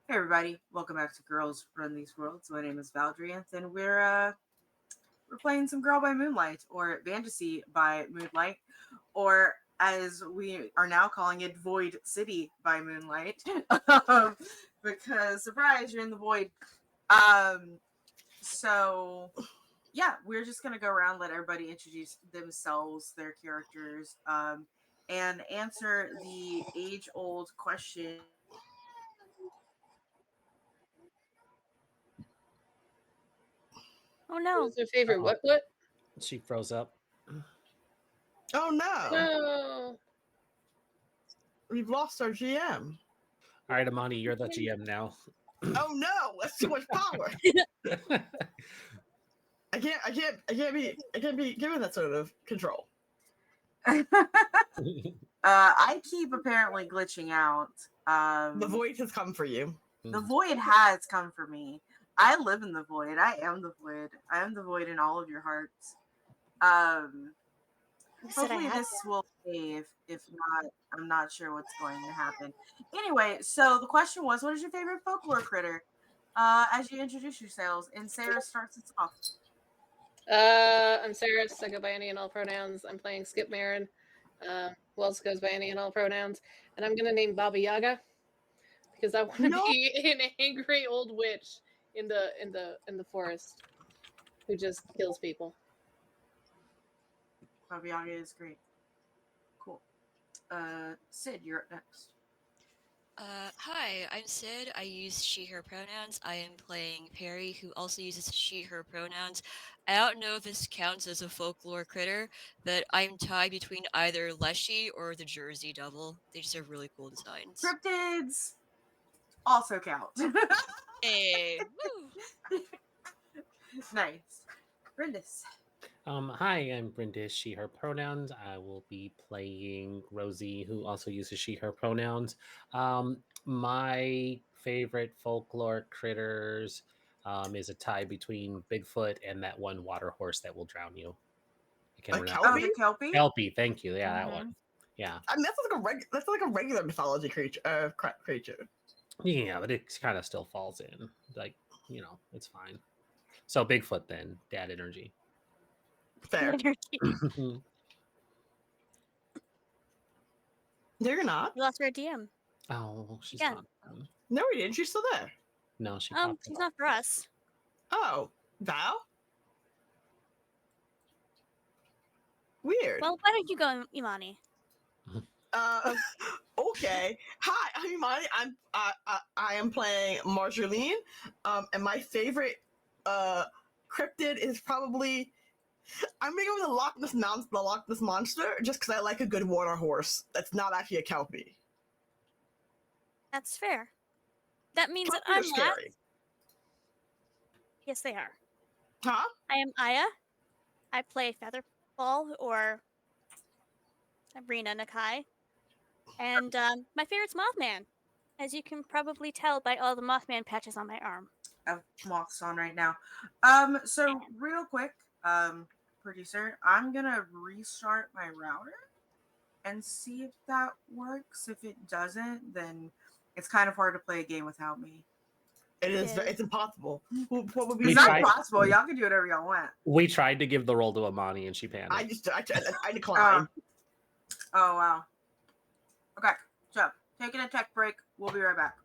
Hey everybody, welcome back to Girls Run These Worlds. My name is Valdrianth, and we're playing some Girl by Moonlight, or Vantasy by Moonlight, or as we are now calling it, Void City by Moonlight. um, because surprise, you're in the void. Um, so yeah, we're just gonna go around, let everybody introduce themselves, their characters, and answer the age-old question. Oh no. Who's your favorite? Uh-oh. What? She froze up. Oh no, No. we've lost our GM. All right, Amani, you're the GM now. Oh no, that's too much power. I can't be given that sort of control. I keep apparently glitching out. The void has come for you. The void has come for me. I live in the void. I am the void. I am the void in all of your hearts. Hopefully this will save. If not, I'm not sure what's going to happen. Anyway, so the question was, what is your favorite folklore critter? As you introduce yourselves, and Sarah starts us off. I'm Sarah. I go by any and all pronouns. I'm playing Skip Marin. Who else goes by any and all pronouns? And I'm gonna name Baba Yaga because I want to be an angry old witch in the forest who just kills people. Baba Yaga is great. Cool. Sid, you're up next. Hi, I'm Sid. I use she, her pronouns. I am playing Perry, who also uses she, her pronouns. I don't know if this counts as a folklore critter, but I'm tied between either Leshy or the Jersey Devil. They just have really cool designs. Cryptids also count. Hey, woo! Nice. Brindis. Hi, I'm Brindis, she, her pronouns. I will be playing Rosie, who also uses she, her pronouns. My favorite folklore critters is a tie between Bigfoot and that one water horse that will drown you. I can't remember. Oh, the Kelpie? Kelpie, thank you. Yeah, that one. Yeah. I mean, that's like a regular mythology creature. Creature. Yeah, but it kind of still falls in. Like, it's fine. So Bigfoot then, dad energy. Fair. No, you're not. We lost our DM. Oh, she's Yeah. not. No, we didn't. She's still there. No, she popped She's up. not for us. Oh, Val. Weird. Well, why don't you go, Imani? Okay. Hi, I'm Imani. I am playing Marjoline. And my favorite cryptid is probably I'm gonna go with the Loch Ness monster, just because I like a good water horse. That's not actually a kelpie. That's fair. That means that Kelpies I'm are scary. last. Yes, they are. Huh? I am Aya. I play Featherball or Sabrina Nakai. And my favorite's Mothman, as you can probably tell by all the Mothman patches on my arm. I have moths on right now. So real quick, producer, I'm gonna restart my router and see if that works. If it doesn't, then it's kind of hard to play a game without me. It is. It's impossible. What would be? It's not impossible. Y'all can do whatever y'all want. We tried to give the role to Amani and she panicked. I declined. Oh wow. Okay, so taking a tech break. We'll be right back.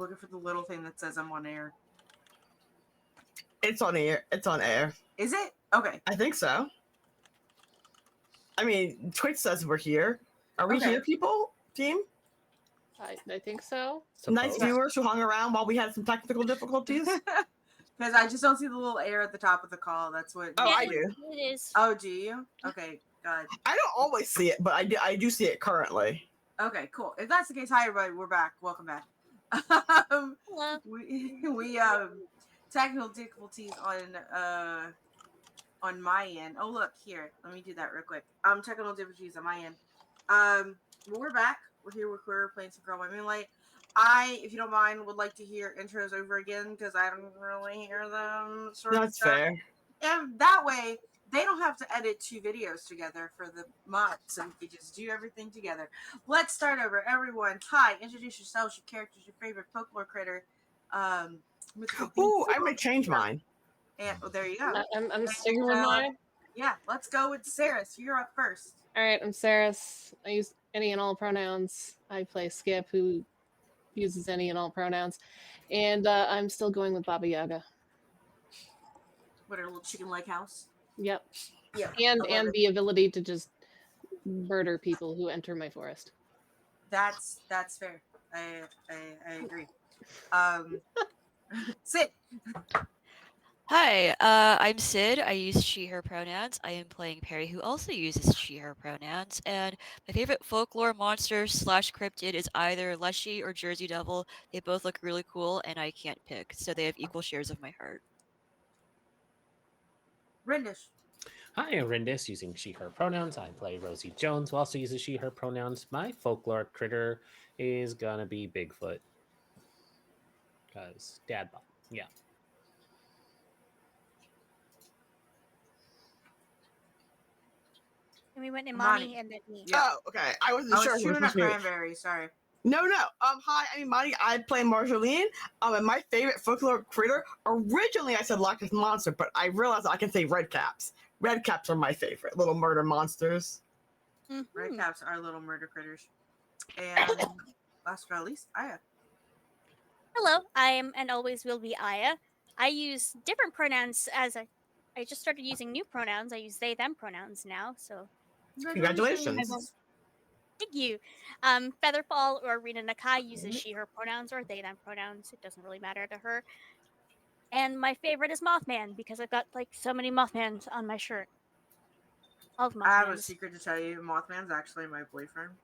Looking for the little thing that says I'm on air. It's on air. It's on air. Is it? Okay. I think so. I mean, Twitch says we're here. Are we Okay. here, people? Team? I think so. Nice Suppose. viewers who hung around while we had some technical difficulties. Because I just don't see the little air at the top of the call. That's what. Oh, Yeah, I do. It is. Oh, do you? Okay, God. I don't always see it, but I do see it currently. Okay, cool. If that's the case, hi everybody. We're back. Welcome back. Hello. We technical difficulties on my end. Oh look here. Let me do that real quick. Technical difficulties on my end. We're back. We're here. We're playing some Girl by Moonlight. If you don't mind, would like to hear intros over again because I don't really hear them. That's fair. And that way, they don't have to edit 2 videos together for the mods, so we can just do everything together. Let's start over. Everyone, hi, introduce yourselves, your characters, your favorite folklore critter. Ooh, I might change mine. And there you go. I'm sticking with mine. Yeah, let's go with Saris. You're up first. All right, I'm Saris. I use any and all pronouns. I play Skip, who uses any and all pronouns, and I'm still going with Baba Yaga. What, a little chicken leg house? Yep. Yeah. And the ability to just murder people who enter my forest. That's fair. I agree. Sit. Hi, I'm Sid. I use she, her pronouns. I am playing Perry, who also uses she, her pronouns. And my favorite folklore monster / cryptid is either Leshy or Jersey Devil. They both look really cool, and I can't pick, so they have equal shares of my heart. Rendish. Hi, I'm Rindis, using she, her pronouns. I play Rosie Jones, who also uses she, her pronouns. My folklore critter is gonna be Bigfoot. Because dad bod. Yeah. And we went Imani. Imani and then me. Yeah. Oh, okay. I wasn't I sure. was who was chewing a supposed to be- cranberry. Sorry. No. Hi, I'm Imani. I play Marjorie. And my favorite folklore critter. Originally, I said Loch Ness Monster, but I realized I can say red caps. Red caps are my favorite little murder monsters. Red Mhm. caps are little murder critters. And last but not least, Aya. Hello, I am and always will be Aya. I use different pronouns as I just started using new pronouns. I use they them pronouns now, so Congratulations. thank you. Featherfall or Rena Nakai uses she her pronouns or they them pronouns. It doesn't really matter to her. And my favorite is Mothman because I've got like so many Mothmans on my shirt. Of I have a Mothmans. secret to tell you. Mothman's actually my boyfriend.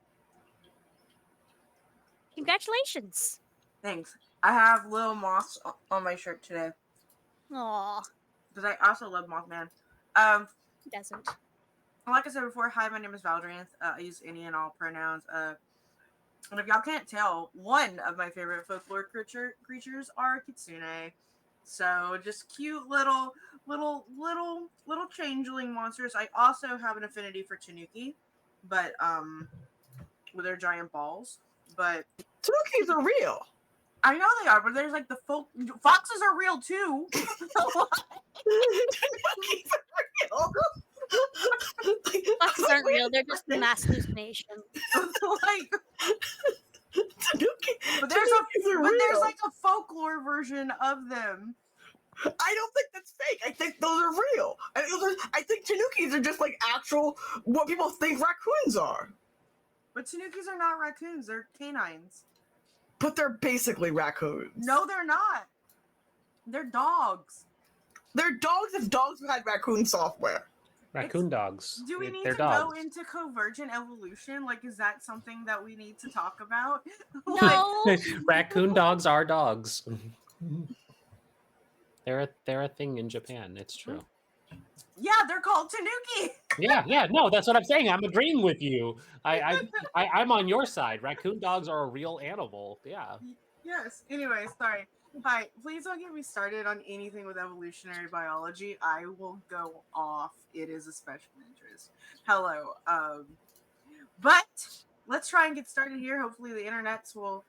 Congratulations. Thanks. I have little moths on my shirt today Aw, because I also love Mothman. doesn't. Like I said before, hi, my name is Valdrianth. I use any and all pronouns. And if y'all can't tell, one of my favorite folklore creatures are kitsune. So just cute little changeling monsters. I also have an affinity for tanuki, but with their giant balls. But Tanukis are real. I know they are, but there's like the foxes are real too. Tanukis are real. Foxes aren't real, they're just mass hallucination. Like, Tanuki, but Tanukis are there's real. like a folklore version of them. I don't think that's fake. I think those are real. I think Tanukis are just like actual what people think raccoons are. But tanukis are not raccoons; they're canines. But they're basically raccoons. No, they're not. They're dogs. They're dogs if dogs had raccoon software. Raccoon dogs. Do we need They're to dogs. go into convergent evolution? Like, is that something that we need to talk about? No. Raccoon dogs are dogs. They're a thing in Japan. It's true. Yeah, they're called tanuki. Yeah. No, that's what I'm saying. I'm agreeing with you. I'm on your side. Raccoon dogs are a real animal. Yeah. Yes. Anyway, sorry. Hi. Please don't get me started on anything with evolutionary biology. I will go off. It is a special interest. Hello. But let's try and get started here. Hopefully the internets will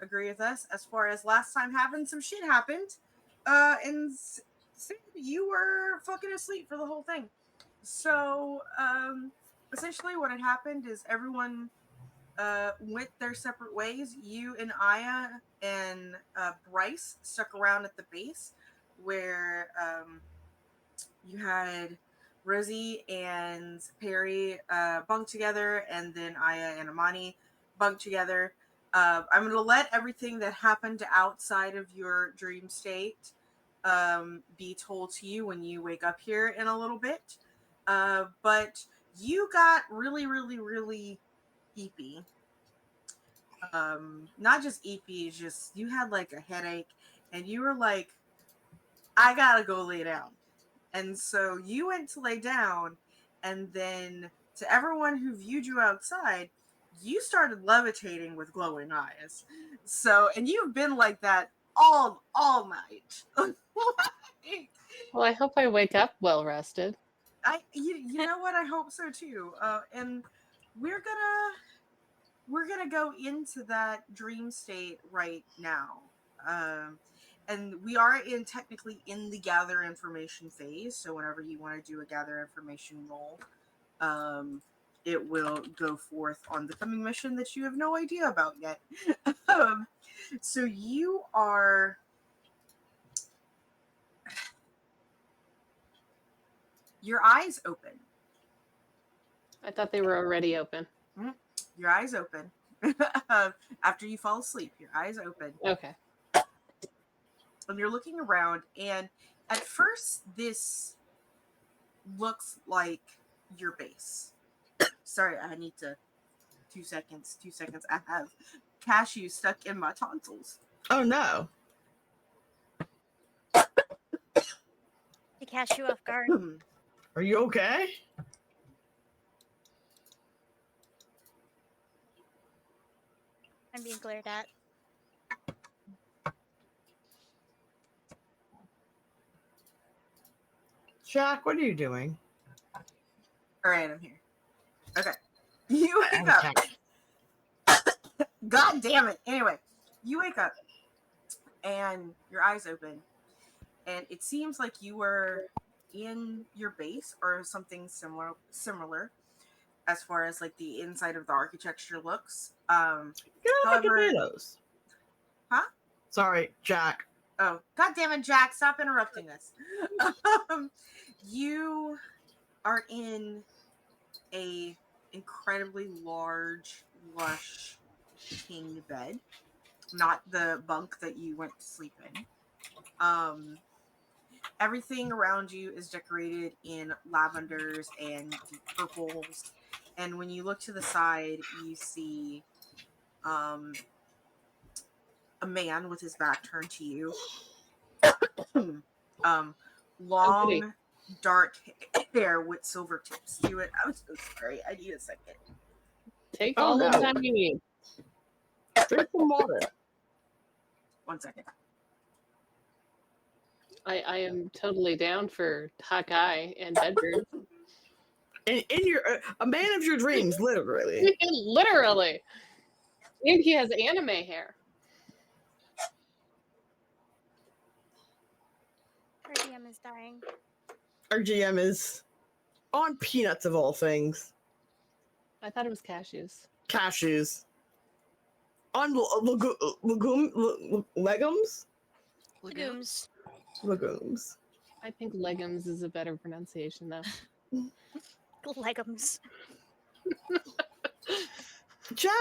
agree with us. As far as last time happened, some shit happened. And you were fucking asleep for the whole thing. So essentially what had happened is everyone went their separate ways. You and Aya and Bryce stuck around at the base where you had Rosie and Perry bunked together, and then Aya and Amani bunked together. I'm going to let everything that happened outside of your dream state be told to you when you wake up here in a little bit. But you got really, really, really eepy. Not just eepy, just you had like a headache, and you were like, I gotta go lay down. And so you went to lay down, and then to everyone who viewed you outside, you started levitating with glowing eyes. So, and you've been like that all night. Well, I hope I wake up well rested. You know what? I hope so too. And we're gonna go into that dream state right now. And we are technically in the gather information phase. So whenever you want to do a gather information roll, it will go forth on the coming mission that you have no idea about yet. So you are. Your eyes open. I thought they were already open. Your eyes open. After you fall asleep, your eyes open. Okay. And you're looking around, and at first this looks like your base. Sorry, I need to 2 seconds. I have cashew stuck in my tonsils. Oh no. To catch you off guard. Are you okay? I'm being glared at. Jack, what are you doing? All right, I'm here. Okay. You wake up. God damn it. Anyway, you wake up and your eyes open, and it seems like you were in your base or something similar as far as like the inside of the architecture looks. Get out of my potatoes. Huh? Sorry, Jack. Oh, God damn it, Jack. Stop interrupting us. You are in a incredibly large, lush king bed. Not the bunk that you went to sleep in. Everything around you is decorated in lavenders and deep purples. And when you look to the side, you see a man with his back turned to you. Long, dark hair with silver tips to it. I'm so sorry. I need a second. Take all the time you need. Drink some water. 1 second. I am totally down for Hawkeye and Bedford. In your a man of your dreams, literally. Literally. And he has anime hair. Our DM is dying. Our GM is on peanuts of all things. I thought it was cashews. Cashews. On legumes? Legumes. Legumes. I think legumes is a better pronunciation, though. Legumes. Jack!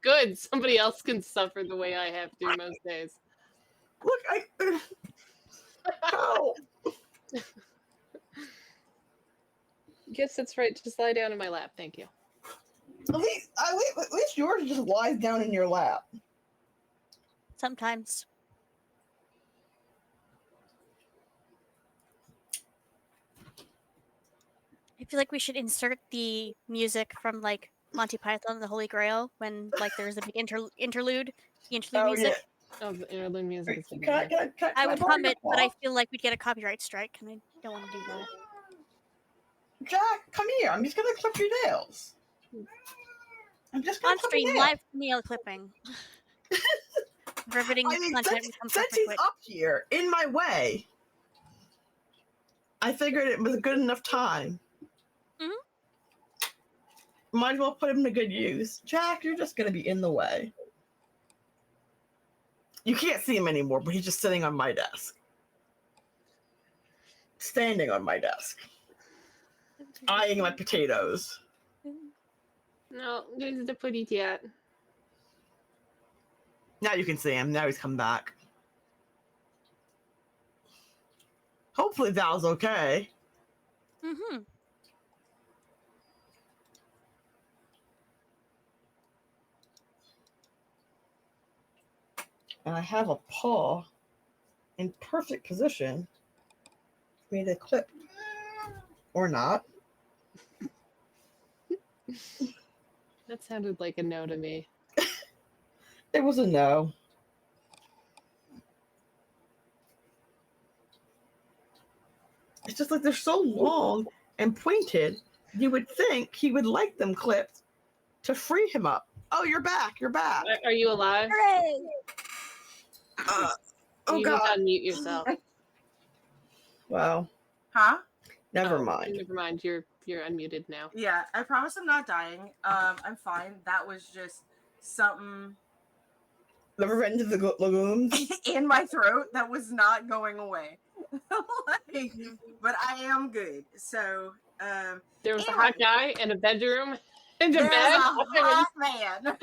Good. Somebody else can suffer the way I have to most days. Look, How? Guess it's right. Just lie down in my lap. Thank you. At least yours just lies down in your lap. Sometimes. I feel like we should insert the music from like Monty Python and the Holy Grail when like there's a big interlude. The interlude music. Oh, the interlude music is Can I would borrow hum your it, but I cloth? feel like we'd get a copyright strike, and I don't want to do that. Jack, come here. I'm just gonna clip your nails. I'm just gonna On clip your stream, nails. live nail clipping. Riveting I mean, content when it comes since to he's Twitch. up here in my way, I figured it was a good enough time. Might as well put him to good use. Jack, you're just gonna be in the way. You can't see him anymore, but he's just sitting on my desk. Standing on my desk. Eyeing my potatoes. No, there's the put it yet. Now you can see him. Now he's come back. Hopefully Val's okay. Mm-hmm. And I have a paw in perfect position for me to clip. Or not. That sounded like a no to me. It was a no. It's just like they're so long and pointed, you would think he would like them clipped to free him up. Oh, you're back. You're back. Are you alive? Hooray! Oh, You God. need to unmute yourself. Well, Huh? never Oh, mind. Never mind. You're unmuted now. Yeah, I promise I'm not dying. I'm fine. That was just something The Revenge of the Lagoons. in my throat that was not going away. Like, but I am good. So, There was a anyway, hot guy in a bedroom in the there's bed. a hot man.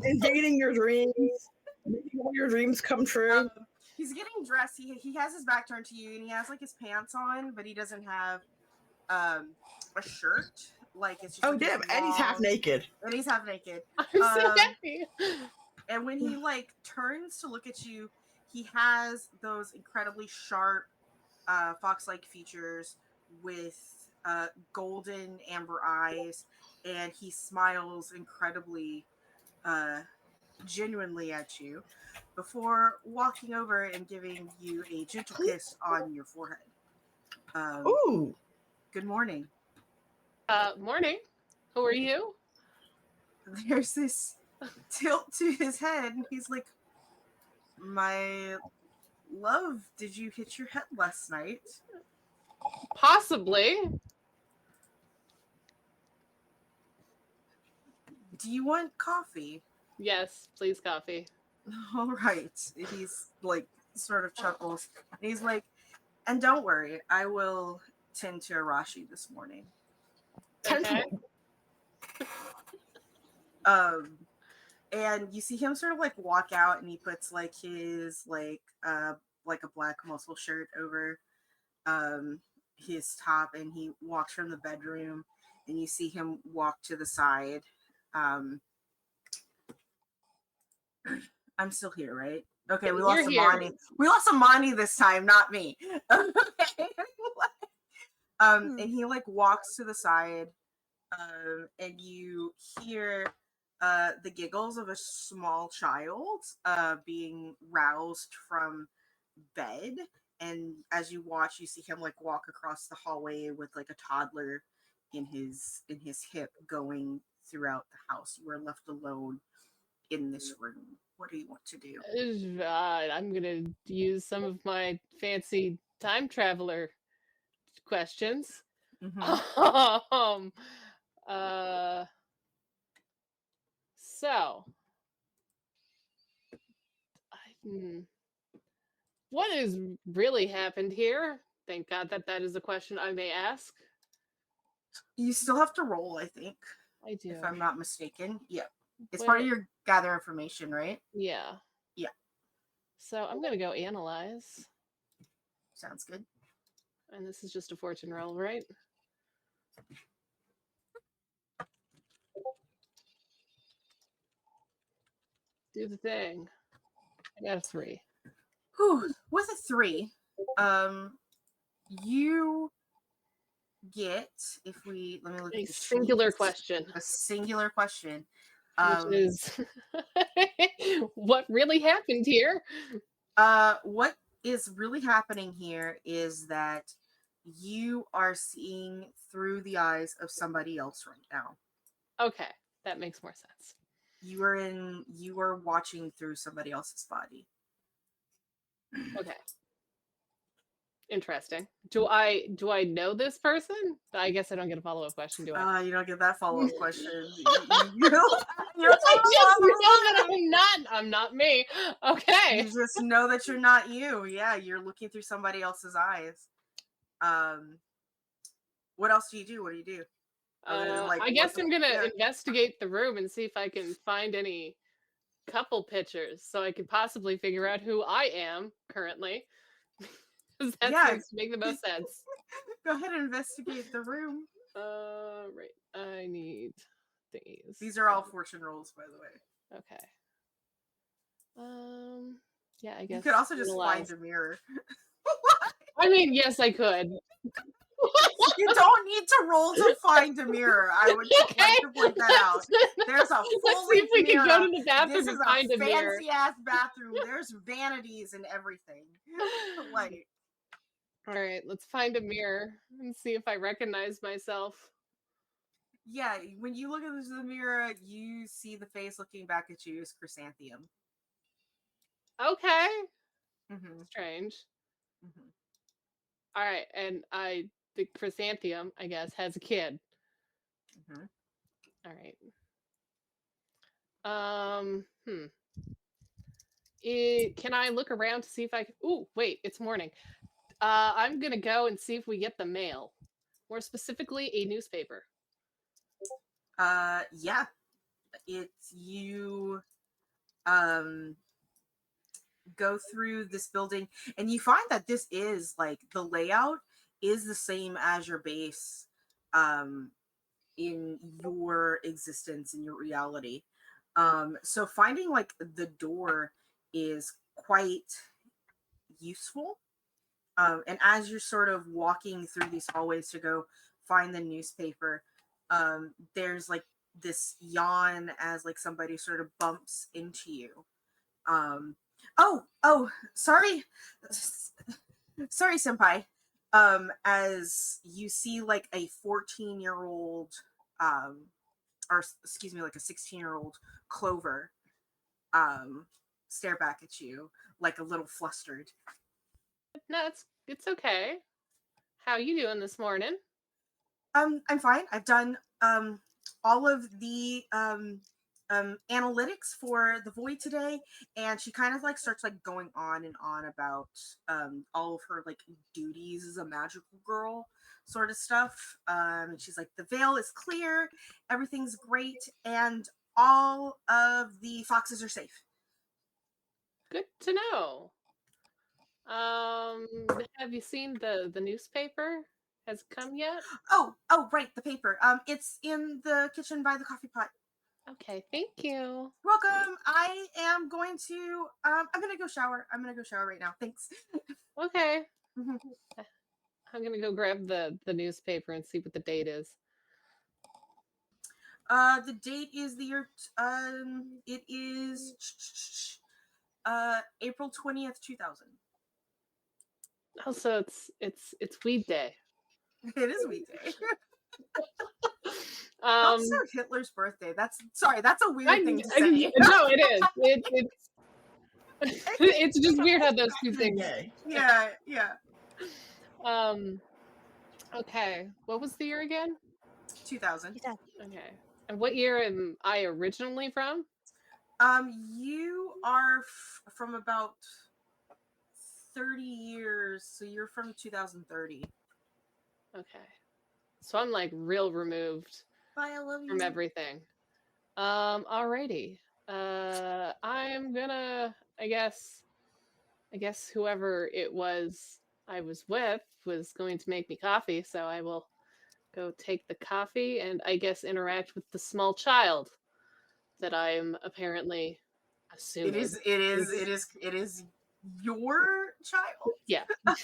Invading your dreams. Making all your dreams come true. He's getting dressed. He has his back turned to you, and he has like his pants on, but he doesn't have a shirt. Like it's just. Oh, like, damn. this And he's half long- naked. And he's half naked. I'm so happy. And when he like turns to look at you, he has those incredibly sharp fox-like features with golden amber eyes, and he smiles incredibly genuinely at you before walking over and giving you a gentle kiss on your forehead. Ooh. Good morning. Morning. Who are you? There's this tilt to his head, and he's like, my love, did you hit your head last night? Possibly. Do you want coffee? Yes, please, coffee. All right. He's like, sort of chuckles. And he's like, and don't worry, I will tend to Arashi this morning. Okay. And you see him sort of like walk out, and he puts like his like a black muscle shirt over his top, and he walks from the bedroom, and you see him walk to the side. I'm still here, right? Okay, we lost Amani. We lost Amani this time, not me. Okay. And he like walks to the side, and you hear the giggles of a small child being roused from bed. And as you watch, you see him like walk across the hallway with like a toddler in his hip, going throughout the house. You are left alone in this room. What do you want to do? I'm gonna use some of my fancy time traveler questions. Mm-hmm. So, what has really happened here? Thank God that is a question I may ask. You still have to roll, I think. I do. If I'm not mistaken. Yeah. It's part of your gather information, right? Yeah. Yeah. So I'm going to go analyze. Sounds good. And this is just a fortune roll, right? Do the thing. I got a 3. Whew. With a 3, you get, if we, let me look A at the singular sheets. question. A singular question. Which is what really happened here? What is really happening here is that you are seeing through the eyes of somebody else right now. Okay, that makes more sense. You are watching through somebody else's body. Okay. Interesting. Do I know this person? I guess I don't get a follow-up question, do I? You don't get that follow-up question. You're I just know that I'm not me. Okay. You just know that you're not you. Yeah, you're looking through somebody else's eyes. What else do you do? What do you do? Other than, like, I guess I'm gonna yeah. investigate the room and see if I can find any couple pictures so I could possibly figure out who I am currently. Because that Yeah. seems to make the most sense. Go ahead and investigate the room. Right. I need these. These are all fortune rolls, by the way. Okay. Yeah, I guess You could also just analyze. find a mirror. I mean, yes, I could. You don't need to roll to find a mirror. I would just like to point that out. There's a Let's see full-length if we can mirror. go to the bathroom This and is find a a mirror. fancy-ass bathroom. There's vanities and everything. Like, All right, let's find a mirror and see if I recognize myself. yeah, when you look into the mirror, you see the face looking back at you as Chrysanthemum. Okay. Mm-hmm. Strange. Mm-hmm. All right, and the Chrysanthemum, I guess, has a kid. Mm-hmm. All right. Can I look around to see if I can... Ooh, wait, it's morning. I'm gonna go and see if we get the mail. More specifically, a newspaper. Yeah. It's you go through this building and you find that this is like the layout is the same as your base in your existence, in your reality. So finding like the door is quite useful. And as you're sort of walking through these hallways to go find the newspaper, there's like this yawn as like somebody sort of bumps into you. Sorry, sorry, senpai. As you see like a 14-year-old, or excuse me, like a 16-year-old Clover, stare back at you like a little flustered. No, it's okay. How you doing this morning? I'm fine. I've done all of the analytics for the void today, and she kind of like starts like going on and on about all of her like duties as a magical girl sort of stuff. She's like, the veil is clear, everything's great, and all of the foxes are safe. Good to know. Have you seen the newspaper? Has it come yet? Oh, right, the paper. It's in the kitchen by the coffee pot. Okay, thank you. Welcome. I am going to I'm gonna go shower. I'm gonna go shower right now. Thanks. Okay. I'm gonna go grab the newspaper and see what the date is. The date is the year it is April 20th, 2000. Oh, so it's weed day. It is weed day. Um, Also Hitler's birthday. That's a weird thing to say. No, it is. It's just weird how those two things. Yeah. Okay. What was the year again? 2000. Okay. And what year am I originally from? You are from about 30 years, so you're from 2030. Okay. So I'm like real removed Bye, I love you. from everything. Alrighty. I'm gonna I guess whoever it was I was with was going to make me coffee, so I will go take the coffee and I guess interact with the small child that I'm apparently assuming. It is your child? Yeah. I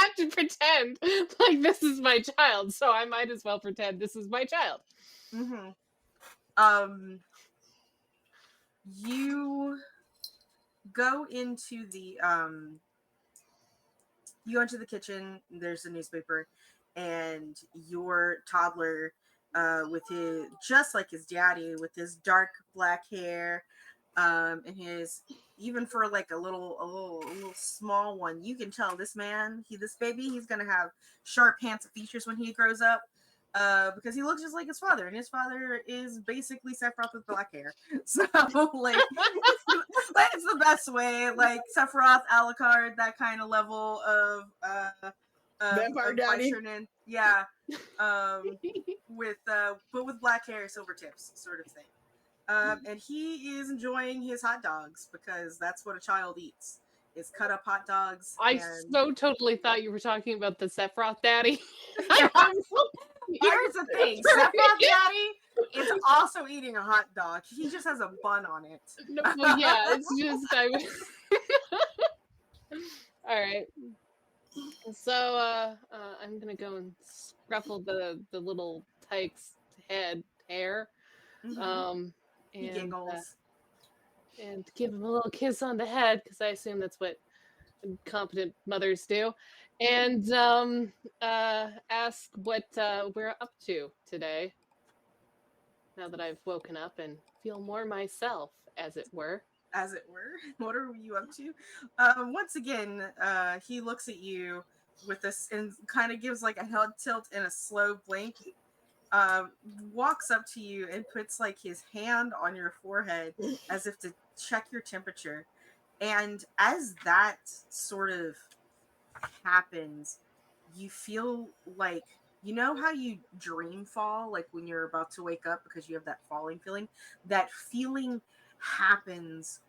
have to pretend like this is my child, so I might as well pretend this is my child. Mm-hmm. You go into the kitchen. There's a newspaper, and your toddler, with his just like his daddy, with his dark black hair, And his, even for like a little small one, you can tell this man, this baby, he's gonna have sharp, handsome features when he grows up. Because he looks just like his father, and his father is basically Sephiroth with black hair. So, like, it's the best way. Like Sephiroth, Alucard, that kind of level of Vampire Daddy. Yeah. With but with black hair, silver tips, sort of thing. And he is enjoying his hot dogs because that's what a child eats: is cut up hot dogs. I And so totally thought you were talking about the Sephiroth daddy. here's the thing: Sephiroth Daddy is also eating a hot dog. He just has a bun on it. No, well, yeah, it's just all right. So I'm gonna go and scruffle the little tyke's hair, Mhm. He and giggles. and give him a little kiss on the head because I assume that's what competent mothers do, and ask what we're up to today. Now that I've woken up and feel more myself, as it were. As it were. What are you up to? Once again, he looks at you with this and kind of gives like a head tilt and a slow blink. Walks up to you and puts like his hand on your forehead as if to check your temperature. And as that sort of happens, you feel like, you know how you dream fall, like when you're about to wake up because you have that falling feeling? That feeling happens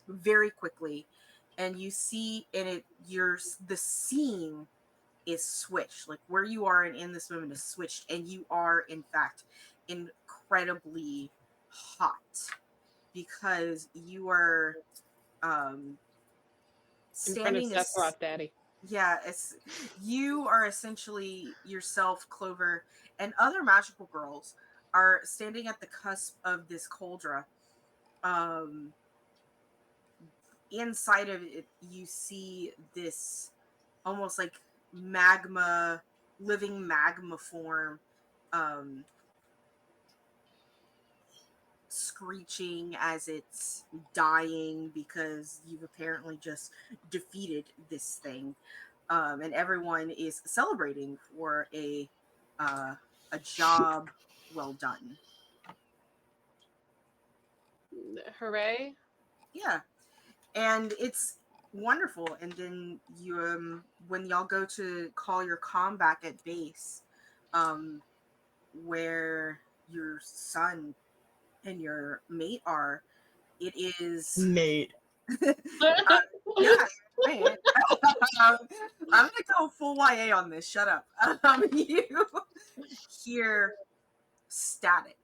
very quickly, and you see in it the scene is switched, like where you are and in this moment is switched, and you are in fact incredibly hot because you are In front of standing Sephiroth Daddy. yeah, you are essentially yourself, Clover, and other magical girls are standing at the cusp of this cauldron. Inside of it, you see this almost like living magma form, um, screeching as it's dying because you've apparently just defeated this thing. And everyone is celebrating for a job well done. Hooray! Yeah, and it's wonderful. And then you, when y'all go to call your comm back at base, um, where your son and your mate are, it is Mate. yeah, man. I'm gonna go full YA on this. Shut up. You hear static.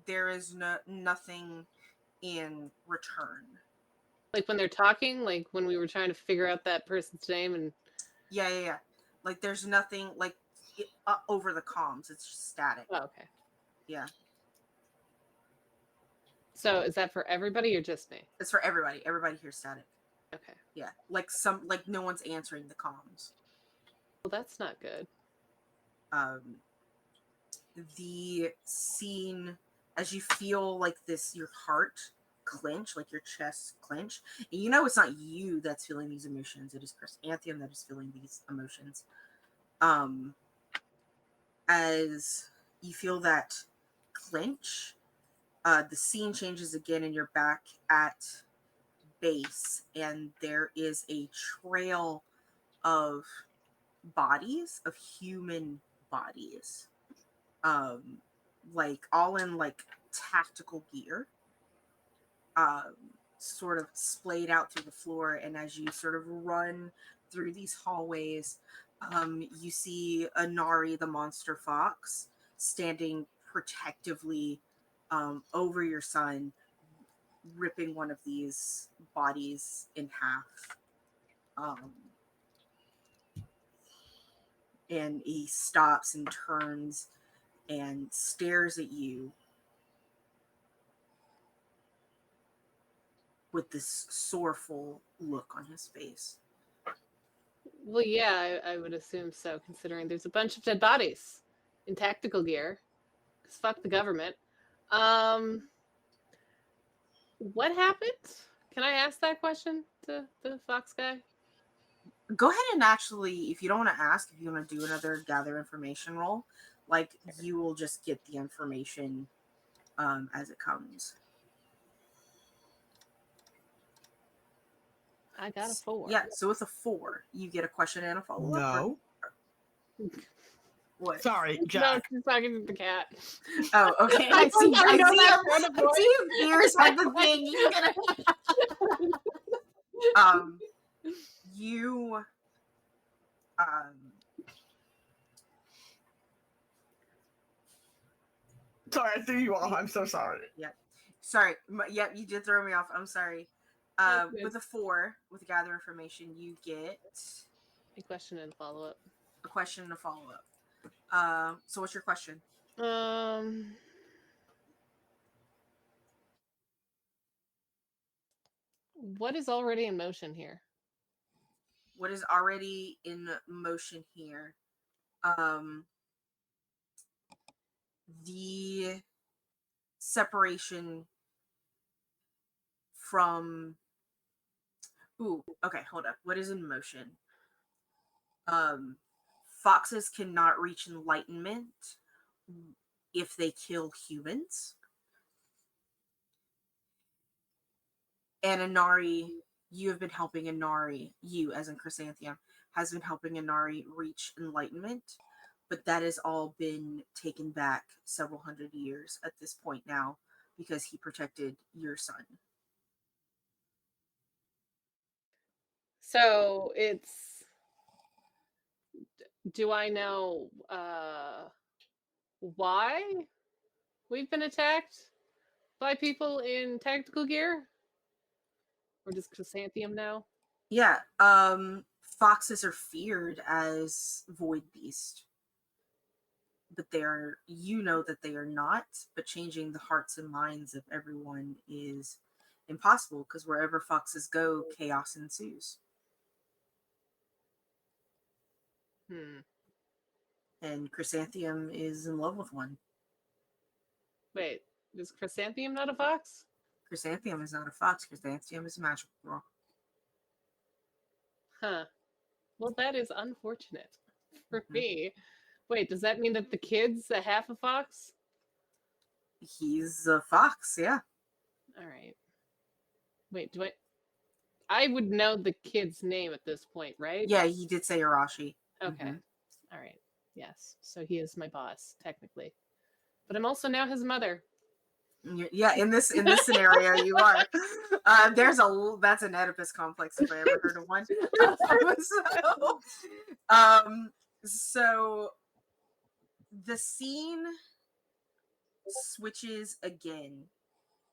There is nothing in return. Like when they're talking, like when we were trying to figure out that person's name, and Yeah. Like there's nothing like over the comms. It's just static. oh, okay. Yeah. So is that for everybody or just me? It's for everybody. Everybody hears static. Okay. Yeah. Like no one's answering the comms. Well, that's not good. The scene, as you feel like this, your heart clench, like your chest clench, and you know it's not you that's feeling these emotions. It is Chrysanthemum that is feeling these emotions. As you feel that clench, the scene changes again, and you're back at base, and there is a trail of bodies, of human bodies, like all in like tactical gear, sort of splayed out through the floor. And as you sort of run through these hallways, you see Anari, the monster fox, standing protectively over your son, ripping one of these bodies in half. And he stops and turns and stares at you with this sorrowful look on his face. Well, yeah, I would assume so, considering there's a bunch of dead bodies in tactical gear. Because fuck the government. What happened? Can I ask that question to the fox guy? Go ahead and actually, if you don't want to ask, if you want to do another gather information roll, like you will just get the information as it comes. I got a 4. Yeah, so with a 4, you get a question and a follow-up. No. What? Sorry, No, Jack. she's talking to the cat. Oh, okay. I see Beers had the thing. You're gonna you Sorry, I threw you off. I'm so sorry. Yeah. Sorry. Yep, you did throw me off. I'm sorry. With a 4, with gather information, you get a question and follow-up. A question and a follow-up. So what's your question? What is already in motion here? What is already in motion here? The separation from okay, hold up. What is in motion? Foxes cannot reach enlightenment if they kill humans. And Inari, you have been helping Inari, you as in Chrysanthemum, has been helping Inari reach enlightenment, but that has all been taken back several hundred years at this point now because he protected your son. So it's, do I know why we've been attacked by people in tactical gear? Or does Chrysanthemum know? Yeah, foxes are feared as void beast. But they are, you know that they are not, but changing the hearts and minds of everyone is impossible because wherever foxes go, chaos ensues. And Chrysanthemum is in love with one. Wait, is Chrysanthemum not a fox? Chrysanthemum is not a fox. Chrysanthemum is a magical girl. Huh. Well, that is unfortunate for me. Wait, does that mean that the kid's a half a fox? He's a fox, yeah. All right. Wait, I would know the kid's name at this point, right? Yeah, he did say Arashi. Okay. All right. Yes. So he is my boss, technically. But I'm also now his mother. Yeah, in this scenario, you are. That's an Oedipus complex if I ever heard of one. So the scene switches again,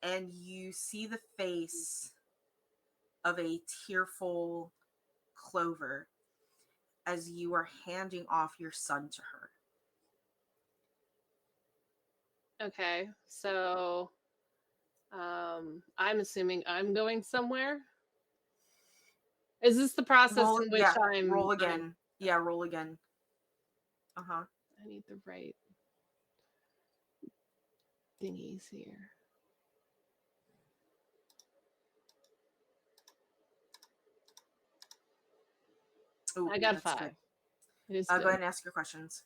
and you see the face of a tearful Clover as you are handing off your son to her. Okay. So I'm assuming I'm going somewhere. Is this the process in which I'm roll again? Roll again. I need the right thingies here. Ooh, I got a 5. It is go ahead and ask your questions.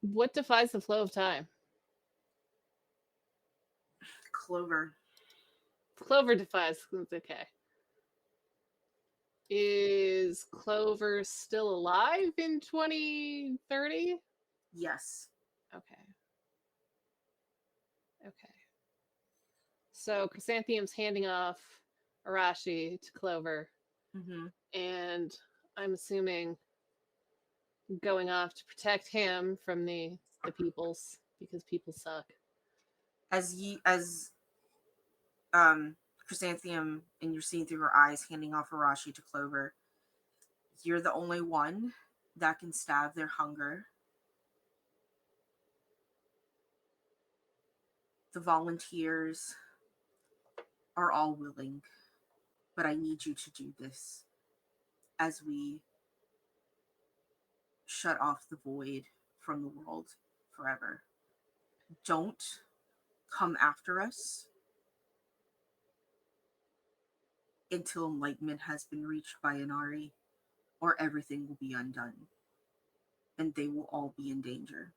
What defies the flow of time? Clover. Clover defies. Okay. Is Clover still alive in 2030? Yes. Okay. So Chrysanthemum's handing off Arashi to Clover. And I'm assuming going off to protect him from the peoples, because people suck. As Chrysanthemum, and you're seeing through her eyes, handing off Arashi to Clover, you're the only one that can stab their hunger. The volunteers are all willing, but I need you to do this as we shut off the void from the world forever. Don't come after us until enlightenment has been reached by Inari, or everything will be undone. And they will all be in danger.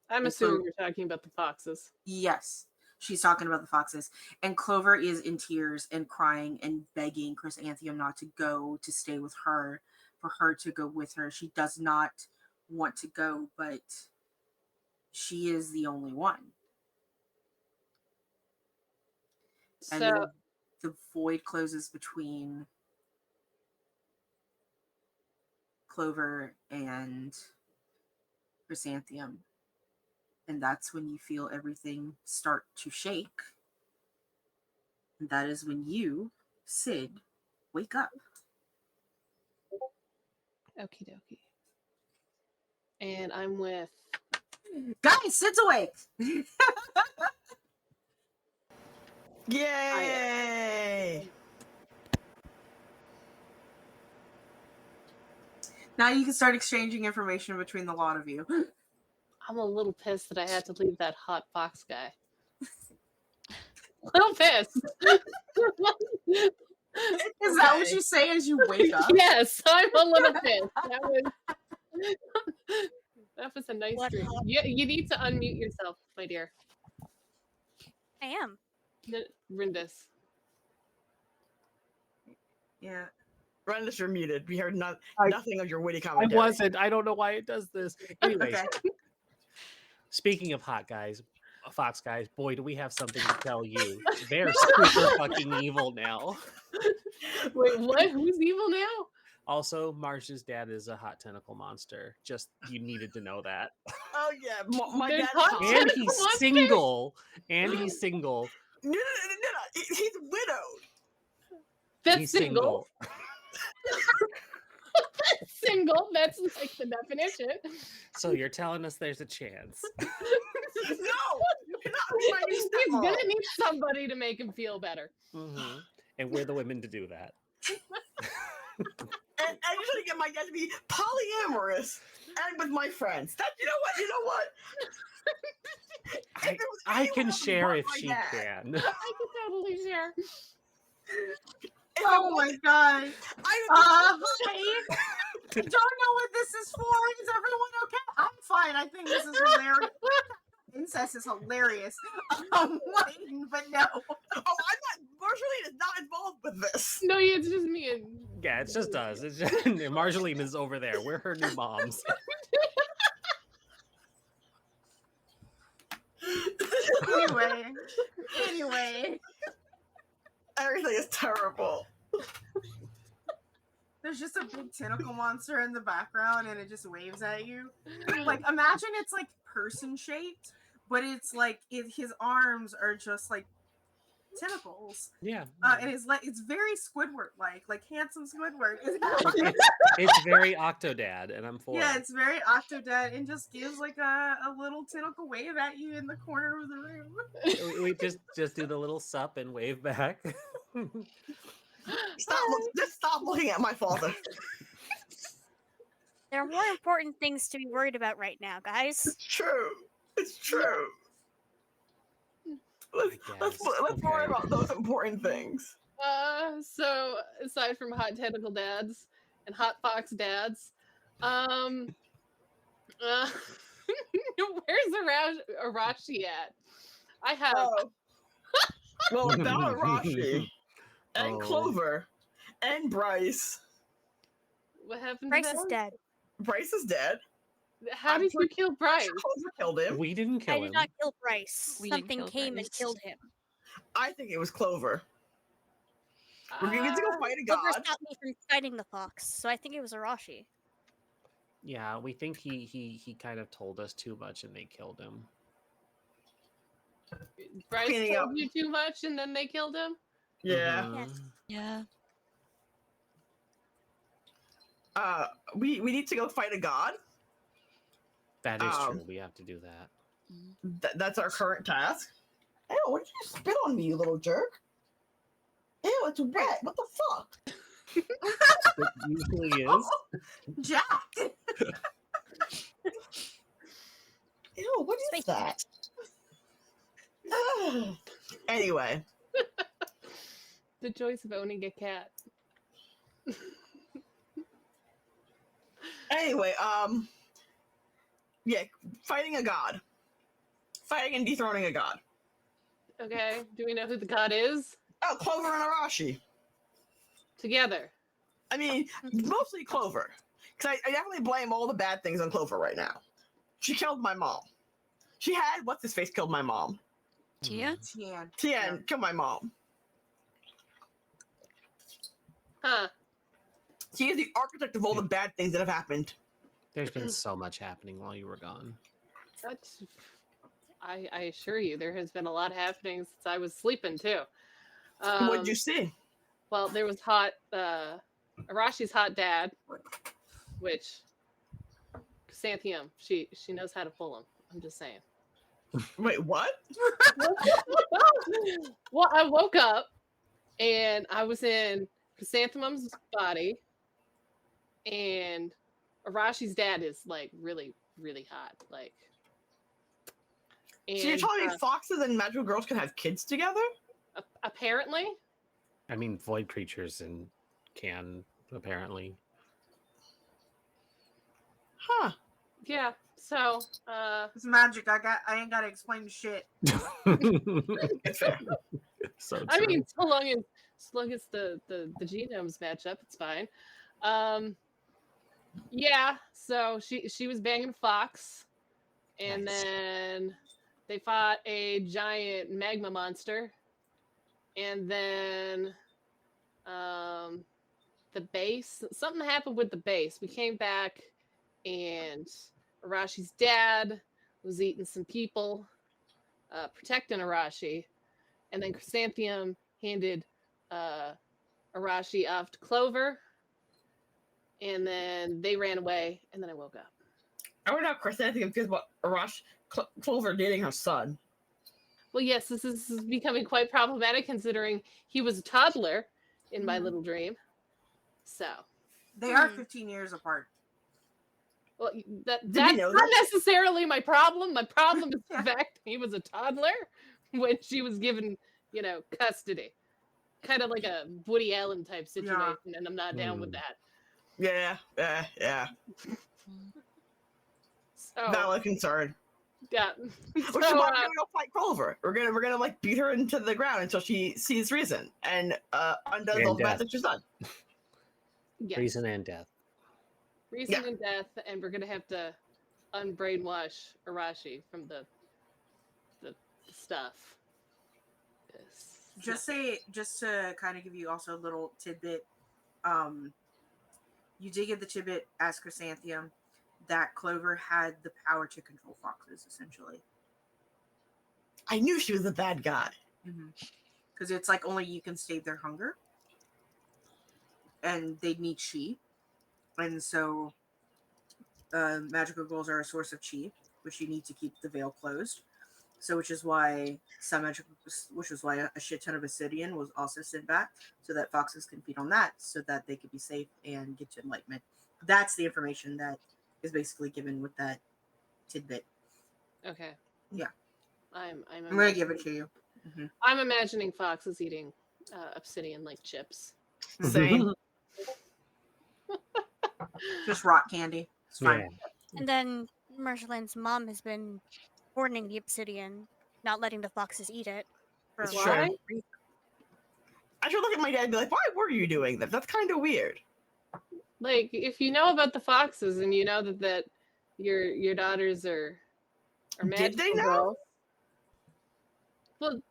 I'm And assuming so- you're talking about the foxes. Yes, she's talking about the foxes. And Clover is in tears and crying and begging Chrysanthemum not to go, to stay with her, for her to go with her. She does not want to go, but she is the only one. And So the void closes between Clover and Chrysanthemum. And that's when you feel everything start to shake. And that is when you, Sid, wake up. okie dokie. And I'm with Guys, Sid's awake! Yay! Now you can start exchanging information between the lot of you. I'm a little pissed that I had to leave that hot fox guy. Little pissed. Is that what you say as you wake up? Yes, I'm a little pissed. That was a nice What dream. happened? You need to unmute yourself, my dear. I am. Rindis. Yeah. Rendis, you're muted. We heard I- nothing of your witty I commentary. wasn't. I don't know why it does this. Anyways, Okay. speaking of hot guys, fox guys, boy, do we have something to tell you. They're super fucking evil now. Wait, what? Who's evil now? Also, Marsh's dad is a hot tentacle monster. Just you needed to know that. Oh yeah, my There's dad. hot Oh, And tentacle he's monster? single. And he's single. no. He's widowed. That's He's single. Single. That's like the definition. So you're telling us there's a chance. No, you cannot be my new He's stepmom. gonna need somebody to make him feel better. Mhm. And we're the women to do that. And I just want to get my dad to be polyamorous and with my friends. That you know what? If there was I anyone can else share but if my she dad, can. I can totally share. if Oh it my wasn't- god. I Hi. I don't know what this is for. Is everyone okay? I'm fine. I think this is hilarious. Incest is hilarious. But no. Oh, I'm not. Marceline is not involved with this. No, it's just me and Yeah, it's just us. It's just, Marjoleine is over there. We're her new moms. Anyway. Everything is terrible. There's just a big tentacle monster in the background and it just waves at you. Like, imagine it's like person shaped, but it's like his arms are just like tentacles. Yeah. And it's very Squidward like handsome Squidward. It's very Octodad, and I'm for Yeah, it. it's very Octodad and just gives like a little tentacle wave at you in the corner of the room. We just do the little sup and wave back. Just stop looking at my father. There are more important things to be worried about right now, guys. It's true. It's true. Let's guess. worry Okay. about those important things. So aside from hot tentacle dads and hot fox dads, where's Arashi at? I have Oh. Well, without Rashi and Oh. Clover and Bryce. what happened Bryce to is them? dead. Bryce is dead. How I'm did you kill Bryce? Clover killed him. We didn't I kill did him. not kill Bryce. We didn't Something kill came and Bryce. killed him. I think it was Clover. We're going to go fight a Clover god. stopped me from fighting the fox, so I think it was Arashi. Yeah, we think he kind of told us too much and they killed him. Bryce Cleaning told up. you too much and then they killed him? Yeah. Mhm. Yeah. We need to go fight a god. That is Um, true. We have to do that. That's our current task. Ew, what did you spit on me, you little jerk? Ew, it's wet. What the fuck? It usually is. Jack. Ew, what is Space that? Anyway, The joys of owning a cat. anyway, yeah, fighting a god. Fighting and dethroning a god. Okay, do we know who the god is? Oh, Clover and Arashi. Together. I mean, mostly Clover. Because I definitely blame all the bad things on Clover right now. She killed my mom. She had, what's his face, killed my mom. Tia? Tian. Tien killed my mom. Huh. She is the architect of all the bad things that have happened. There's been so much happening while you were gone. That's, I assure you, there has been a lot happening since I was sleeping too. What'd you see? Well, there was Arashi's hot dad, which Chrysanthemum, she knows how to pull him. I'm just saying. Wait, what? Well, I woke up and I was in Chrysanthemum's body, and Arashi's dad is like really, really hot. Like, So you're and telling me foxes and magical girls can have kids together? apparently, I mean, void creatures can apparently. Huh. yeah. So, It's magic. I ain't gotta explain shit. It's fair. So I true. mean, so long as the genomes match up, it's fine. Yeah. So she was banging a fox, and Nice. then they fought a giant magma monster, and then the base. Something happened with the base. We came back, and Arashi's dad was eating some people, protecting Arashi, and then Chrysanthemum handed Arashi off to Clover, and then they ran away, and then I woke up. I wonder how Chrysanthemum feels about Clover dating her son. Well, yes, this is becoming quite problematic considering he was a toddler in my Mhm. little dream. So, They are 15 years apart. well, that's we know not that? necessarily my problem. My problem is the fact he was a toddler when she was given, custody. Kind of like a Woody Allen type situation, and I'm not down with that. Yeah. So, Valid concern. yeah. Which is So, why we're gonna go fight Clover. We're gonna like beat her into the ground until she sees reason and undoes And all the bad death. things she's done. yes. Reason and death. Reason and death, and we're gonna have to unbrainwash Arashi from the stuff. Just to kind of give you also a little tidbit, you did get the tidbit as Chrysanthemum that Clover had the power to control foxes, essentially. I knew she was a bad guy. Because it's like only you can stave their hunger. And they need chi. And so magical girls are a source of chi, which you need to keep the veil closed. So which is why a shit ton of obsidian was also sent back so that foxes can feed on that so that they could be safe and get to enlightenment. That's the information that is basically given with that tidbit. Okay. Yeah. I'm gonna give it to you. I'm imagining foxes eating obsidian like chips. Same. Just rock candy. It's fine. And then Marjolaine's mom has been hoarding the obsidian, not letting the foxes eat it. For It's a true. lot of reasons. I should look at my dad and be like, why were you doing that? That's kind of weird. Like, if you know about the foxes and you know that your daughters are Did they magical know? girls. Well,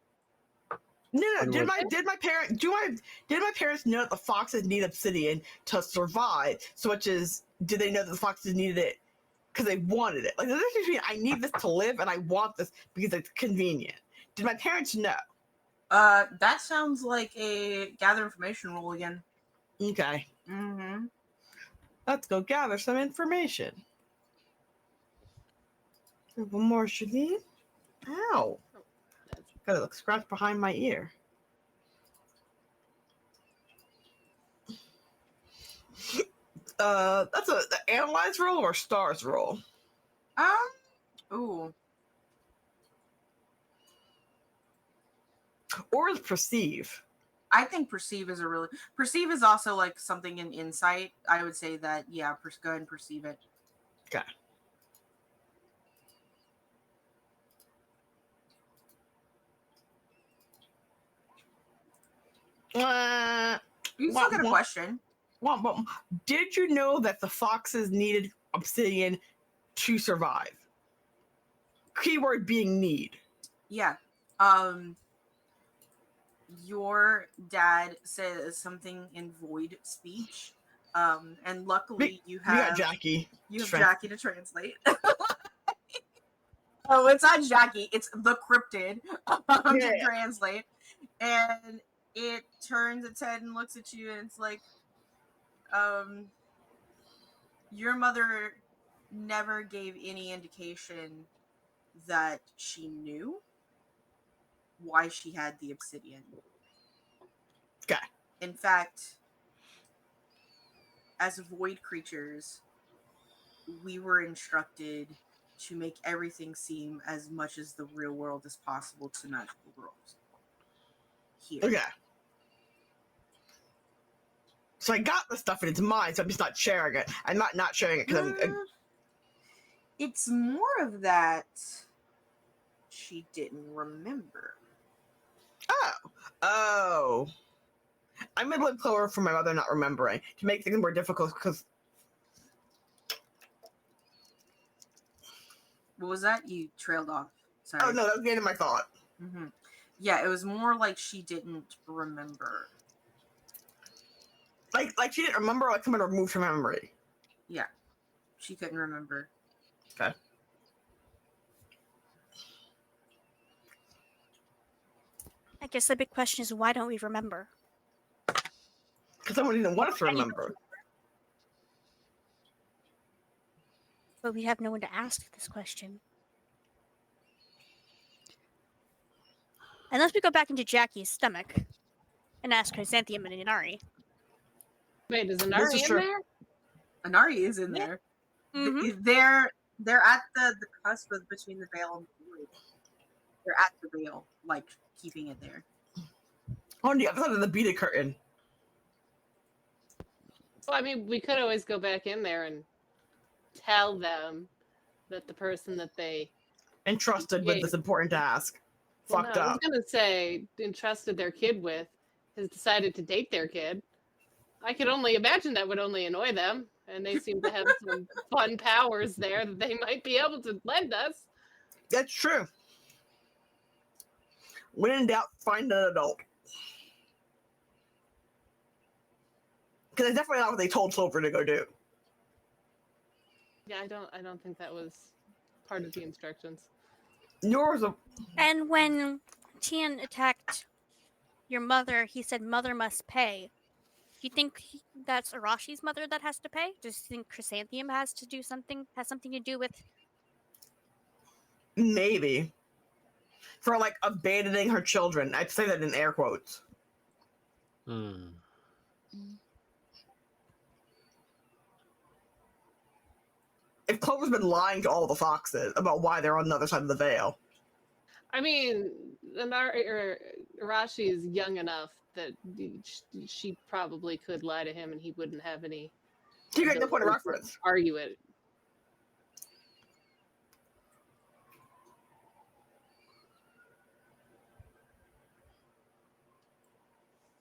No. When Did was- my parents know that the foxes need obsidian to survive? So much as did they know that the foxes needed it because they wanted it? Like, there's a difference between I need this to live and I want this because it's convenient. Did my parents know? That sounds like a gather information rule again. Okay. Let's go gather some information. One more, Shadeen. Ow. Got a scratch behind my ear. That's the analyze roll or stars roll? Ooh. Or is perceive? I think perceive is perceive is also like something in insight. I would say that, yeah, go ahead and perceive it. Okay. You still get a question. Did you know that the foxes needed obsidian to survive? Keyword being need. Yeah. Your dad says something in void speech. And luckily you got have Jackie. You have Jackie to translate. Oh, it's not Jackie. It's the cryptid to translate. And it turns its head and looks at you, and it's like, your mother never gave any indication that she knew why she had the obsidian. Okay. In fact, as void creatures, we were instructed to make everything seem as much as the real world as possible to magical worlds. Here. Okay. So I got the stuff in its mind, so I'm just not sharing it. I'm not sharing it because it's more of that she didn't remember. Oh. I made it clearer for my mother not remembering to make things more difficult because. What was that? You trailed off. Sorry. Oh no, that was the end of my thought. Mm-hmm. Yeah, it was more like she didn't remember. Like she didn't remember, like someone removed her memory. Yeah, she couldn't remember. Okay. I guess the big question is, why don't we remember? Because someone didn't want us to remember. But we have no one to ask this question. Unless we go back into Jackie's stomach and ask Chrysanthemum and Inari. Wait, is Inari in there? Inari is in there. Mm-hmm. They're at the cusp between the veil and the void. They're at the veil, like keeping it there. On the other side of the beaded curtain. Well, I mean, we could always go back in there and tell them that the person that they entrusted with this important task fucked up. I was gonna say entrusted their kid with has decided to date their kid. I could only imagine that would only annoy them, and they seem to have some fun powers there that they might be able to lend us. That's true. When in doubt, find an adult. Because it's definitely not what they told Silver to go do. Yeah, I don't think that was part of the instructions. Nor was a. And when Tian attacked your mother, he said mother must pay. Do you think that's Arashi's mother that has to pay? Do you think Chrysanthemum has something to do with? Maybe. For like abandoning her children. I'd say that in air quotes. If Clover's been lying to all the foxes about why they're on the other side of the veil. I mean, Arashi is young enough that she probably could lie to him and he wouldn't have any. You get the point of reference. Argue it.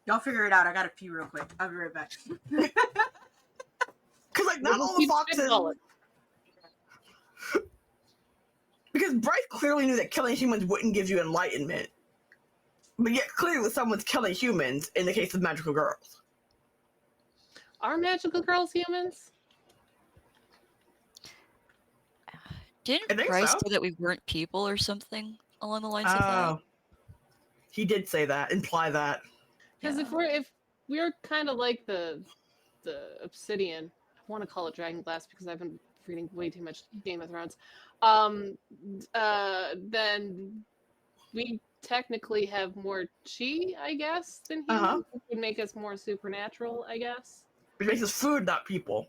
Y'all figure it out. I gotta pee real quick. I'll be right back. Because like not all the foxes. Because Bryce clearly knew that killing humans wouldn't give you enlightenment. But yet clearly someone's killing humans in the case of magical girls. Are magical girls humans? Didn't Bryce say that we weren't people or something along the lines of that? He did say that, imply that. Because if we're kind of like the obsidian, I want to call it dragon glass because I've been reading way too much Game of Thrones. Then we technically have more chi, I guess, than humans. It would make us more supernatural, I guess. which makes us food, not people.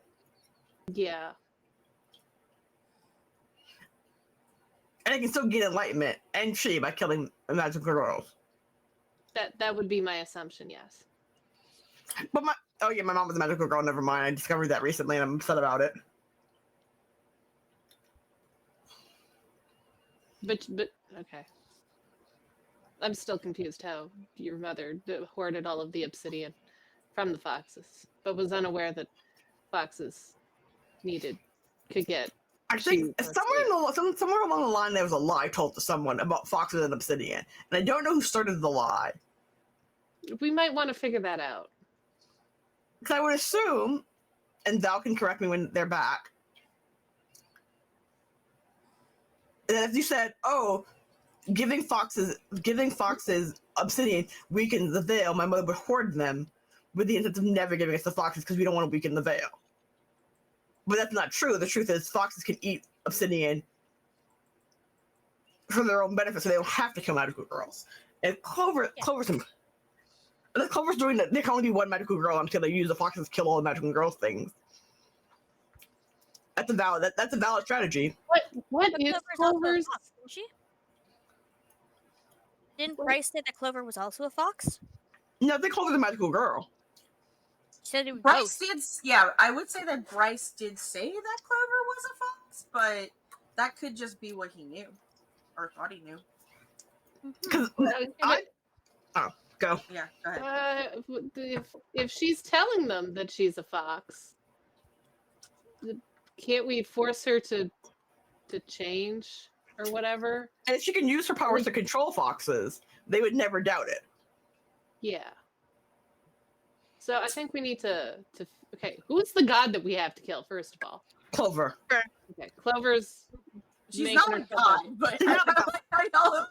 Yeah. And I can still get enlightenment and chi by killing magical girls. That would be my assumption, yes. But my mom was a magical girl. Never mind. I discovered that recently, and I'm upset about it. But okay. I'm still confused how your mother hoarded all of the obsidian from the foxes, but was unaware that foxes could get. I think somewhere along the line there was a lie told to someone about foxes and obsidian, and I don't know who started the lie. We might want to figure that out. Because I would assume, and Val can correct me when they're back, that if you said, "Oh, giving foxes obsidian weakens the veil," my mother would hoard them with the intent of never giving us the foxes because we don't want to weaken the veil. But that's not true. The truth is foxes can eat obsidian for their own benefit, so they don't have to kill magical girls. And Clover's doing that. There can only be one magical girl until they use the foxes to kill all the magical girls things. That's a valid strategy. What But is Clover's also a Clover's? fox, didn't she? Didn't Bryce say that Clover was also a fox? No, I think Clover's a magical girl. She said it was Bryce both. did, yeah, I would say that Bryce did say that Clover was a fox, but that could just be what he knew or thought he knew. Because go. Yeah, go ahead. If she's telling them that she's a fox, can't we force her to change or whatever? And if she can use her powers to control foxes, they would never doubt it. Yeah. So I think we need to okay, who's the god that we have to kill first of all? Clover. Okay, Clover's She's making not her a god, but I like how y'all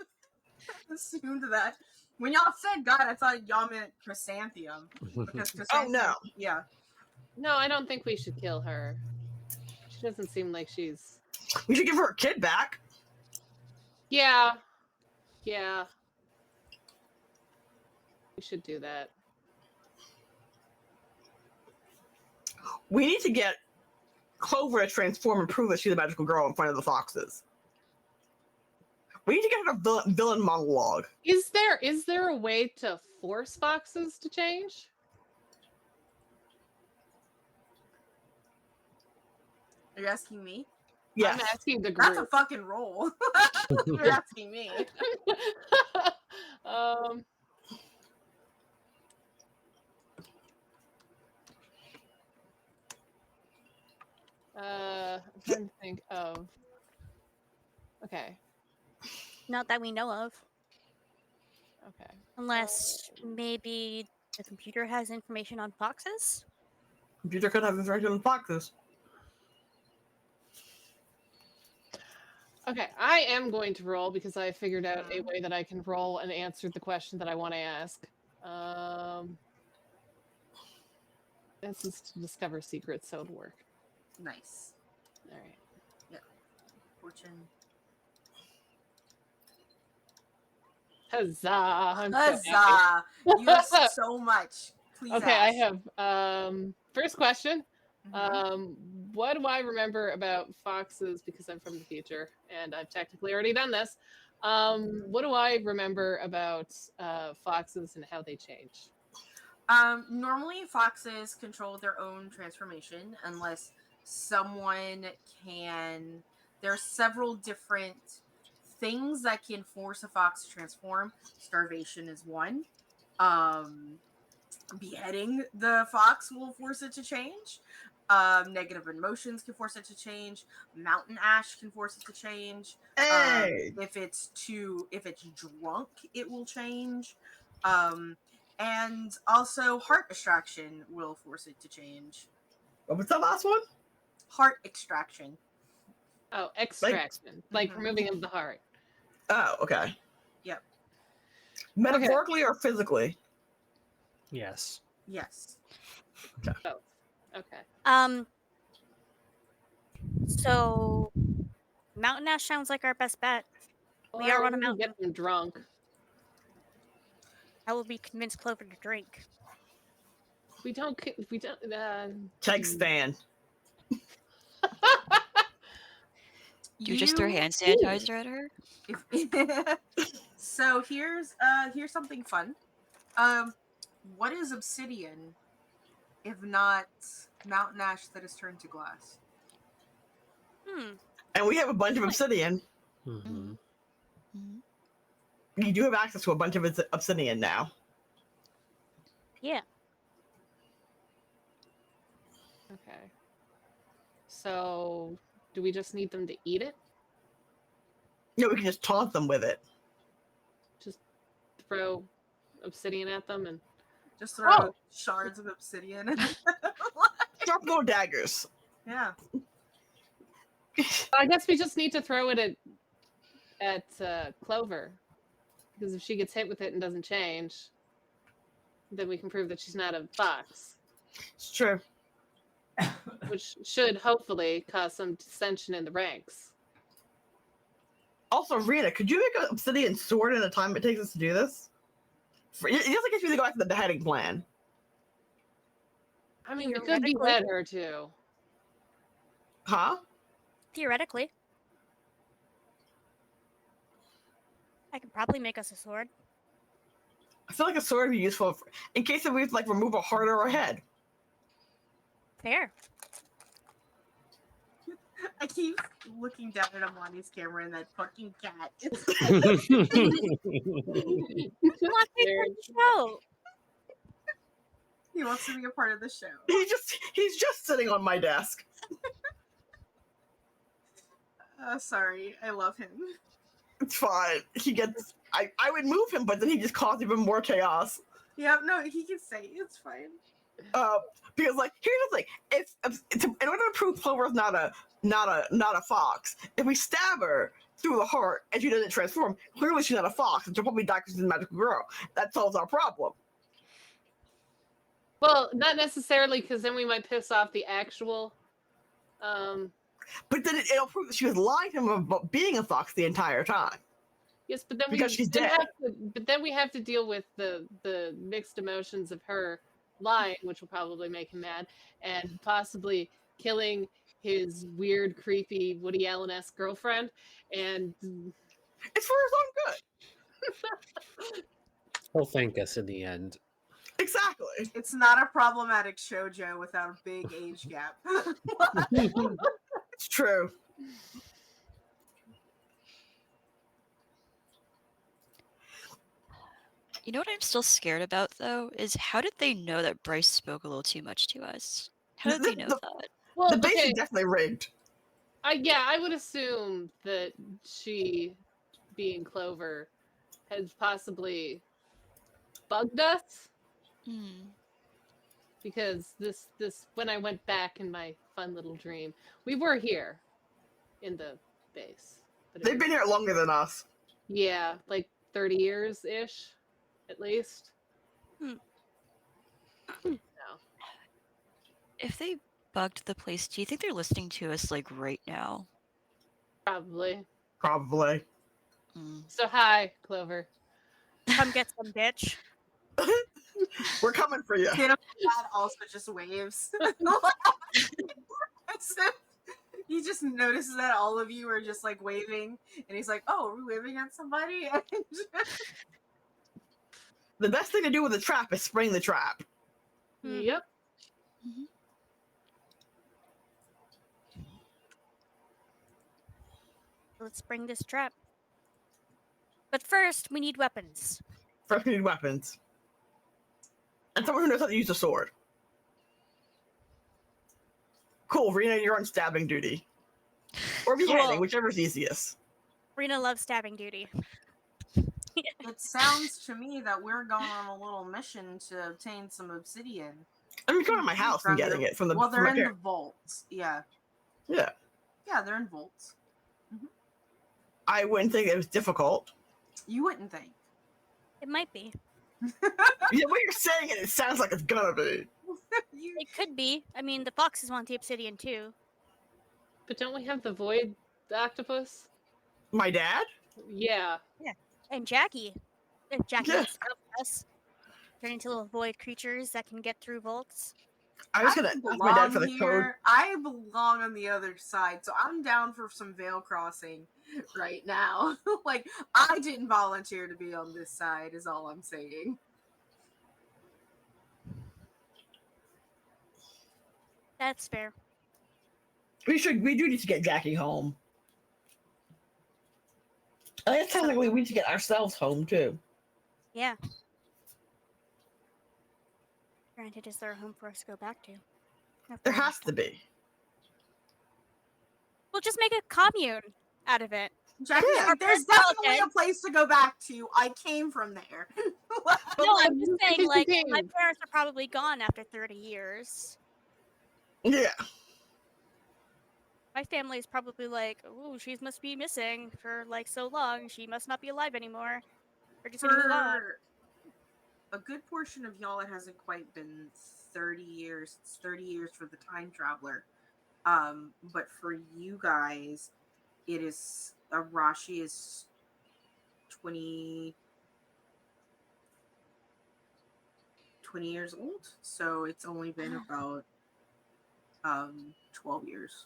assumed that. When y'all said God, I thought y'all meant chrysanthemum. Because Oh no. Yeah. No, I don't think we should kill her. She doesn't seem like she's. We should give her a kid back. Yeah. Yeah. We should do that. We need to get Clover to transform and prove that she's a magical girl in front of the foxes. We need to get her a villain monologue. Is there a way to force foxes to change? Are you asking me? Yes. I'm asking the group. That's a fucking roll. You're asking me. I'm trying to think of. Okay. Not that we know of. Okay. Unless maybe the computer has information on foxes? Computer could have information on foxes. Okay, I am going to roll because I figured out a way that I can roll and answer the question that I want to ask. This is to discover secrets, so it'll work. Nice. All right. Yep. Fortune. Huzzah! I'm so happy. Huzzah! You have so much. Please Okay, ask. I have first question. Mhm. What do I remember about foxes? Because I'm from the future and I've technically already done this. What do I remember about foxes and how they change? Normally, foxes control their own transformation unless someone can. There are several different things that can force a fox to transform. Starvation is one. Beheading the fox will force it to change. Negative emotions can force it to change. Mountain ash can force it to change. Hey! If it's drunk, it will change. And also heart extraction will force it to change. What was the last one? Heart extraction. Oh, extraction, like Mhm. removing of the heart. Oh, okay. Yep. Metaphorically or physically? Yes. Yes. Oh, okay. So Mountain Ash sounds like our best bet. We are on a we can mountain. get them drunk. How will we convince Clover to drink? we don't. Tag stand. Do you just throw hand sanitizer at her? So here's something fun. What is obsidian, if not mountain ash that is turned to glass? And we have a bunch of obsidian. Mm-hmm. You do have access to a bunch of obsidian now. Yeah. Okay. So, do we just need them to eat it? No, we can just taunt them with it. Just throw obsidian at them and Just throw shards of obsidian. Drop little daggers. Yeah. I guess we just need to throw it at Clover, because if she gets hit with it and doesn't change, then we can prove that she's not a fox, It's true. which should hopefully cause some dissension in the ranks. Also, Rita, could you make an obsidian sword in the time it takes us to do this? It doesn't get you to go back to the beheading plan. I mean, we could behead her too. Huh? Theoretically. I could probably make us a sword. I feel like a sword would be useful in case if we have to, like, remove a heart or a head. Fair. I keep looking down at Amani's camera and that fucking cat. You want to be part of the show? He wants to be a part of the show. He's just sitting on my desk. Sorry, I love him. It's fine. I would move him, but then he just caused even more chaos. Yeah, no, he can stay. It's fine. Because, like, here's the thing: in order to prove Clover's not a fox, if we stab her through the heart and she doesn't transform, clearly she's not a fox, and she'll probably die because she's a magical girl. That solves our problem. Well, not necessarily, because then we might piss off the actual. But then it'll prove that she was lying to him about being a fox the entire time. Yes, but then Because she's dead. but then we have to deal with the mixed emotions of her lying, which will probably make him mad, and possibly killing his weird, creepy Woody Allen-esque girlfriend. And It's for his own good. He'll thank us in the end. Exactly. It's not a problematic shoujo without a big age gap. It's true. You know what I'm still scared about, though, is how did they know that Bryce spoke a little too much to us? How did they know that? well, The base okay, is definitely rigged. I would assume that she, being Clover, has possibly bugged us. Because this when I went back in my fun little dream, we were here in the base. But They've been here longer than us. Yeah, like 30 years ish, at least. No. If they bugged the place, do you think they're listening to us like right now? Probably. Probably. So hi, Clover. Come get some, bitch. We're coming for you. Dad also just waves. He just notices that all of you are just like waving, and he's like, "Oh, are we waving at somebody?" The best thing to do with a trap is spring the trap. Yep. Let's bring this trap. But first, we need weapons. First, we need weapons. And someone who knows how to use a sword. Cool, Rena, you're on stabbing duty. Or beheading, Cool. whichever's easiest. Rena loves stabbing duty. It sounds to me that we're going on a little mission to obtain some obsidian. I mean, going to my house and getting it from the Well, from they're my in the parents. vaults. Yeah. Yeah. Yeah, they're in vaults. I wouldn't think it was difficult. You wouldn't think. It might be. Yeah, what you're saying, it sounds like it's gonna be. It could be. I mean, the foxes want the obsidian too. But don't we have the void octopus? My dad? Yeah. And Jackie. If Jackie Yeah. wants to come with us. turn into little void creatures that can get through vaults. I was gonna ask my dad for the code. I belong on the other side, so I'm down for some veil crossing right now. Like, I didn't volunteer to be on this side, is all I'm saying. That's fair. We do need to get Jackie home. I think it sounds like we need to get ourselves home too. Yeah. Granted, is there a home for us to go back to? There has to be. We'll just make a commune out of it. Jackie, Yeah. there's definitely a place to go back to. I came from there. No, I'm just saying, like, Okay. my parents are probably gone after 30 years. Yeah. My family's probably like, "Ooh, she must be missing for like so long. She must not be alive anymore. We're just gonna move on." For a good portion of y'all, it hasn't quite been 30 years. It's 30 years for the time traveler. But for you guys, it is Arashi is 20 years old, so it's only been about 12 years.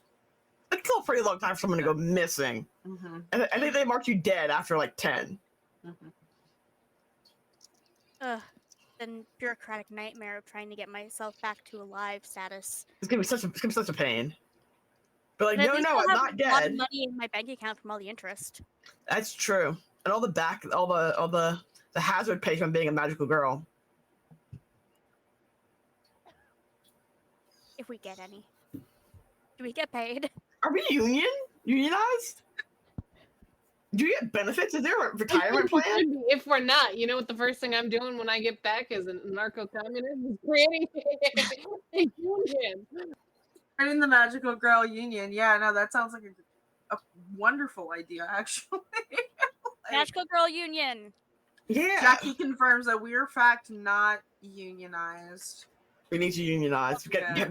It's still a pretty long time for someone to go missing. Mm-hmm. And I think they marked you dead after like 10. Mm-hmm. Ugh, the bureaucratic nightmare of trying to get myself back to alive status. It's gonna be such a pain. But like, But at no, least no, I'll I'm have not a lot of dead. money in my bank account from all the interest. That's true. And all the hazard pay from being a magical girl. If we get any. Do we get paid? Are we unionized? Do you get benefits? Is there a retirement plan? If we're not, you know what the first thing I'm doing when I get back as a narco-communist is creating a union. And in the Magical Girl Union, yeah, no, that sounds like a wonderful idea, actually. Like, Magical Girl Union. Yeah. Jackie confirms that we're, in fact, not unionized. We need to unionize. Yeah.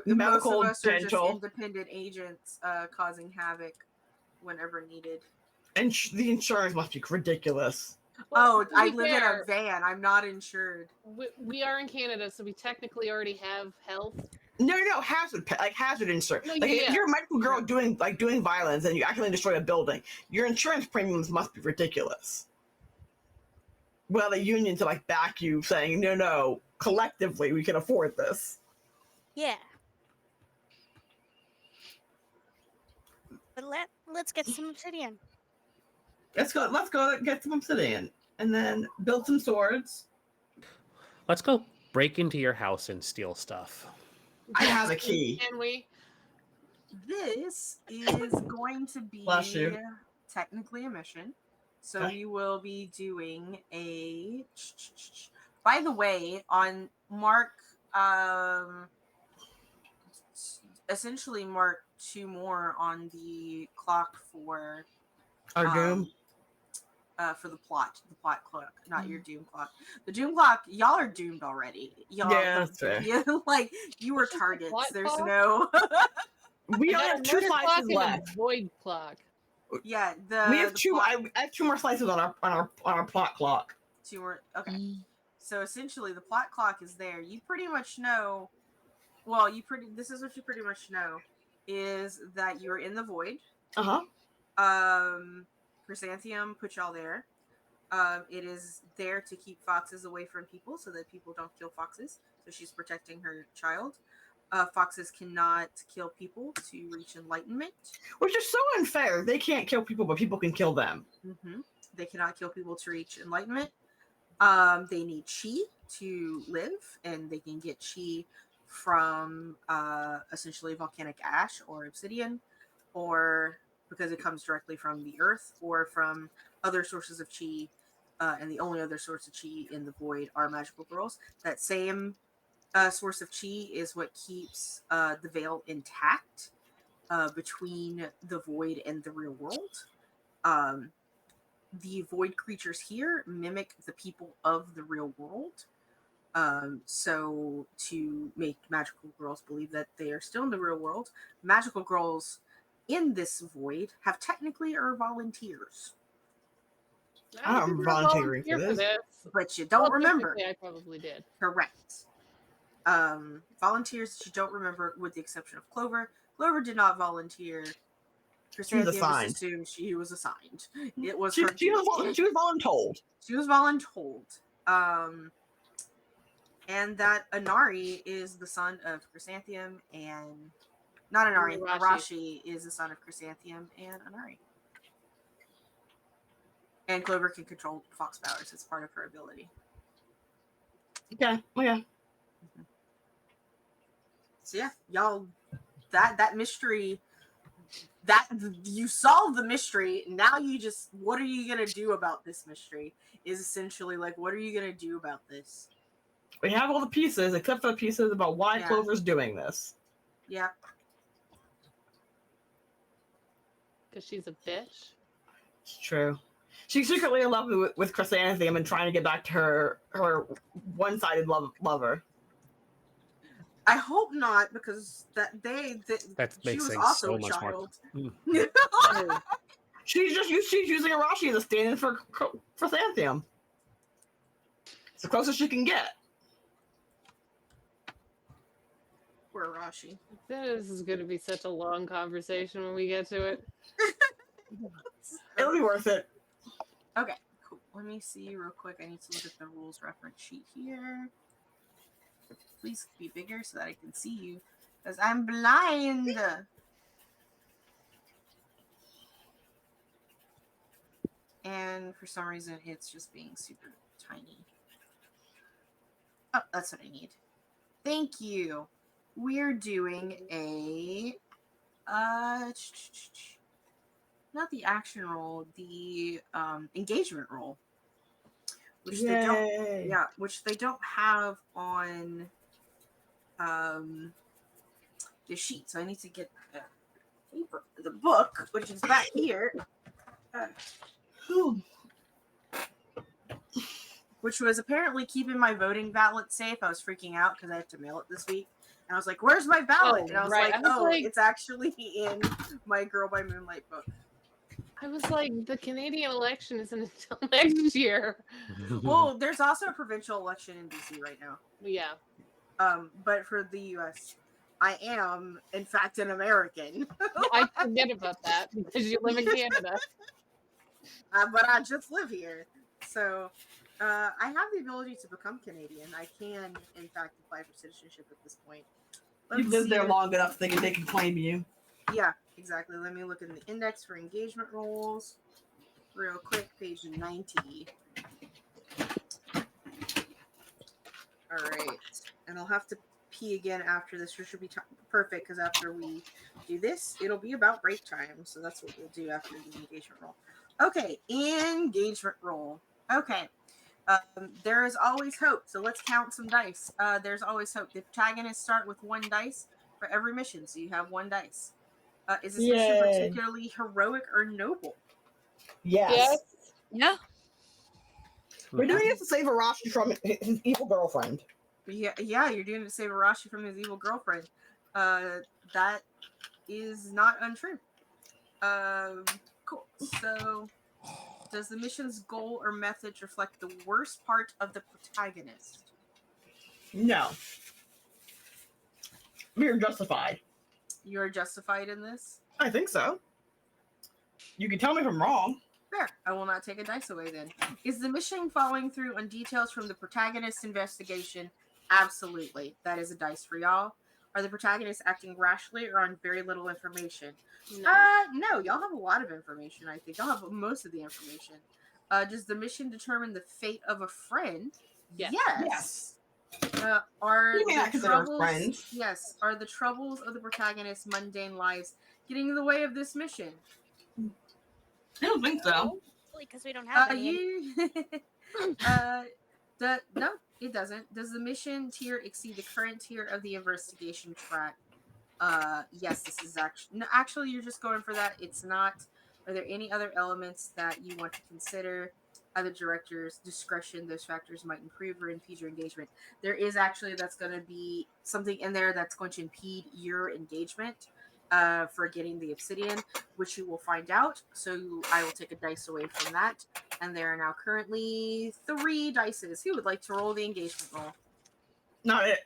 Medical, Most of us are just dental. independent agents causing havoc whenever needed. And the insurance must be ridiculous. Well, to I be live fair, in a van. I'm not insured. we are in Canada, so we technically already have health. No, hazard insurance. No, Like yeah. if you're a medical girl doing violence and you accidentally destroy a building, your insurance premiums must be ridiculous. Well, the union to back you, saying no, collectively we can afford this. Yeah. But let's get some obsidian. Let's go get some obsidian and then build some swords. Let's go break into your house and steal stuff. I have a key. Can we? This is going to be Bless you. technically a mission. So Okay. we will be doing a. By the way, on Mark, essentially Mark 2 more on the clock for Our doom. For the plot clock, not your doom clock. The doom clock, y'all are doomed already. Y'all, Yeah, that's fair. Yeah, like you were targets. Plot There's clock? no. We I only got have a 2 murder clock slices and a left. void clock. Yeah, We have the 2. plot- I have 2 more slices on our plot clock. 2 more. Okay. So essentially, the plot clock is there. You pretty much know. Well, this is what you pretty much know, is that you're in the void. Chrysanthemum put y'all there. It is there to keep foxes away from people so that people don't kill foxes. So she's protecting her child. Foxes cannot kill people to reach enlightenment. Which is so unfair. They can't kill people, but people can kill them. Mm-hmm. They cannot kill people to reach enlightenment. They need chi to live, and they can get chi from essentially volcanic ash or obsidian, or because it comes directly from the earth, or from other sources of chi. And the only other source of chi in the void are magical girls. That same source of chi is what keeps the veil intact between the void and the real world. The void creatures here mimic the people of the real world. So to make magical girls believe that they are still in the real world, magical girls in this void have technically are volunteers. I don't remember volunteering for this. but you don't remember. I probably did. Correct. Volunteers that you don't remember, with the exception of Clover. Clover did not volunteer. Chrysanthemum just assigned. assumed she was assigned. It was She her was duty. she was voluntold. She was voluntold. And that Inari is the son of Chrysanthemum and not Inari. Arashi is the son of Chrysanthemum and Inari. And Clover can control fox powers. It's part of her ability. Okay. So yeah, y'all, that mystery, that you solved the mystery. Now you just, what are you gonna do about this mystery? Is essentially like, what are you gonna do about this? We have all the pieces, except for the pieces about why Clover's doing this. Yeah. Because she's a bitch. It's true. She's secretly in love with Chrysanthemum and trying to get back to her one-sided lover. I hope not, because that she was also a child. She's using Arashi as a stand-in for Chrysanthemum. It's the closest she can get. Poor Arashi. This is going to be such a long conversation when we get to it. It'll be worth it. Okay, cool. Let me see real quick. I need to look at the rules reference sheet here. Please be bigger so that I can see you, because I'm blind. And for some reason, it's just being super tiny. Oh, that's what I need. Thank you. We're doing a not the action roll, the engagement roll, which Yay. they don't, which they don't have on the sheet. So I need to get the book, which is back here, which was apparently keeping my voting ballot safe. I was freaking out because I have to mail it this week. And I was like, where's my ballot? And I was like, it's actually in my Girl by Moonlight book. I was like, the Canadian election isn't until next year. Well, there's also a provincial election in BC right now. Yeah. But for the US, I am, in fact, an American. I forget about that because you live in Canada. But I just live here. So I have the ability to become Canadian. I can, in fact, apply for citizenship at this point. You've lived there long enough they can claim you. Yeah, exactly. Let me look in the index for engagement roles real quick. Page 90. All right. And I'll have to pee again after this, which should be perfect, because after we do this, it'll be about break time. So that's what we'll do after the engagement roll. Okay, engagement roll. Okay. There is always hope. So let's count some dice. There's always hope. The protagonists start with 1 dice for every mission. So you have 1 dice. Is this mission particularly heroic or noble? Yes. Yeah. We're doing it to save Arashi from his evil girlfriend. Yeah, you're doing it to save Arashi from his evil girlfriend. That is not untrue. Cool. So, does the mission's goal or methods reflect the worst part of the protagonist? No. We're justified. You're justified in this? I think so. You can tell me if I'm wrong. Fair. I will not take a dice away then. Is the mission following through on details from the protagonist's investigation? Absolutely. That is a dice for y'all. Are the protagonists acting rashly or on very little information? No. Y'all have a lot of information, I think. Y'all have most of the information. Does the mission determine the fate of a friend? Yes. Are the troubles? Yes. Are the troubles of the protagonist's mundane lives getting in the way of this mission? I don't think so. Because we don't have any. No, it doesn't. Does the mission tier exceed the current tier of the investigation track? Yes, this is actually... No, actually, you're just going for that. It's not. Are there any other elements that you want to consider? Other director's discretion, those factors might improve or impede your engagement. There is actually, that's going to be something in there that's going to impede your engagement. for getting the obsidian, which you will find out. So I will take a dice away from that. And there are now currently 3 dices. Who would like to roll the engagement roll? Not it.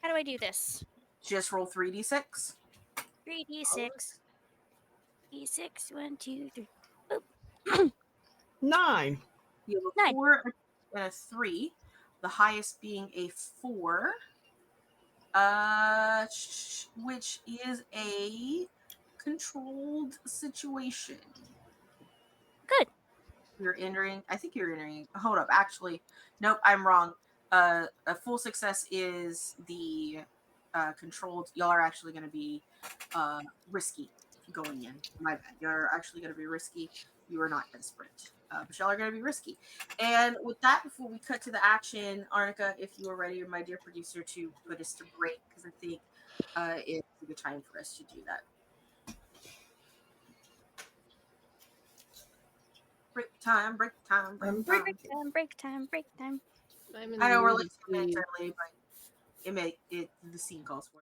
How do I do this? Just roll 3d6. 3d6. D6. 1, 2, 3. 9. You have a 9. 4 and a 3. The highest being a 4. Which is a controlled situation. Good. You're entering. I think you're entering. Hold up. Actually, nope. I'm wrong. A full success is the controlled. Y'all are actually going to be risky going in. My bad. You're actually going to be risky. You are not desperate. But y'all are going to be risky. And with that, before we cut to the action, Arnica, if you are ready, my dear producer, to put us to break, because I think it's a good time for us to do that. Break time, break time, break Break time. Break time. Break time. I'm in I know the we're mood like to 2 minutes see. early, but the scene calls for it.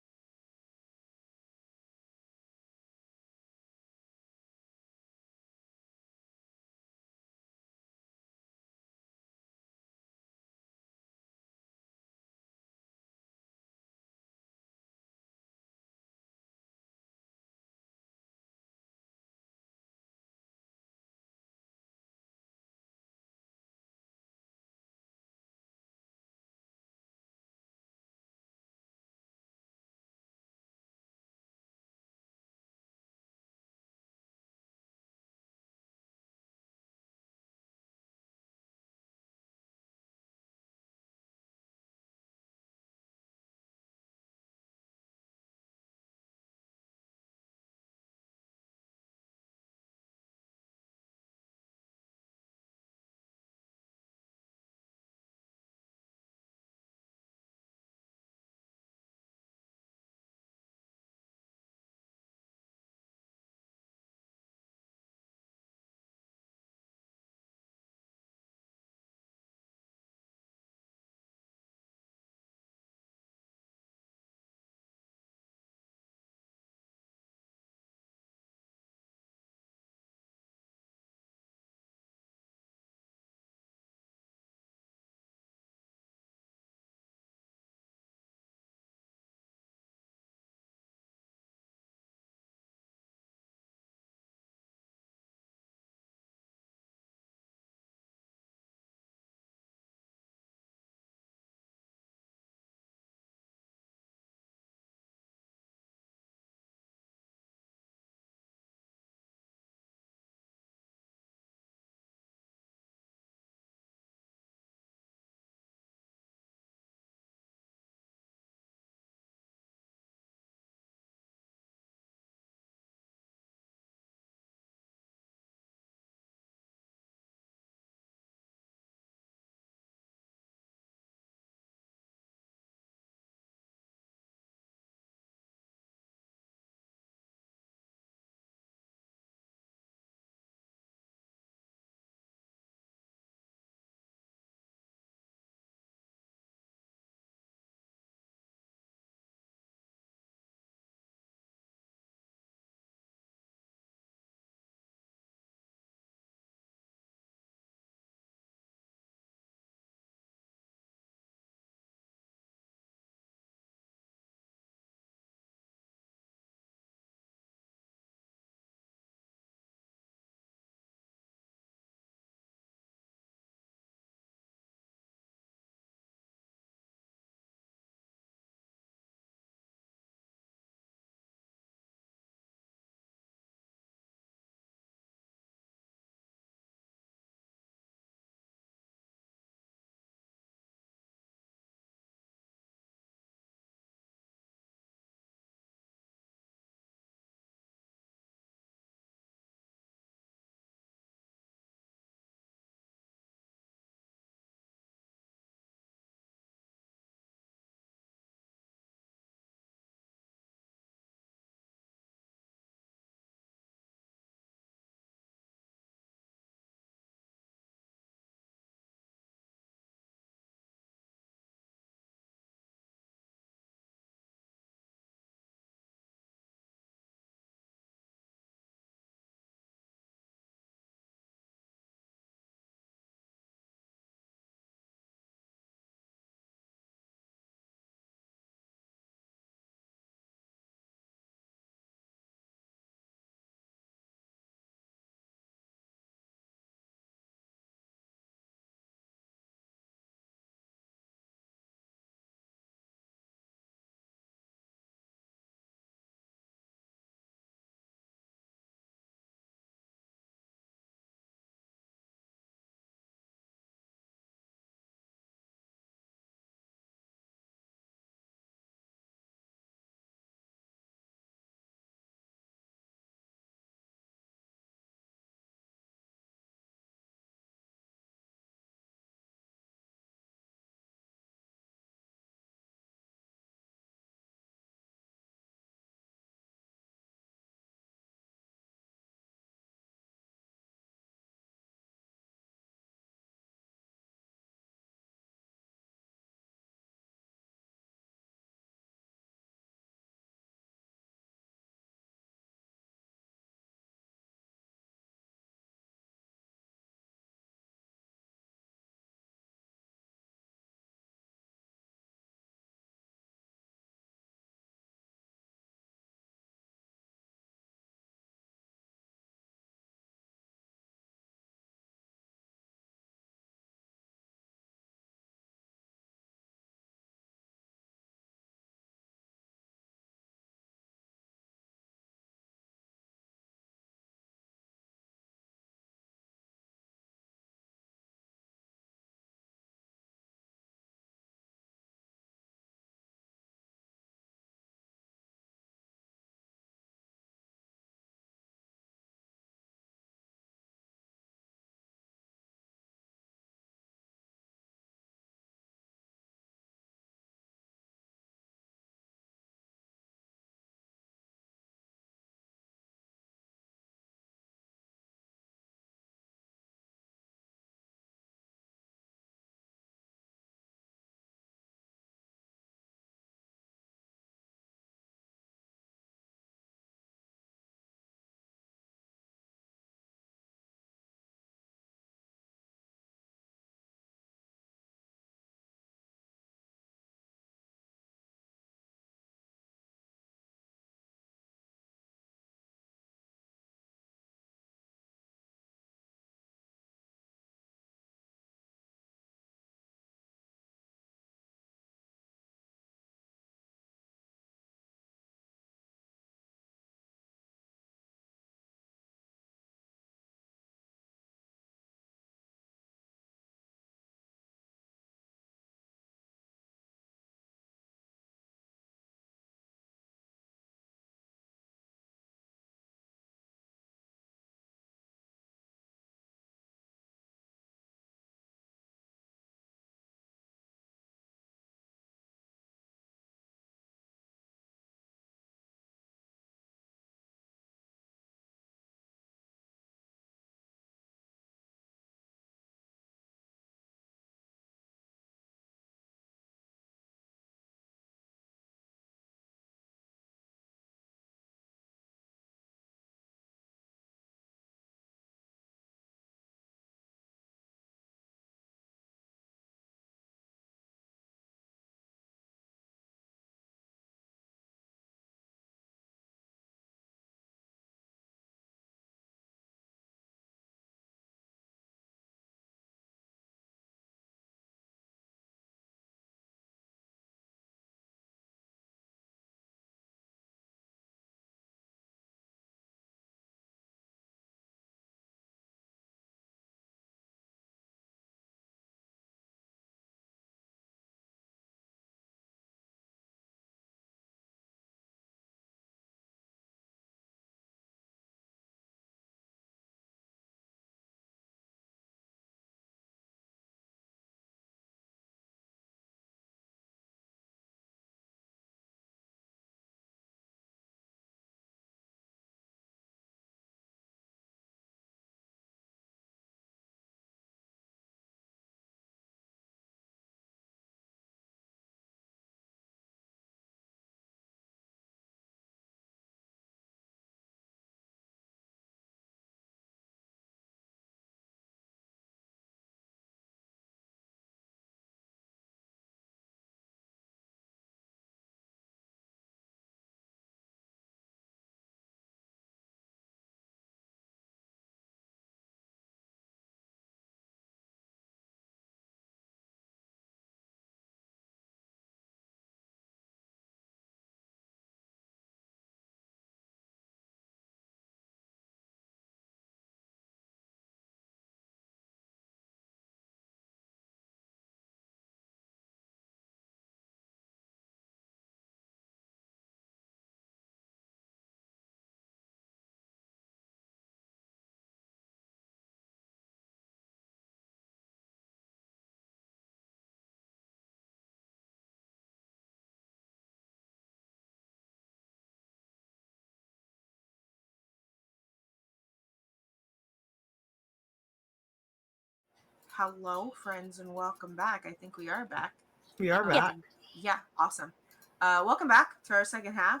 Hello, friends, and welcome back. I think we are back. We are back. Yeah, awesome. Welcome back to our second half.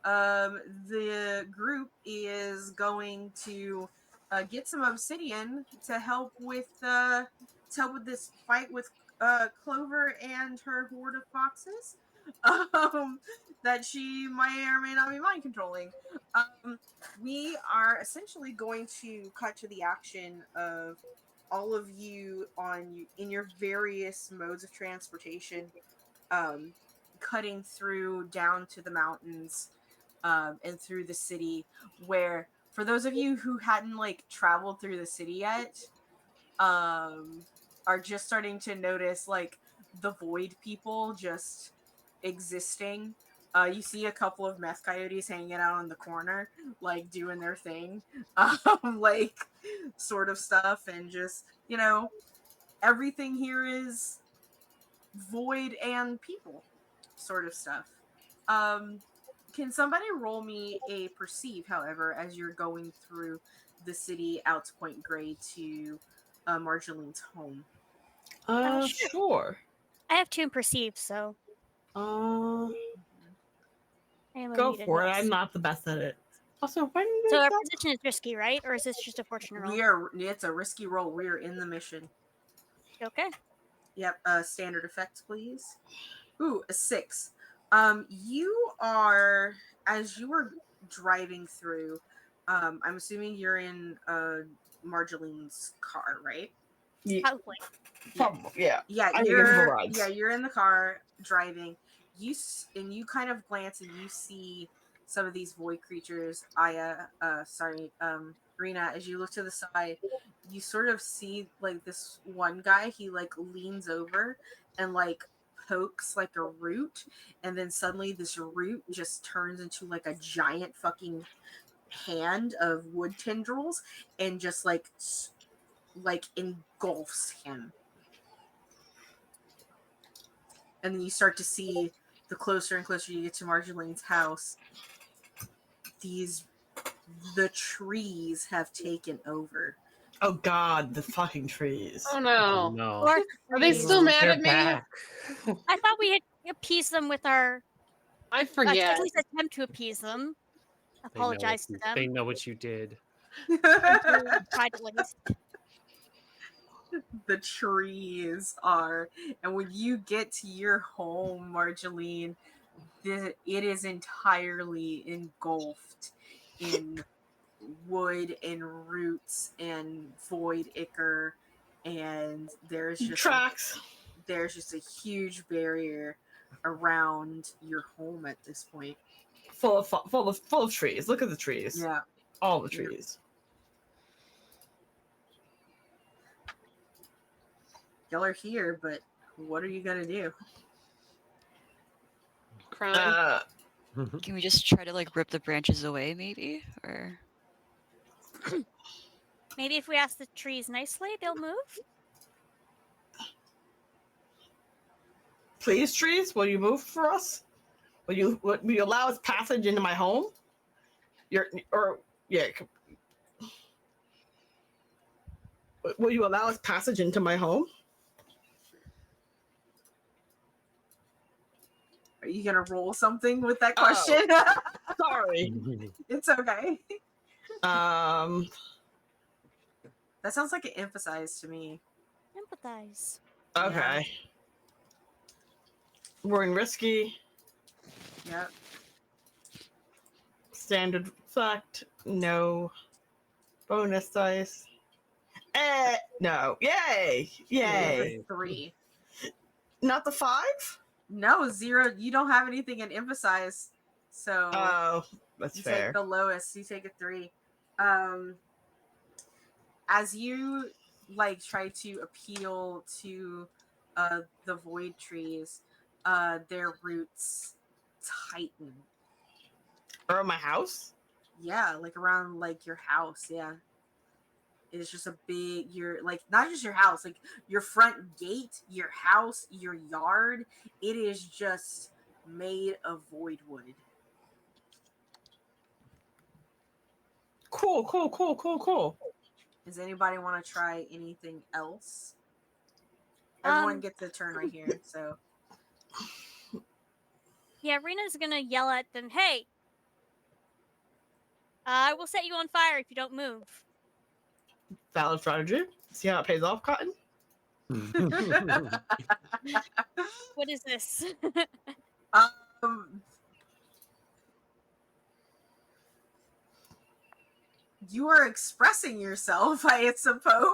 The group is going to get some obsidian to help with this fight with Clover and her horde of foxes that she may or may not be mind controlling. We are essentially going to cut to the action of all of you in your various modes of transportation, cutting through down to the mountains, and through the city, where for those of you who hadn't like traveled through the city yet, are just starting to notice like the void people just existing. You see a couple of meth coyotes hanging out on the corner, like doing their thing, like sort of stuff, and just everything here is void and people, sort of stuff. Um, can somebody roll me a perceive, however, as you're going through the city out to Point Grey to Marjolaine's home? Sure. I have 2 in perceive, so Uh, I am go unmuted, for it. yes. I'm not the best at it. Also, when did So they our stop? position is risky, right? Or is this just a fortune roll? It's a risky roll. We are in the mission. Okay. Yep. Standard effects, please. Ooh, a 6. You are, as you were driving through, I'm assuming you're in Marjolaine's car, right? Yeah, Probably. yeah. Yeah, I think it's the rides. you're in the car driving. And you kind of glance and you see some of these void creatures. Rena, as you look to the side, you sort of see like this one guy. He like leans over and like pokes like a root, and then suddenly this root just turns into like a giant fucking hand of wood tendrils and just like engulfs him. And then you start to see, the closer and closer you get to Marjolaine's house, the trees have taken over. Oh God, the fucking trees. Oh no. No. Or Are they still mad They're at me? back. I thought we had appeased them with our I forget. at least attempt to appease them. Apologize to They them. know what you did. Tried at least. The trees are, and when you get to your home, Marjoline, it is entirely engulfed in wood and roots and void ichor, and there's just a huge barrier around your home at this point. Full of trees. Look at the trees. Yeah. All the trees. Y'all are here, but what are you gonna do? Crying. Can we just try to like rip the branches away, maybe? Or Maybe if we ask the trees nicely, they'll move. Please, trees, will you move for us? Will you allow us passage into my home? Will you allow us passage into my home? Are you gonna roll something with that question? Sorry. It's okay. Um. That sounds like an emphasize to me. Empathize. Okay. We're in risky. Yep. Standard effect. No. Bonus dice. No. Yay! Yay! 3. Not the 5? No, 0. You don't have anything in emphasize, so Oh, that's you fair. take the lowest. You take a 3. As you like try to appeal to the void trees, their roots tighten. Or my house? Yeah, like around like your house. Yeah, it's just a big. You're like not just your house, like your front gate, your house, your yard. It is just made of void wood. Cool. Does anybody want to try anything else? Everyone gets a turn right here. So Yeah, Rena's gonna yell at them, "Hey! I will set you on fire if you don't move." Valid strategy. See how it pays off, Cotton? What is this? um, you are expressing yourself, I suppose.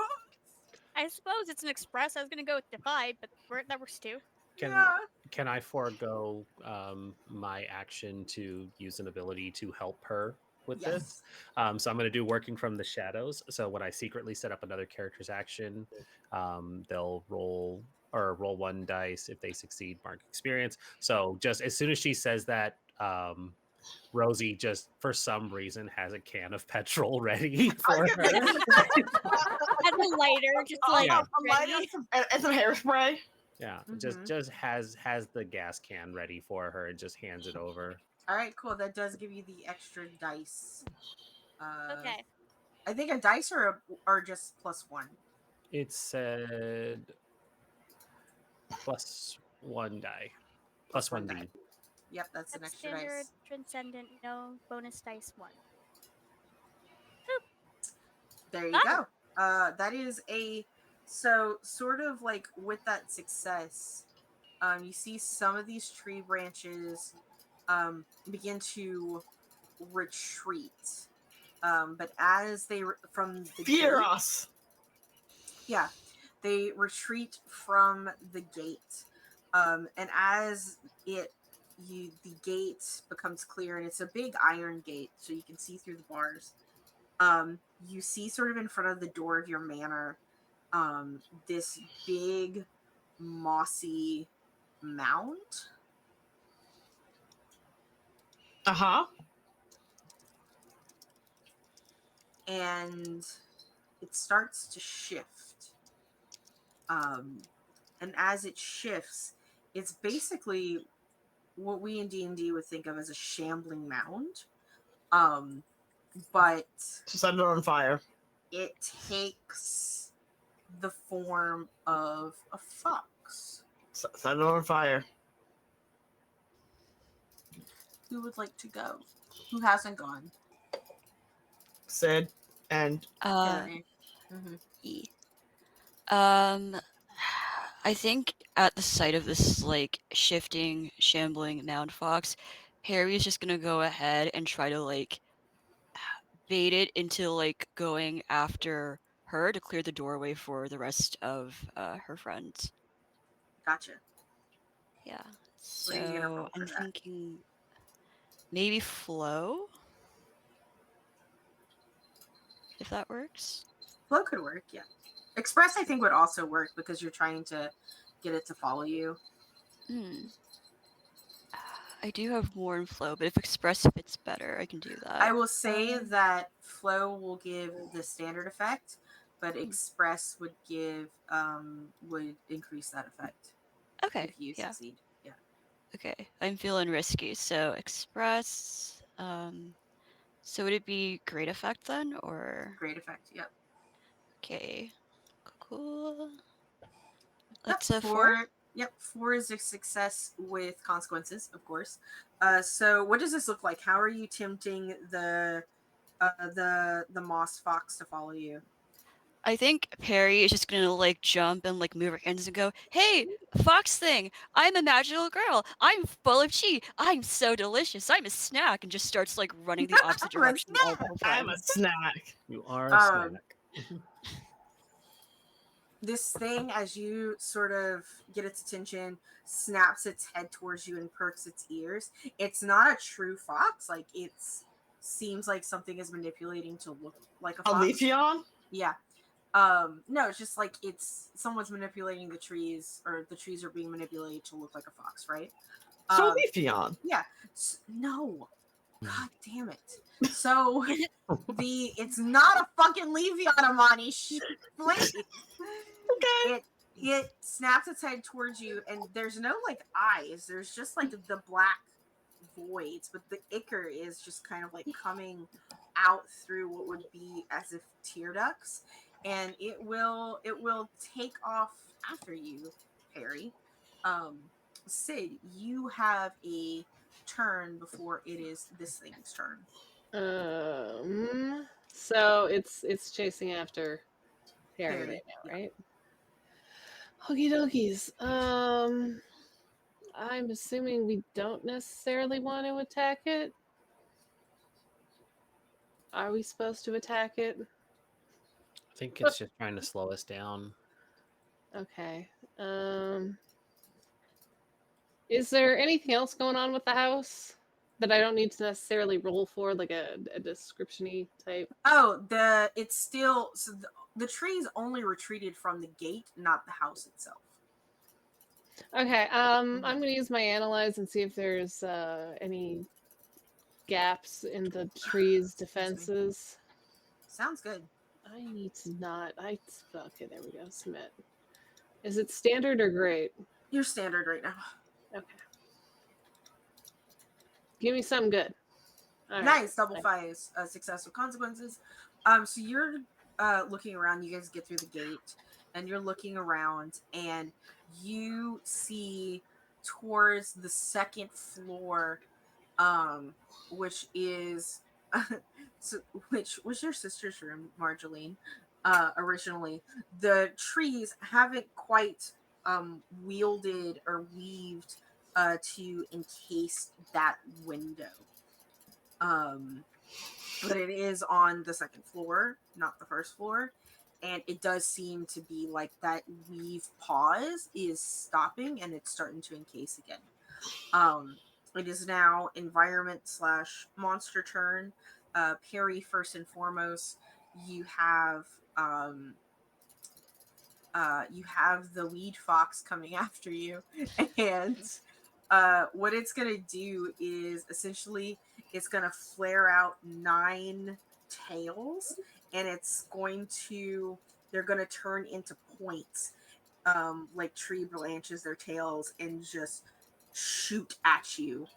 I suppose it's an express. I was gonna go with Defy, but that works too. Can I forego my action to use an ability to help her with this? So I'm going to do working from the shadows. So when I secretly set up another character's action, they'll roll 1 dice. If they succeed, mark experience. So just as soon as she says that, Rosie just for some reason has a can of petrol ready for her. And a lighter, just like a lighter ready. and some hairspray. Yeah, Mhm. just has the gas can ready for her and just hands it over. All right, cool. That does give you the extra dice. Okay. I think a dice or just +1. It said +1 die, +1 die. D. Yep, that's an That's extra standard, dice. transcendent, no bonus dice 1. There you go. That is so sort of like with that success, you see some of these tree branches begin to retreat. But as they from the Fear gate, us. yeah, they retreat from the gate. And as the gate becomes clear, and it's a big iron gate, so you can see through the bars. You see sort of in front of the door of your manor, this big mossy mound. Uh-huh. And it starts to shift. And as it shifts, it's basically what we in D&D would think of as a shambling mound. But Set it on fire. it takes the form of a fox. Set it on fire. Who would like to go? Who hasn't gone? Sid and Jeremy. E. I think at the sight of this like shifting, shambling mound fox, Harry's just gonna go ahead and try to like bait it into like going after her to clear the doorway for the rest of her friends. Gotcha. Yeah. What are you gonna roll So for I'm that? thinking maybe flow, if that works. Flow could work, yeah. Express, I think, would also work because you're trying to get it to follow you. I do have more in flow, but if express fits better, I can do that. I will say that flow will give the standard effect, but express would give would increase that effect. Okay. If you succeed. Yeah. Okay. I'm feeling risky, so express. So would it be great effect then, or? Great effect. Yep. Okay. Cool. That's That's a 4. Yep, 4 is a success with consequences, of course. So what does this look like? How are you tempting the moss fox to follow you? I think Perry is just gonna like jump and like move her hands and go, "Hey, fox thing! I'm a magical girl. I'm full of chi. I'm so delicious. I'm a snack," and just starts like running the opposite I'm a direction of all of her I'm a friends. snack. You are a snack. This thing, as you sort of get its attention, snaps its head towards you and perks its ears. It's not a true fox. Like, it seems like something is manipulating to look like a A fox. Leafeon? Yeah. No, it's just like someone's manipulating the trees, or the trees are being manipulated to look like a fox, right? So Leafeon. Yeah. No. God damn it. So it's not a fucking Leafeon, Amani. Please. Okay. It snaps its head towards you, and there's no like eyes. There's just like the black voids, but the ichor is just kind of like coming out through what would be as if tear ducts, and it will take off after you, Perry. Sid, you have a turn before it is this thing's turn. So it's chasing after Harry Perry, right now, yeah. right? Okie dokies. I'm assuming we don't necessarily want to attack it. Are we supposed to attack it? I think it's just trying to slow us down. Okay. Is there anything else going on with the house that I don't need to necessarily roll for, like a description-y type? Oh, it's still so the trees only retreated from the gate, not the house itself. Okay. I'm gonna use my analyze and see if there's any gaps in the tree's defenses. Sounds good. I need to not. Okay. There we go. Submit. Is it standard or great? You're standard right now. Okay. Give me something good. All right. Nice, double fives, success with consequences. So you're looking around. You guys get through the gate, and you're looking around, and you see towards the second floor, which is which was your sister's room, Marjoline. Originally, the trees haven't quite wielded or weaved to encase that window. But it is on the second floor, not the first floor. And it does seem to be like that weave pause is stopping and it's starting to encase again. It is now environment slash monster turn. Perry, first and foremost, you have the weed fox coming after you, and what it's gonna do is essentially it's gonna flare out 9 tails, and they're gonna turn into points, like tree branches, their tails, and just shoot at you,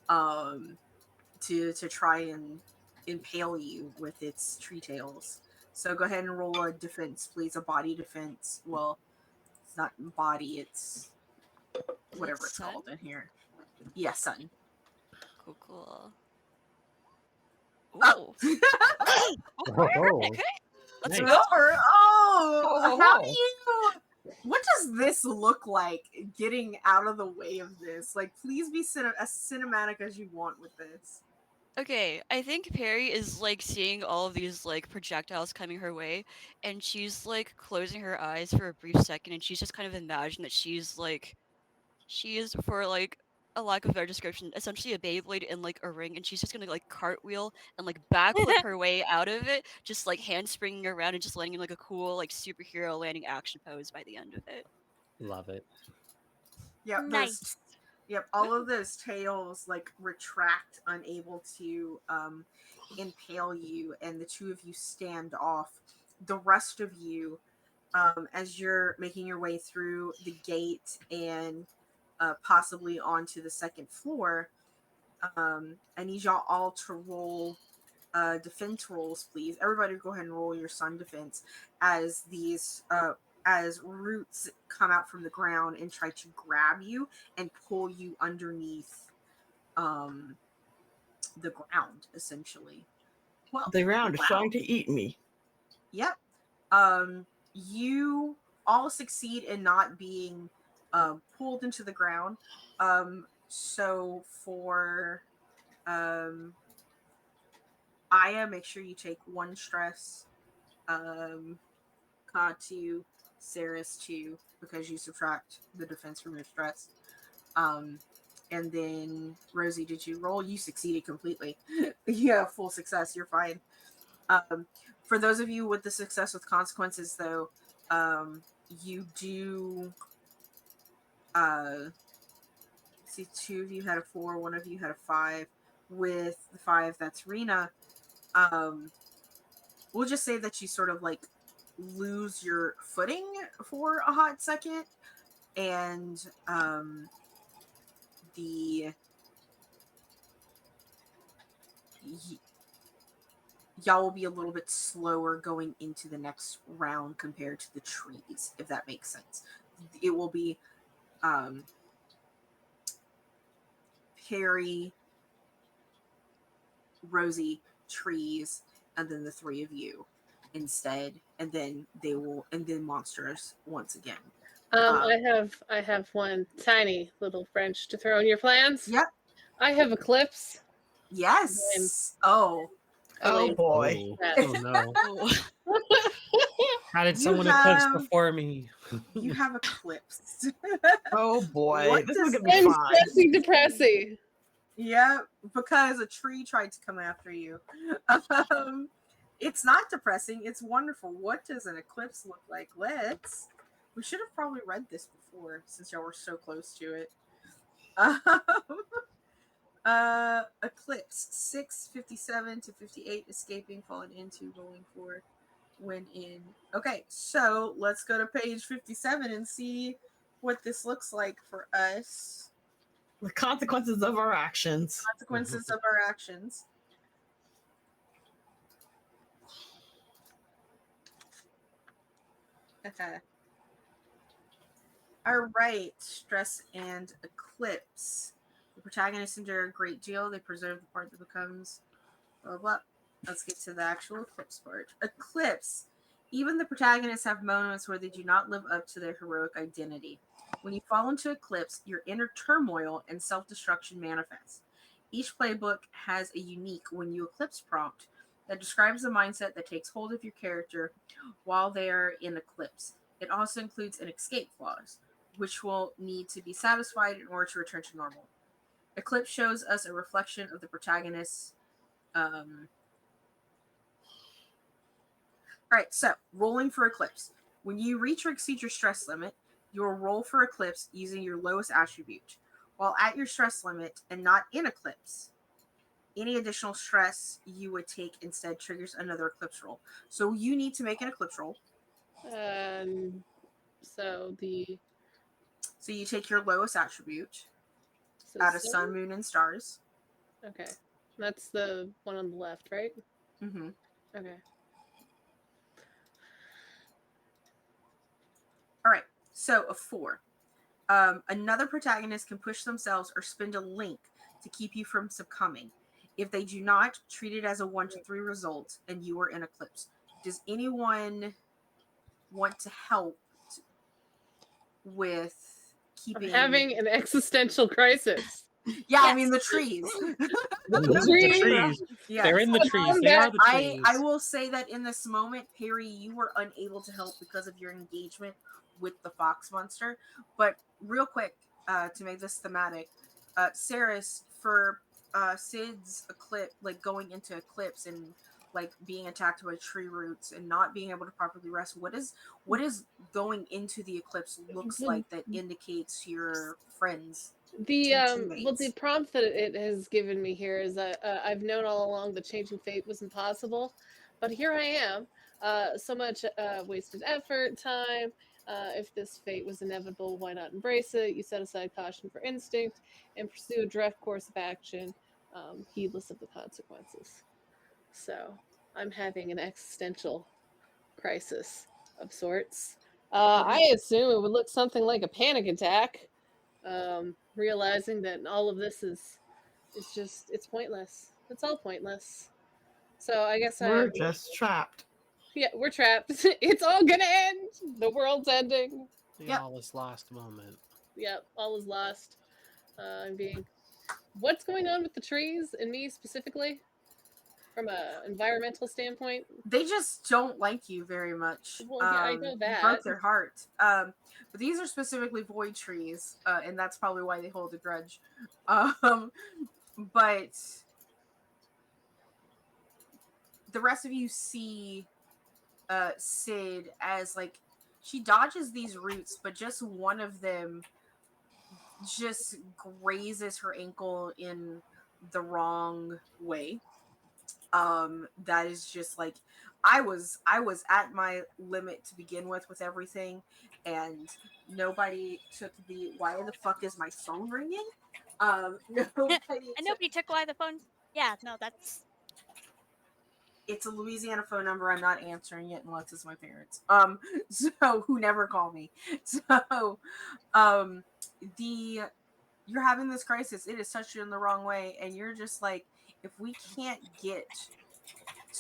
to try and impale you with its tree tails. So go ahead and roll a defense, please, a body defense. Well, it's not body, it's whatever it's Sun? called in here. Yes, son. Cool. Oh. Ooh. Oh, Okay. Let's nice. roll. How do you? What does this look like? Getting out of the way of this, like, please be as cinematic as you want with this. Okay, I think Perry is like seeing all of these like projectiles coming her way, and she's like closing her eyes for a brief second, and she's just kind of imagined that she is, for like a lack of better description, essentially a Beyblade in like a ring, and she's just gonna like cartwheel and like backflip her way out of it, just like handspringing around and just landing in like a cool like superhero landing action pose by the end of it. Love it. Yep, Nice. all of those tails like retract, unable to impale you, and the two of you stand off. The rest of you, as you're making your way through the gate and possibly onto the second floor, I need y'all all to roll defense rolls, please. Everybody go ahead and roll your sun defense as these as roots come out from the ground and try to grab you and pull you underneath the ground, essentially. Well, The ground is wow. trying to eat me. Yep. You all succeed in not being pulled into the ground. So for Aya, make sure you take 1 stress. Ka 2, Saris 2, because you subtract the defense from your stress. And then Rosie, did you roll? You succeeded completely. You have full success. You're fine. For those of you with the success with consequences, though, you do. See, 2 of you had a 4, 1 of you had a 5. With the 5, that's Rena. We'll just say that you sort of like lose your footing for a hot second, and y'all will be a little bit slower going into the next round compared to the trees, if that makes sense. It will be Perry, Rosie, trees, and then the three of you instead, and then monsters once again. I have one tiny little French to throw in your plans. Yep. I have Eclipse. Yes. Oh. Oh boy. Oh no. Oh. How did You someone eclipse have- before me? You have eclipsed. Oh boy. What This does- is gonna be I'm fun. stressing depressing. Yeah, because a tree tried to come after you. It's not depressing. It's wonderful. What does an eclipse look like? We should have probably read this before since y'all were so close to it. Eclipse 657 to 58, escaping, falling into, rolling for, when in. Okay, so let's go to page 57 and see what this looks like for us. The consequences of our actions. Consequences of our actions. Okay. All right, stress and eclipse. The protagonists endure a great deal. They preserve the part that becomes blah, blah, blah. Let's get to the actual eclipse part. Eclipse. Even the protagonists have moments where they do not live up to their heroic identity. When you fall into eclipse, your inner turmoil and self-destruction manifest. Each playbook has a unique when you eclipse prompt that describes the mindset that takes hold of your character while they are in eclipse. It also includes an escape clause, which will need to be satisfied in order to return to normal. Eclipse shows us a reflection of the protagonist's. Alright, so rolling for eclipse. When you reach or exceed your stress limit, you will roll for eclipse using your lowest attribute. While at your stress limit and not in eclipse, any additional stress you would take instead triggers another eclipse roll. So you need to make an eclipse roll. So you take your lowest attribute out of sun, moon, and stars. Okay. That's the one on the left, right? Mm-hmm. Okay. All right. So a 4. Another protagonist can push themselves or spend a link to keep you from succumbing. If they do not, treat it as a 1 to 3 result and you are in eclipse. Does anyone want to help with keeping... I'm having an existential crisis. Yeah, yes. I mean the trees. The trees. Yes. They're in the trees. They are the trees. I will say that in this moment, Perry, you were unable to help because of your engagement with the fox monster. But real quick, to make this thematic, Saris, for Sid's eclipse, like going into eclipse and like being attacked by tree roots and not being able to properly rest, what is going into the eclipse looks like that indicates your friends? The prompt that it has given me here is that I've known all along that changing fate was impossible, but here I am. So much wasted effort, time. If this fate was inevitable, why not embrace it? You set aside caution for instinct and pursue a direct course of action, heedless of the consequences. So I'm having an existential crisis of sorts. I assume it would look something like a panic attack. Realizing that all of this is just, it's pointless. It's all pointless. So I guess we're just trapped. Yeah, we're trapped. It's all gonna end. The world's ending. All is lost moment. Yep, all is lost. I'm being. What's going on with the trees and me specifically? From a environmental standpoint, they just don't like you very much. Well, yeah, I know that. You broke their heart. But these are specifically void trees, and that's probably why they hold a grudge. But the rest of you see Sid as like she dodges these roots, but just one of them just grazes her ankle in the wrong way. That is just like I was at my limit to begin with everything, and nobody took the why the fuck is my phone ringing? Nobody took why the phone. Yeah, no, that's it's a Louisiana phone number. I'm not answering it unless it's my parents. So who never call me. So, the you're having this crisis. It has touched you in the wrong way, and you're just like, if we can't get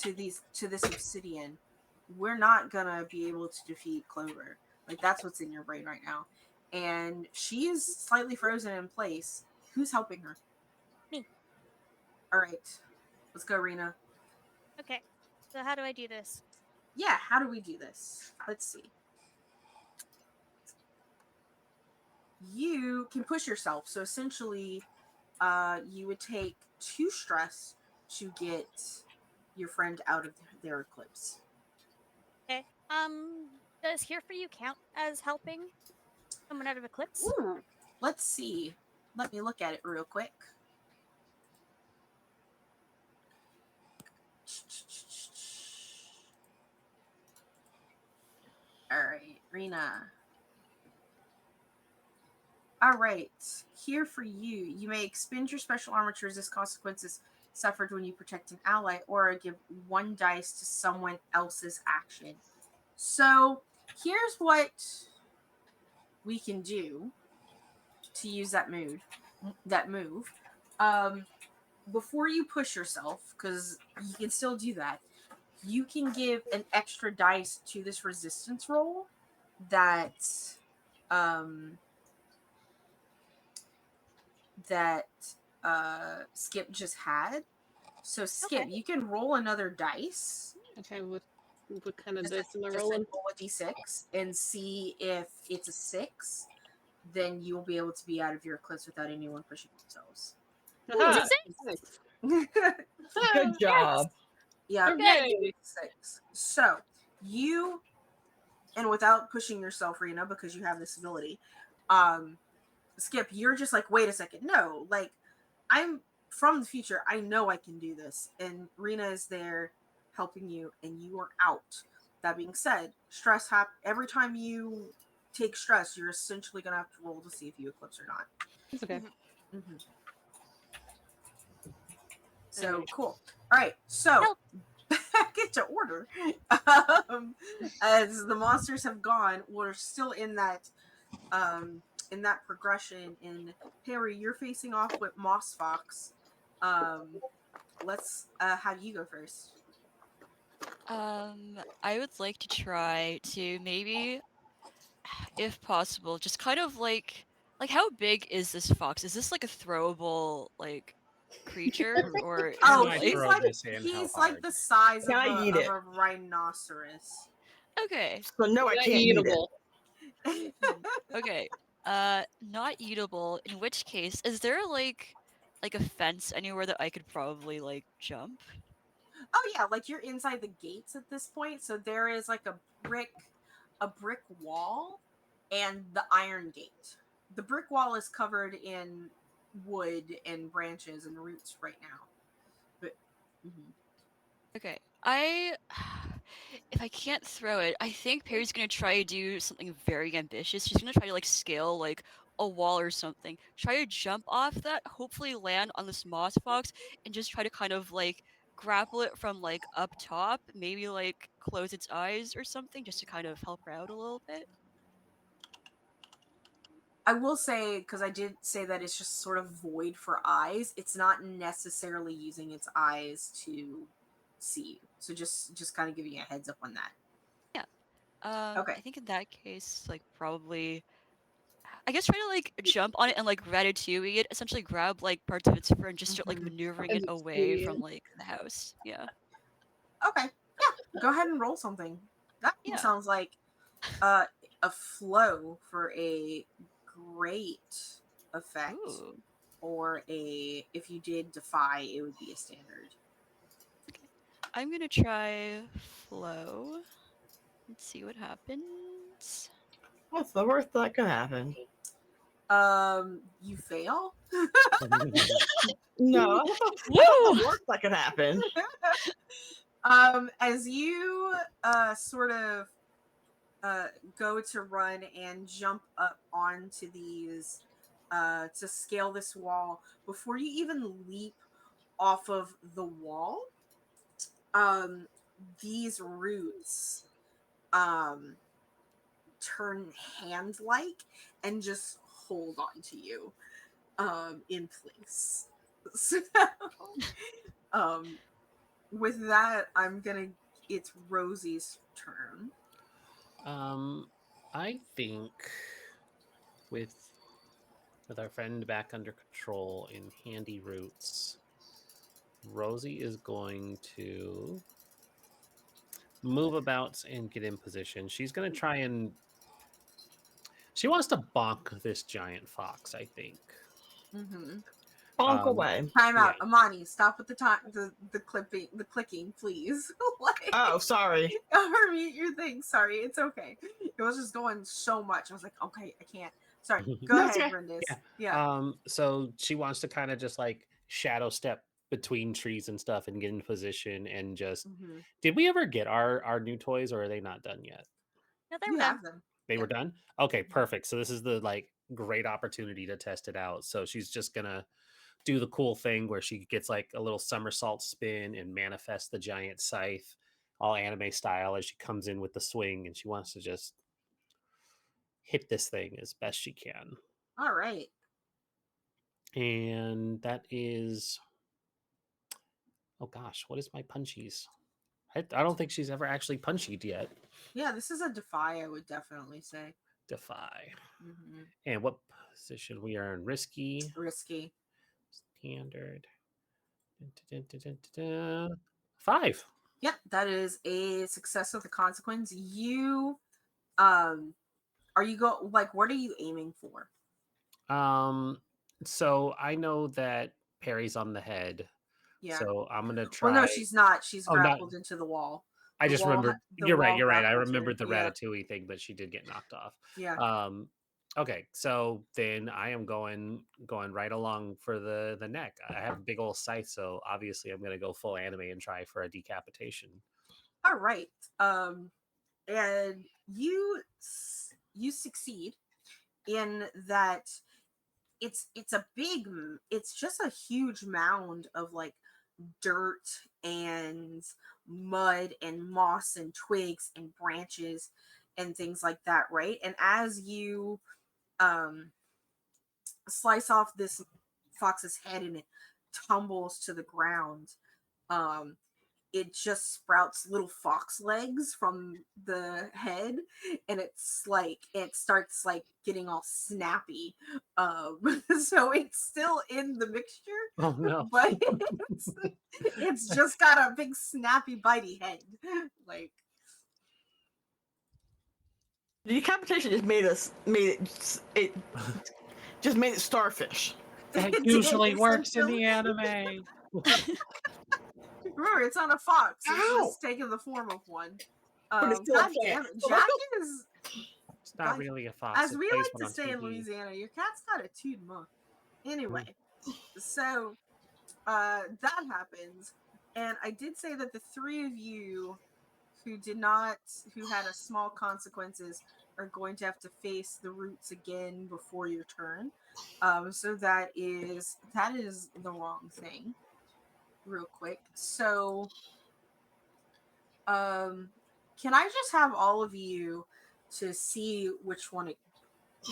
to this obsidian, we're not gonna be able to defeat Clover. Like that's what's in your brain right now, and she is slightly frozen in place. Who's helping her? Me. All right, let's go, Rena. Okay. So how do I do this? Yeah, how do we do this? Let's see. You can push yourself. So essentially, you would take 2 stress to get your friend out of their eclipse. Okay. Does here for you count as helping someone out of eclipse? Ooh, let's see. Let me look at it real quick. All right, Rena. All right, here for you. You may expend your special armor to resist consequences suffered when you protect an ally, or give 1 dice to someone else's action. So here's what we can do to use that move. Before you push yourself, because you can still do that, you can give an extra dice to this resistance roll that um that Skip just had. So Skip, Okay. you can roll another dice. Okay, what kind of Just, dice am I just rolling? roll a d6 and see if it's a 6. Then you'll be able to be out of your eclipse without anyone pushing themselves. Aha! It's a 6. Good job. Yeah, Okay. 6. So you, and without pushing yourself, Rena, because you have this ability, Skip, you're just like, wait a second, no, like I'm from the future. I know I can do this, and Rena is there helping you, and you are out. That being said, stress every time you take stress, you're essentially gonna have to roll to see if you eclipse or not. It's okay. Mm-hmm. So Alright. cool. All right, so Help. back into order. As the monsters have gone, we're still in that progression. And Perry, you're facing off with Moss Fox. Let's have you go first. I would like to try to maybe, if possible, just kind of like how big is this fox? Is this like a throwable like creature, or is Can Oh, it I like he's throw like this in? How he's like hard? the size Can of I eat it? a rhinoceros. okay? So no, I Is that can't eat it. eatable? Okay. Not eatable. In which case, is there like a fence anywhere that I could probably like jump? Oh yeah, like you're inside the gates at this point. So there is like a brick wall and the iron gate. The brick wall is covered in wood and branches and roots right now. But mhm. Okay. If I can't throw it, I think Perry's gonna try to do something very ambitious. She's gonna try to like scale like a wall or something. Try to jump off that, hopefully land on this moss box, and just try to kind of like grapple it from like up top, maybe like close its eyes or something, just to kind of help her out a little bit. I will say, because I did say that it's just sort of void for eyes, it's not necessarily using its eyes to see you. So just kind of giving you a heads up on that. Yeah. Okay. I think in that case, like probably I guess try to like jump on it and like ratatouille it, essentially grab like parts of its fur and just start like Mhm. maneuvering it As a away studio. from like the house. Yeah. Okay. Yeah. Go ahead and roll something. That Yeah. sounds like a flow for a great effect. Ooh. Or if you did defy, it would be a standard. I'm gonna try flow. Let's see what happens. What's the worst that could happen? You fail. No, Woo! that's not the worst that could happen. As you sort of go to run and jump up onto these to scale this wall, before you even leap off of the wall, these roots turn hand-like and just hold on to you in place. So with that, it's Rosie's turn. I think with our friend back under control in handy roots, Rosie is going to move about and get in position. She's going to try and she wants to bonk this giant fox, I think. Mm-hmm. Bonk away. Time out, yeah. Amani. Stop with the clicking, please. Like, Oh, sorry. or mute your thing. Sorry, it's okay. It was just going so much. I was like, okay, I can't. Sorry. Go That's ahead, okay. Brindis. Yeah. So she wants to kind of just like shadow step between trees and stuff and get in position and just. Mm-hmm. Did we ever get our new toys, or are they not done yet? No, they You were done. have them. They Yeah. were done? Okay, perfect. So this is the like great opportunity to test it out. So she's just gonna do the cool thing where she gets like a little somersault spin and manifest the giant scythe, all anime style, as she comes in with the swing, and she wants to just hit this thing as best she can. All right. And that is, oh gosh, what is my punchies? I don't think she's ever actually punchied yet. Yeah, this is a defy, I would definitely say. Defy. Mm-hmm. And what position we are in? Risky. Risky. Standard. 5. Yep, that is a success with a consequence. You, what are you aiming for? So I know that Perry's on the head. Yeah. So I'm gonna try. Well, no, she's not. She's Oh, not. grappled into the wall. I The just wall remembered. the You're right. wall You're right. I grappled her. remembered the Yeah. Ratatouille thing, but she did get knocked off. Yeah. Okay. So then I am going right along for the neck. I have a big old scythe, so obviously I'm gonna go full anime and try for a decapitation. All right. And you succeed in that. It's just a huge mound of like dirt and mud and moss and twigs and branches and things like that, right? And as you slice off this fox's head and it tumbles to the ground, um it just sprouts little fox legs from the head, and it starts like getting all snappy. So it's still in the mixture, Oh no! but it's just got a big snappy bitey head. Like, The decapitation just made it starfish. That it usually did, works in essentially. the anime. Remember, it's not a fox. It's Ow! just taking the form of one. But it's still a God plant. damn it. Jack is, It's not guys, really a fox. as It we plays like one to on say in TV. Louisiana, your cat's got a toot month. Anyway, so that happens. And I did say that the three of you who had a small consequences are going to have to face the roots again before your turn. So that is the wrong thing. Real quick. So can I just have all of you to see which one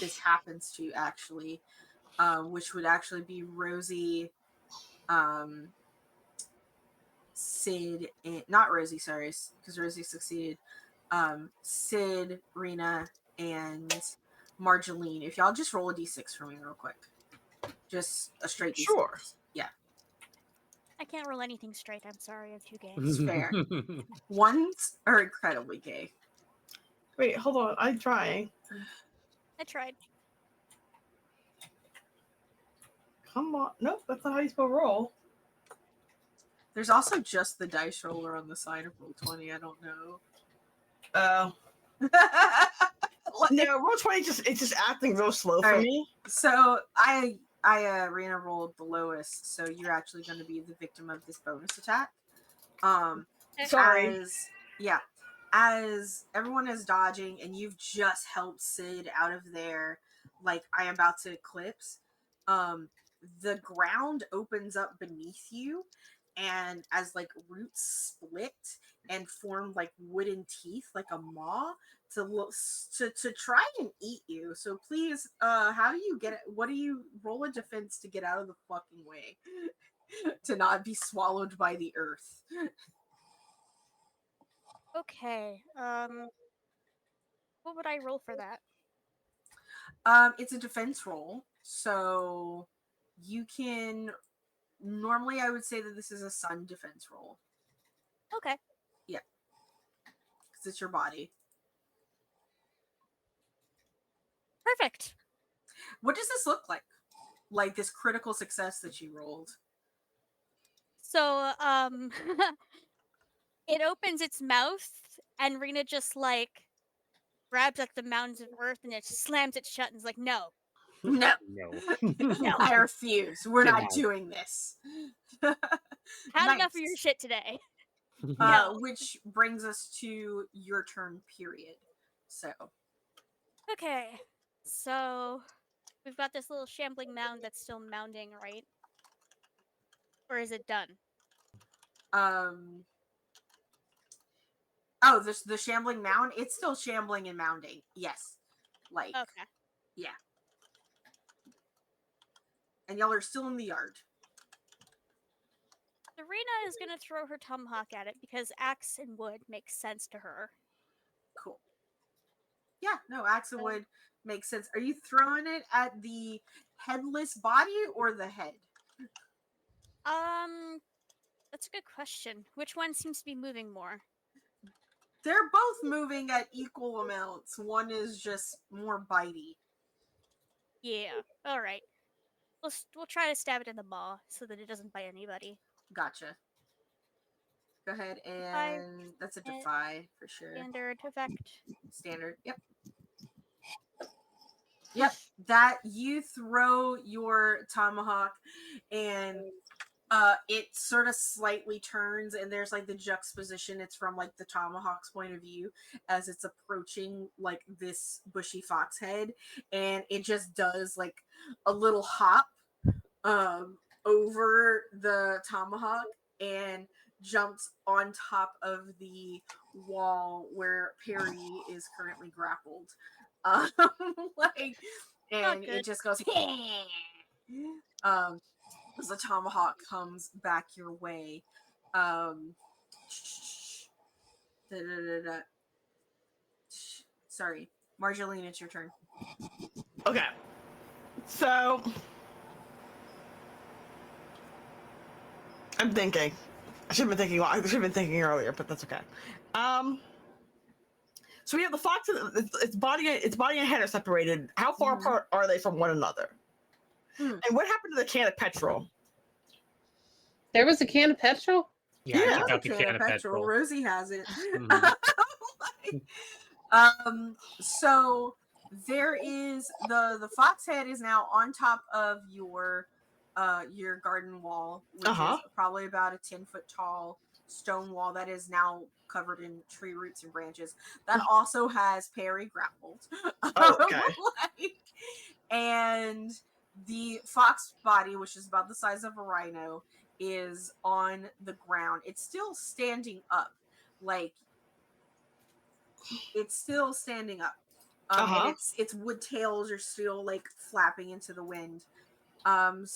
this happens to actually, which would actually be Rosie, Sid, and not Rosie, sorry, because Rosie succeeded. Sid, Rena, and Marjeline. If y'all just roll a d6 for me real quick. Just a straight d6. Sure. Yeah. I can't roll anything straight. I'm sorry. I'm too gay. It's fair. Ones are incredibly gay. Wait, hold on. I'm trying. I tried. Come on. Nope, that's not how you spell roll. There's also just the dice roller on the side of Roll20. I don't know. Yeah, Roll20 it's just acting real slow for right. me. So Rena rolled the lowest, so you're actually going to be the victim of this bonus attack. Sorry. As everyone is dodging and you've just helped Sid out of there, like I am about to eclipse, the ground opens up beneath you and as like roots split and form like wooden teeth like a maw to look to try and eat you. So please, how do you get it? What do you roll a defense to get out of the fucking way? To not be swallowed by the earth. Okay. What would I roll for that? It's a defense roll, so you can. Normally, I would say that this is a sun defense roll. Okay. Yeah, because it's your body. Perfect. What does this look like? Like this critical success that you rolled? So, it opens its mouth, and Rena just like grabs at the mounds of earth and it slams it shut and is like, "No, No, No. no, I refuse. We're Get not out. doing this. had enough of your Nice. shit today." Uh, No. which brings us to your turn period. So, Okay. So we've got this little shambling mound that's still mounding, right? Or is it done? um, oh, the shambling mound. It's still shambling and mounding. Yes, like Okay. yeah. And y'all are still in the yard. Serena is gonna throw her tomahawk at it because axe and wood makes sense to her. Cool. Yeah, no, axe and wood makes sense. Are you throwing it at the headless body or the head? That's a good question. Which one seems to be moving more? They're both moving at equal amounts. One is just more bitey. Yeah. All right. We'll try to stab it in the maw so that it doesn't bite anybody. Gotcha. Go ahead Defy, and that's a defy for sure. standard effect. Standard. Yep. Yep. That you throw your tomahawk and it sort of slightly turns and there's like the juxtaposition. It's from like the tomahawk's point of view as it's approaching like this bushy fox head, and it just does like a little hop over the tomahawk and jumps on top of the wall where Perry is currently grappled. Um, like, and it just goes as the tomahawk comes back your way. Um, Sorry, Marjoline, it's your turn. Okay. So I'm thinking. I should have been thinking earlier, but that's okay. So we have the fox. Its body and head are separated. How far apart are they from one another? And what happened to the can of petrol? There was a can of petrol? Yeah, Yeah. I took out the can of petrol. Rosie has it. Mhm. So there is the fox head is now on top of your garden wall, which is probably about a 10-foot tall stone wall that is now covered in tree roots and branches. That also has Perry grappled. Oh, okay. And the fox body, which is about the size of a rhino, is on the ground. It's still standing up. Like, it's still standing up. And its wood tails are still like flapping into the wind. And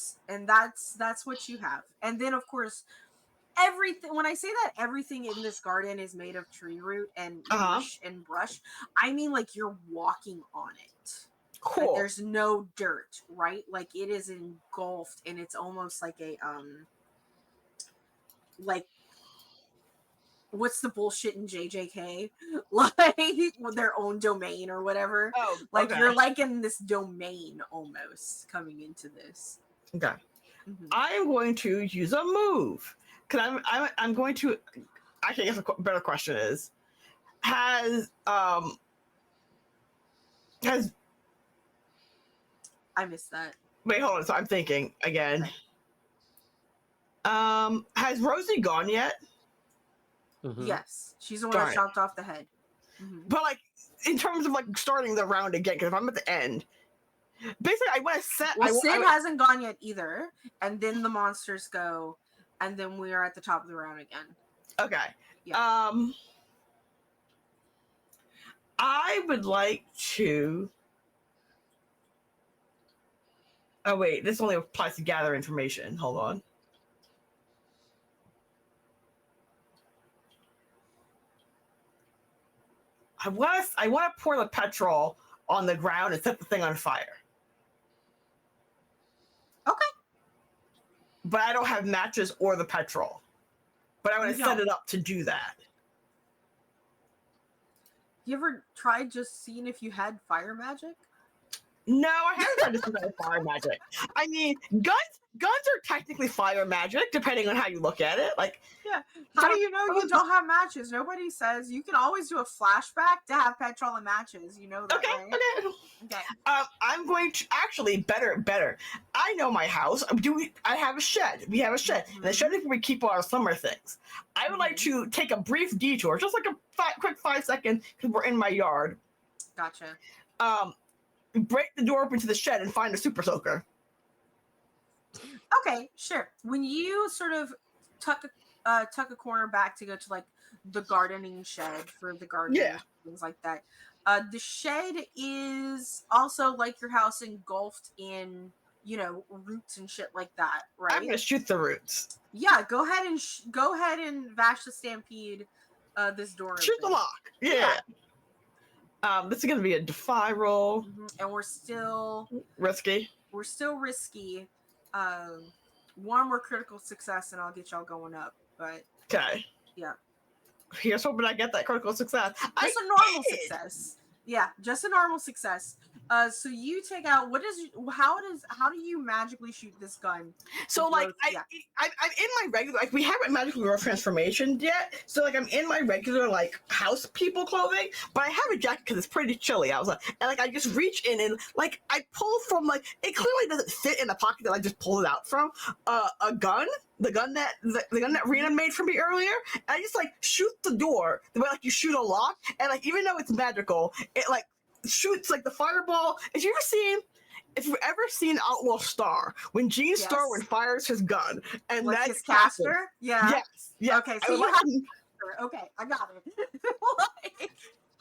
that's what you have. And then of course everything, when I say that everything in this garden is made of tree root and bush and brush, I mean like you're walking on it. Cool. Like there's no dirt, right? Like it is engulfed and it's almost like a like what's the bullshit in JJK? Like their own domain or whatever. Oh, like you're like in this domain almost coming into this. Okay. I am going to use a move. Because I'm going to. Actually, I guess a better question is, has I missed that. Wait, hold on. So I'm thinking again. Okay. Has Rosie gone yet? Mm-hmm. Yes, she's the one that chopped off the head. But like, in terms of like starting the round again, because if I'm at the end, basically I want to set. Well, Sid hasn't gone yet either, and then the monsters go. and then we are at the top of the round again. Okay. Yeah. I would like to. Oh wait, this only applies to gather information. Hold on. I want to pour the petrol on the ground and set the thing on fire. Okay. But I don't have matches or the petrol. But I want to You set don't. it up to do that. You ever tried just seeing if you had fire magic? No, I haven't tried to see that with fire magic. I mean, guns are technically fire magic, depending on how you look at it. Like, Yeah. How do you know you don't have matches? Nobody says you can always do a flashback to have petrol and matches. You know that, okay, right? okay. Okay. I'm going to actually better. I know my house. I have a shed. We have a shed, and the shed is where we keep all our summer things. I would like to take a brief detour, just like a quick 5 seconds, because we're in my yard. Gotcha. Break the door open to the shed and find a super soaker. Okay, sure. When you sort of tuck a corner back to go to like the gardening shed for the garden, things like that. The shed is also like your house engulfed in, roots and shit like that, right? I'm gonna shoot the roots. Yeah, go ahead and Vash the Stampede this door. Shoot open. the lock. Yeah. This is gonna be a defy roll. And we're still risky. One more critical success and I'll get y'all going up. But okay. Yeah. Here's hoping I get that critical success. Just a normal success. Yeah, just a normal success. So you take out how do you magically shoot this gun? So like I'm in my regular, like, we haven't magically growth transformation yet. So like I'm in my regular like house people clothing, but I have a jacket because it's pretty chilly outside. And like I just reach in and like I pull from like it clearly doesn't fit in the pocket that I just pulled it out from a gun. The gun that Rena made for me earlier, and I just like shoot the door the way like you shoot a lock, and like even though it's magical, it like shoots like the fireball. If you've ever seen Outlaw Star, when Gene Starwin fires his gun and like that's his caster, yes. Okay, so you have okay, I got it.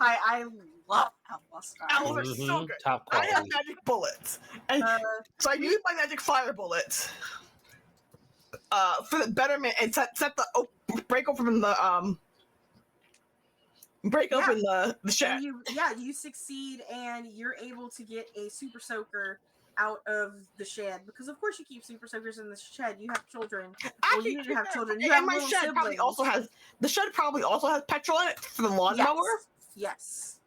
I love Outlaw Star. Outlaws are so good. Top I quality. have magic bullets, and so I use my magic fire bullets. For the betterment and set the break open the shed. You succeed and you're able to get a super soaker out of the shed because of course you keep super soakers in the shed. You have children. Actually, you didn't have children. You have my shed siblings. The shed probably also has petrol in it for the lawnmower. Yes,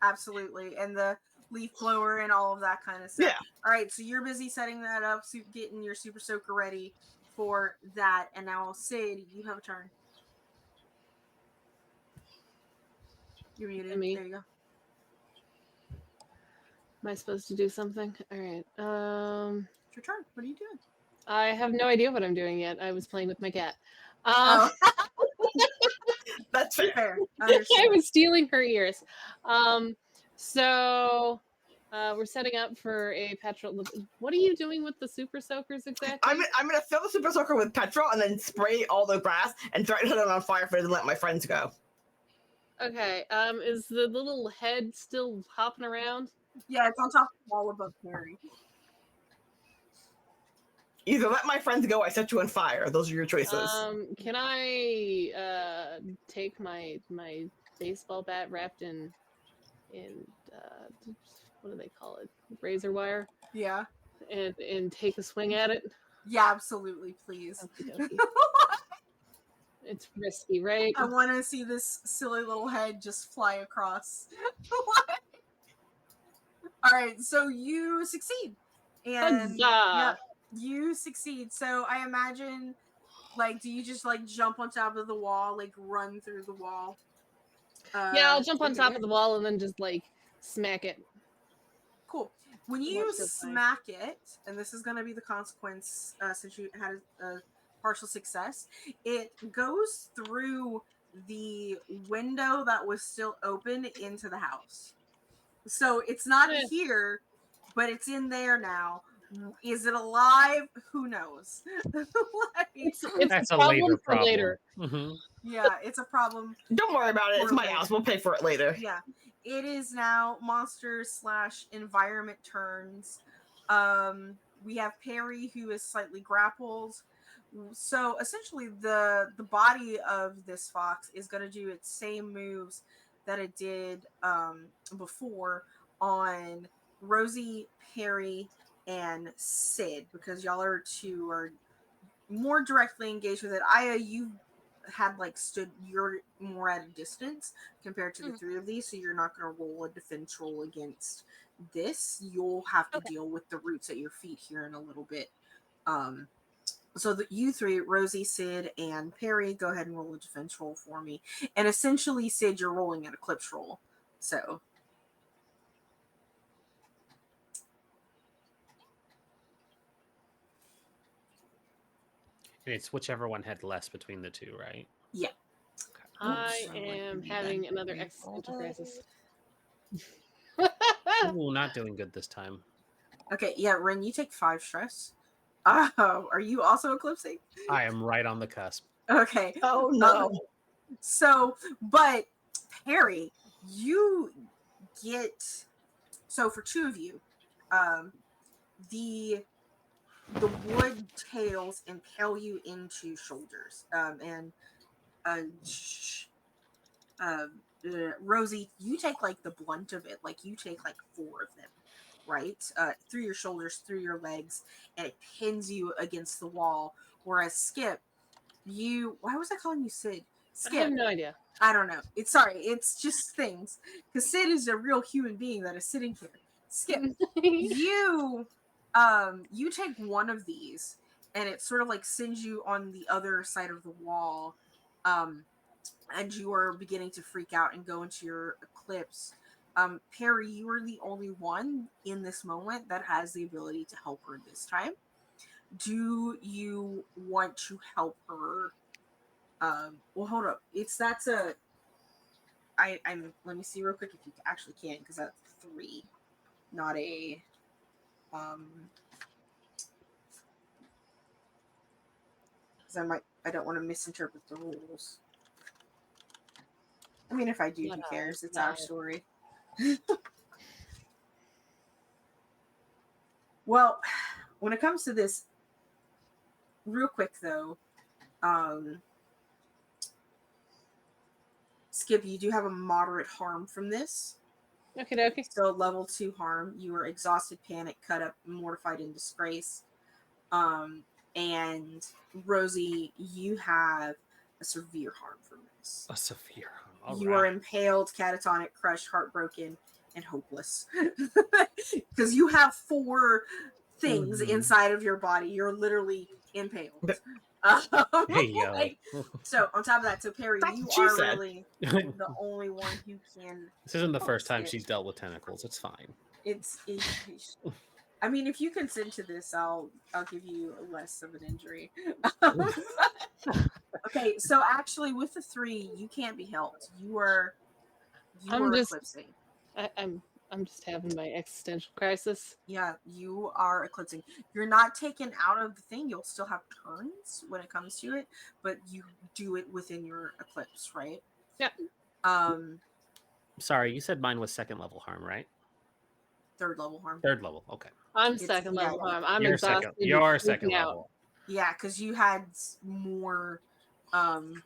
absolutely, and the leaf blower and all of that kind of stuff. Yeah. All right, so you're busy setting that up, getting your super soaker ready for that, and now Sid, you have a turn. You're muted. Me. There you go. Am I supposed to do something? All right. It's your turn. What are you doing? I have no idea what I'm doing yet. I was playing with my cat. That's fair. I was stealing her ears. So we're setting up for a petrol. What are you doing with the super soakers exactly? I'm gonna fill the super soaker with petrol and then spray all the grass and try to set it on fire for it and let my friends go. Okay. Is the little head still hopping around? Yeah, it's on top of the wall above Mary. Either let my friends go, I set you on fire. Those are your choices. Can I take my baseball bat wrapped in what do they call it? Razor wire? Yeah. And take a swing at it? Yeah, absolutely, please. It's risky, right? I want to see this silly little head just fly across. All right, so you succeed. And yeah, you succeed. So I imagine, like, do you just like jump on top of the wall, like run through the wall? Yeah, I'll jump on top of the wall and then just like smack it. Cool. When you smack it, and this is going to be the consequence since you had a partial success, it goes through the window that was still open into the house. So it's not here, but it's in there now. Is it alive? Who knows? Like, It's That's a a problem later for problem. later. Mhm. yeah, it's a problem. Don't worry about it. It's For my later. house. We'll pay for it later. Yeah, it is now monsters/environment turns. We have Perry, who is slightly grappled. So essentially, the body of this fox is going to do its same moves that it did before on Rosie, Perry, and Sid, because y'all are two are more directly engaged with it. Aya, you had like you're more at a distance compared to the Mhm. three of these, so you're not going to roll a defense roll against this. You'll have to Okay. deal with the roots at your feet here in a little bit. So that you three, Rosie, Sid, and Perry, go ahead and roll a defense roll for me. And essentially, Sid, you're rolling an eclipse roll. So And it's whichever one had less between the two, right? yeah. I Oops, am having another existential crisis. Ooh, not doing good this time. Okay, yeah, Ren, you take 5 stress. Are you also eclipsing? I am right on the cusp. Okay. Oh no. So, but Perry, you get for two of you, the wood tails impale you into shoulders, and uh, sh- uh, Rosie, you take like the blunt of it, like you take like 4 of them, right? Through your shoulders, through your legs, and it pins you against the wall. Whereas Skip, why was I calling you Sid? I have Skip, no idea. I don't know. It's just things. Because Sid is a real human being that is sitting here. Skip, you you take one of these and it sort of like sends you on the other side of the wall. And you are beginning to freak out and go into your eclipse. Perry, you are the only one in this moment that has the ability to help her this time. Do you want to help her? Well, hold up. I'm let me see real quick if you actually can, because that's 3, not a because I don't want to misinterpret the rules. I mean, if I do, who cares? It's our story. Well, when it comes to this, real quick though, Skip, you do have a moderate harm from this. Okie dokie. So level 2 harm. You are exhausted, panicked, cut up, mortified, in disgrace. And Rosie, you have a severe harm from this. A severe harm. You are impaled, catatonic, crushed, heartbroken, and hopeless. Because you have 4 things inside of your body. You're literally impaled. Hey, yo. Like, so on top of that, so Perry, That's you what you are said. really the only one who can. This isn't the help first time Skip. she's dealt with tentacles. It's fine. I mean, if you consent to this, I'll give you less of an injury. Okay, so actually, with the 3, you can't be helped. You are eclipsing. I'm just having my existential crisis. Yeah, you are eclipsing. You're not taken out of the thing. You'll still have turns when it comes to it, but you do it within your eclipse, right? Yeah. Sorry, you said mine was 2nd level harm, right? 3rd level harm. 3rd level. Okay. I'm 2nd level harm. I'm You're exhausted. You're and 2nd freaking out. level. Yeah, because you had more come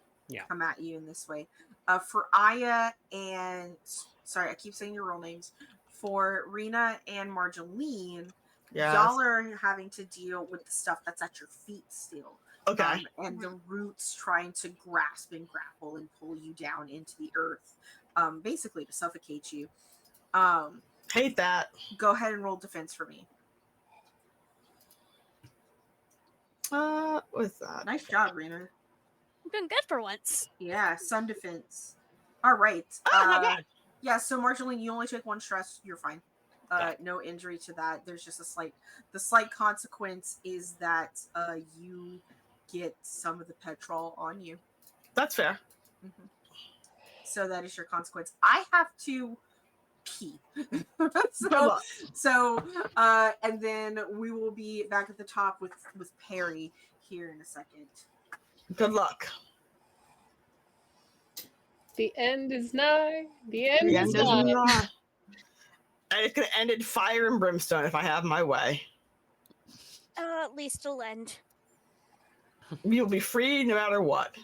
at you in this way. For Aya and sorry, I keep saying your real names. For Rena and Marjoleine, y'all are having to deal with the stuff that's at your feet still. Okay. And the roots trying to grasp and grapple and pull you down into the earth, basically to suffocate you. Hate that. Go ahead and roll defense for me. What's that? Nice job, Rena. I'm doing good for once. Yeah, sun defense. All right. Oh my god. Yeah, so Marjoleine, you only take 1 stress. You're fine. No injury to that. There's just the slight consequence is that you get some of the petrol on you. That's fair. Mm-hmm. So that is your consequence. I have to pee. Good so, luck. And then we will be back at the top with Perry here in a second. Good luck. The end is nigh. The end The is end is nigh. nigh. And it's gonna end in fire and brimstone if I have my way. At least it'll end. You'll be free no matter what.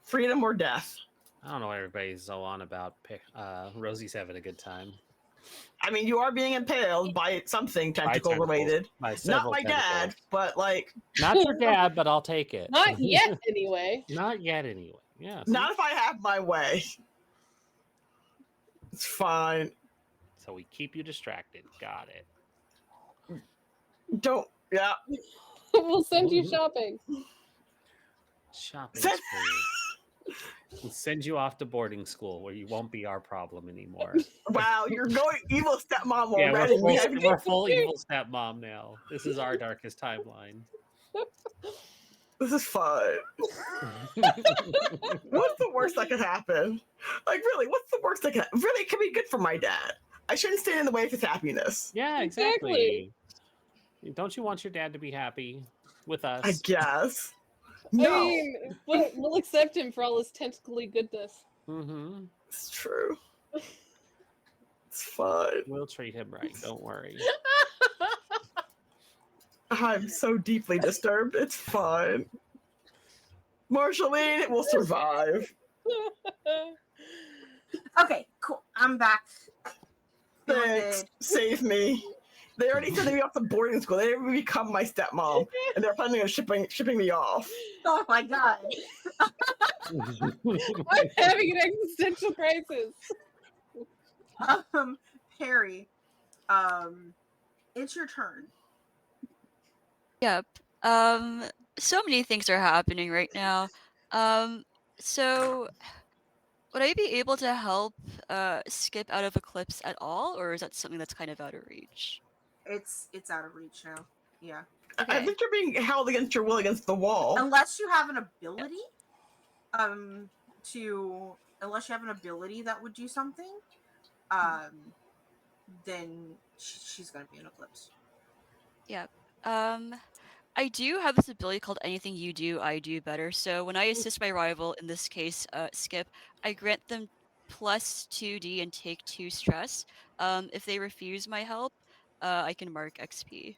Freedom or death. I don't know why everybody's so on about Rosie's having a good time. I mean, you are being impaled by something tentacle related. By Not several my dad, tentacles. but like. Not your dad, but I'll take it. Not yet, anyway. Not yet, anyway. Yeah. Not if I have my way. It's fine. So we keep you distracted. Got it. Don't. Yeah. We'll send you shopping. Shopping Send- spree. We'll send you off to boarding school where you won't be our problem anymore. Wow, you're going evil stepmom Yeah, already. we're full evil stepmom now. This is our darkest timeline. This is fun. What's the worst that could happen? Like, really, what's the worst that could happen? Really, it could be good for my dad. I shouldn't stand in the way of his happiness. Yeah, exactly. Don't you want your dad to be happy with us? I guess. I No, mean, we'll accept him for all his tentacly goodness. Mm-hmm. it's true. It's fun. We'll treat him right. Don't worry. I'm so deeply disturbed. It's fine. Marceline, it will survive. Okay, cool. I'm back. Feeling Thanks. good. Save me. They already sent me off to boarding school. They didn't become my stepmom, and they're planning on shipping me off. Oh my god. I'm having an existential crisis. Perry, it's your turn. Yep. So many things are happening right now. So would I be able to help Skip out of Eclipse at all, or is that something that's kind of out of reach? It's out of reach now. Yeah. I Okay. think you're being held against your will against the wall. Unless you have an ability, unless you have an ability that would do something, then she's gonna be an Eclipse. Yep. I do have this ability called Anything You Do, I Do Better. So when I assist my rival, in this case, Skip, I grant them plus 2d and take 2 stress. If they refuse my help, I can mark XP.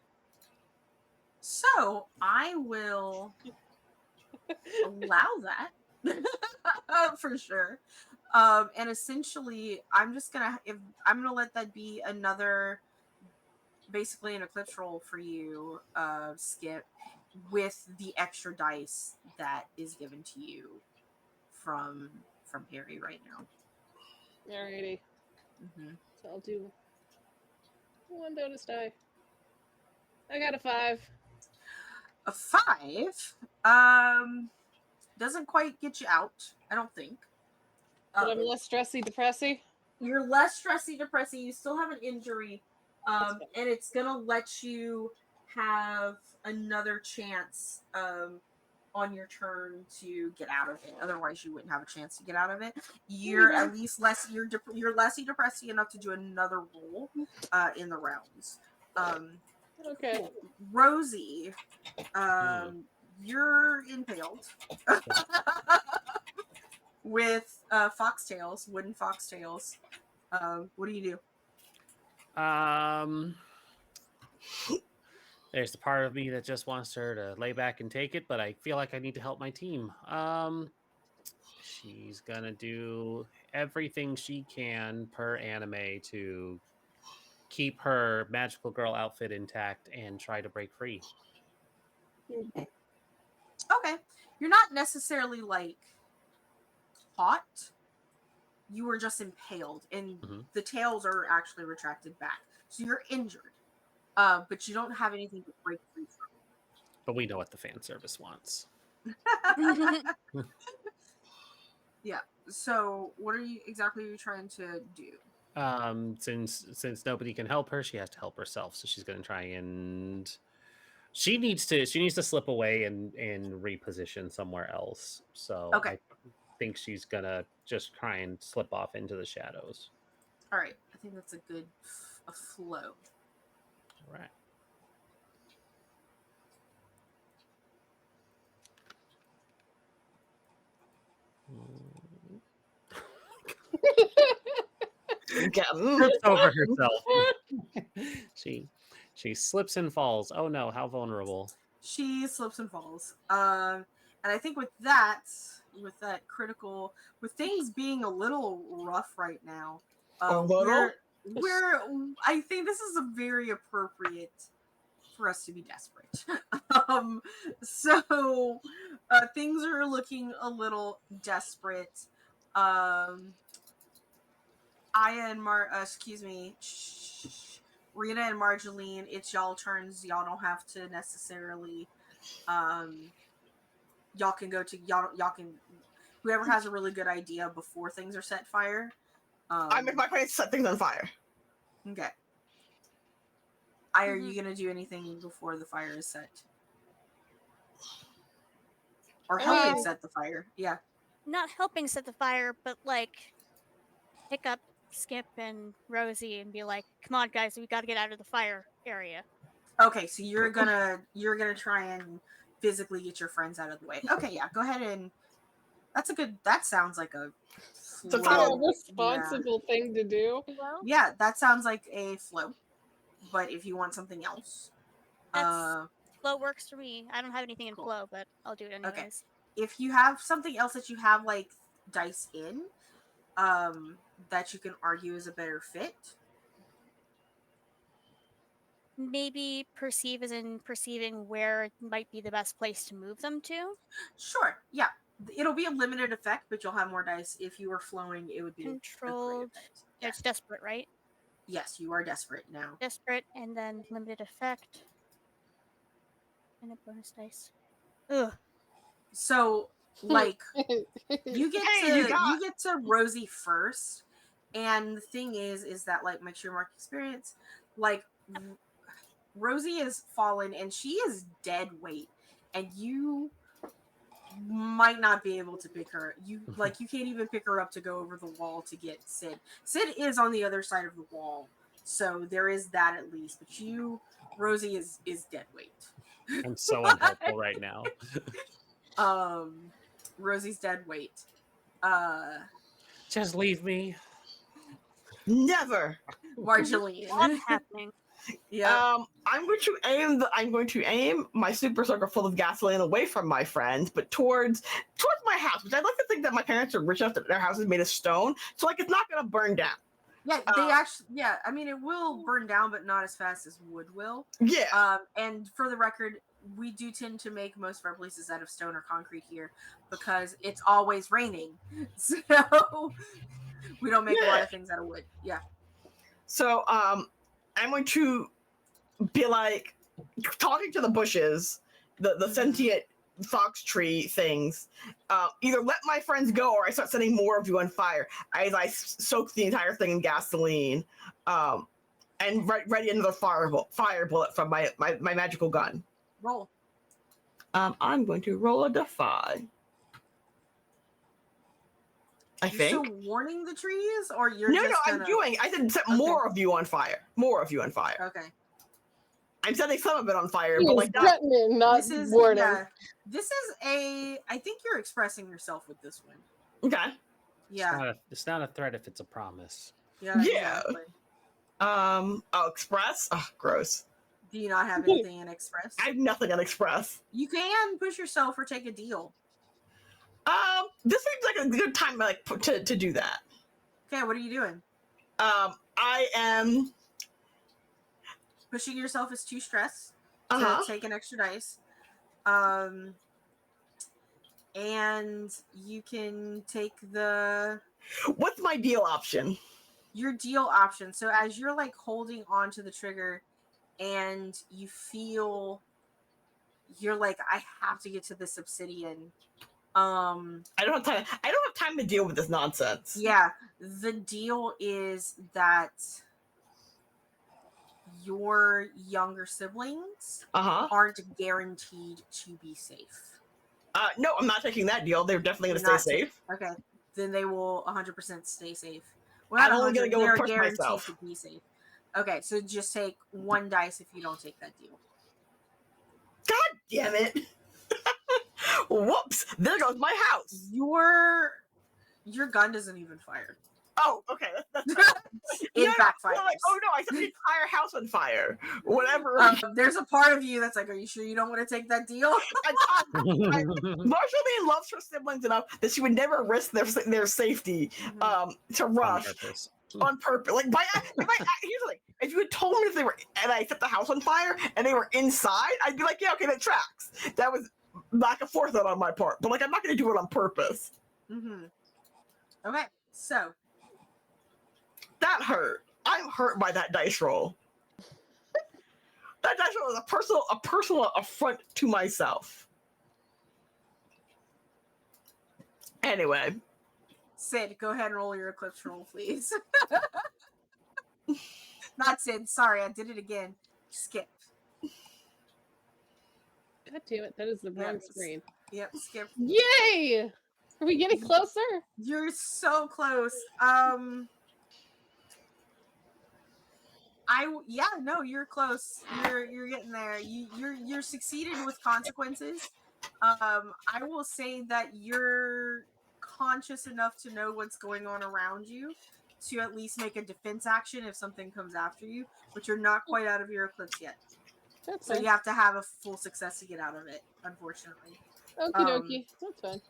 So I will allow that for sure. And essentially, I'm gonna let that be another, basically an Eclipse roll for you, Skip, with the extra dice that is given to you from Perry right now. Alrighty. Mm-hmm. So I'll do one bonus die. I got a 5. A 5 doesn't quite get you out, I don't think. But I'm less stressy, depressy. You're less stressy, depressy. You still have an injury, and it's gonna let you have another chance on your turn to get out of it. Otherwise, you wouldn't have a chance to get out of it. You're at least less. You're lessy depressy enough to do another roll in the rounds. Okay. Rosie, you're impaled with foxtails, wooden foxtails. What do you do? There's the part of me that just wants her to lay back and take it, but I feel like I need to help my team. She's gonna do everything she can per anime to keep her magical girl outfit intact and try to break free. Okay, you're not necessarily like caught. You were just impaled, and the tails are actually retracted back, so you're injured. But you don't have anything to break free from. But we know what the fan service wants. Yeah. So, what are you trying to do? Since nobody can help her, she has to help herself. So she's going to try and she needs to slip away and reposition somewhere else. So Okay. I think she's gonna just try and slip off into the shadows. All right. I think that's a good a flow. All right. Trips over herself. she slips and falls. Oh no, how vulnerable. She slips and falls. And I think with that critical, with things being a little rough right now, A little? we're I think this is a very appropriate for us to be desperate. So things are looking a little desperate. Aya and Rena and Marjeline, it's y'all turns. Y'all don't have to necessarily, y'all can go to, y'all can, whoever has a really good idea before things are set fire. I make my plans to set things on fire. Okay. Aya, are you going to do anything before the fire is set? Or helping set the fire? Yeah. Not helping set the fire, but like pick up Skip and Rosie and be like, "Come on, guys, we got to get out of the fire area." Okay, so you're gonna try and physically get your friends out of the way. Okay, yeah, go ahead and that sounds like a So Yeah, flow. responsible thing to do. Well, Yeah, that sounds like a flow. But if you want something else, that's flow works for me. I don't have anything in Cool. flow, but I'll do it anyways. Okay. If you have something else that you have like dice in, that you can argue is a better fit. Maybe perceive as in perceiving where it might be the best place to move them to. Sure, yeah. It'll be a limited effect, but you'll have more dice. If you were flowing, it would be Controlled. a great effect. Yeah. It's desperate, right? Yes, you are desperate now. Desperate, and then limited effect. And a bonus dice. Ugh. So, like, you get Hey, you get to Rosie first, and the thing is that like my true mark experience, like Rosie is fallen and she is dead weight, and you might not be able to pick her. You can't even pick her up to go over the wall to get Sid. Sid is on the other side of the wall, so there is that at least. But Rosie is dead weight. I'm so unhelpful right now. Rosie's dead weight. Just leave me. Never. Marjeline. What's happening? Yeah. I'm going to aim my super soaker full of gasoline away from my friends, but towards my house, which I'd like to think that my parents are rich enough that their house is made of stone, so like it's not gonna burn down. Yeah, they actually. Yeah, I mean it will burn down, but not as fast as wood will. Yeah. And for the record, we do tend to make most of our places out of stone or concrete here because it's always raining, so we don't make a lot of things out of wood. Yeah. So I'm going to be like talking to the bushes, the sentient fox tree things. Either let my friends go or I start setting more of you on fire as I soak the entire thing in gasoline, and ready another fire bullet from my magical gun. Roll. I'm going to roll a defy. I think. So warning the trees, or you're No, just I'm doing. I said set more of you on fire. More of you on fire. Okay. I'm setting some of it on fire, He but is like not. threatening, not warning. This is I think you're expressing yourself with this one. Okay. Yeah. It's not a threat if it's a promise. Yeah. Yeah. Exactly. Oh, express. Oh, gross. Do you not have anything in express? I have nothing on express. You can push yourself or take a deal. This seems like a good time, like to do that. Okay, what are you doing? I am Pushing yourself is 2 stress. Uh-huh. So take an extra dice. And you can take What's my deal option? your deal option. So as you're like holding on to the trigger and you feel you're like, I have to get to this obsidian. I don't have time. I don't have time to deal with this nonsense. Yeah, the deal is that your younger siblings aren't guaranteed to be safe. No, I'm not taking that deal. They're definitely going to stay safe. Okay, then they will 100% stay safe. Well, not I'm only gonna 100. go They're and push guaranteed myself. to be safe. Okay, so just take 1 dice if you don't take that deal. God damn it! Whoops! There goes my house. Your gun doesn't even fire. Oh, okay. It backfires. Like, oh no, I set the entire house on fire. Whatever. There's a part of you that's like, are you sure you don't want to take that deal? Marceline loves her siblings enough that she would never risk their safety to rush on purpose. Like, here's the thing: if you had told me they were, and I set the house on fire and they were inside, I'd be like, yeah, okay, that tracks. That was lack of forethought on my part. But like, I'm not going to do it on purpose. Okay, so that hurt. I'm hurt by that dice roll. That dice roll is a personal affront to myself. Anyway. Sid, go ahead and roll your eclipse roll, please. Not Sid, sorry, I did it again. Skip. God damn it, that is the wrong screen. Yep, skip. Yay! Are we getting closer? You're so close. You're close. You're getting there. You're succeeded with consequences. I will say that you're conscious enough to know what's going on around you to at least make a defense action if something comes after you, but you're not quite out of your eclipse yet. That's so fine. You have to have a full success to get out of it, unfortunately. Okie dokie. That's fine.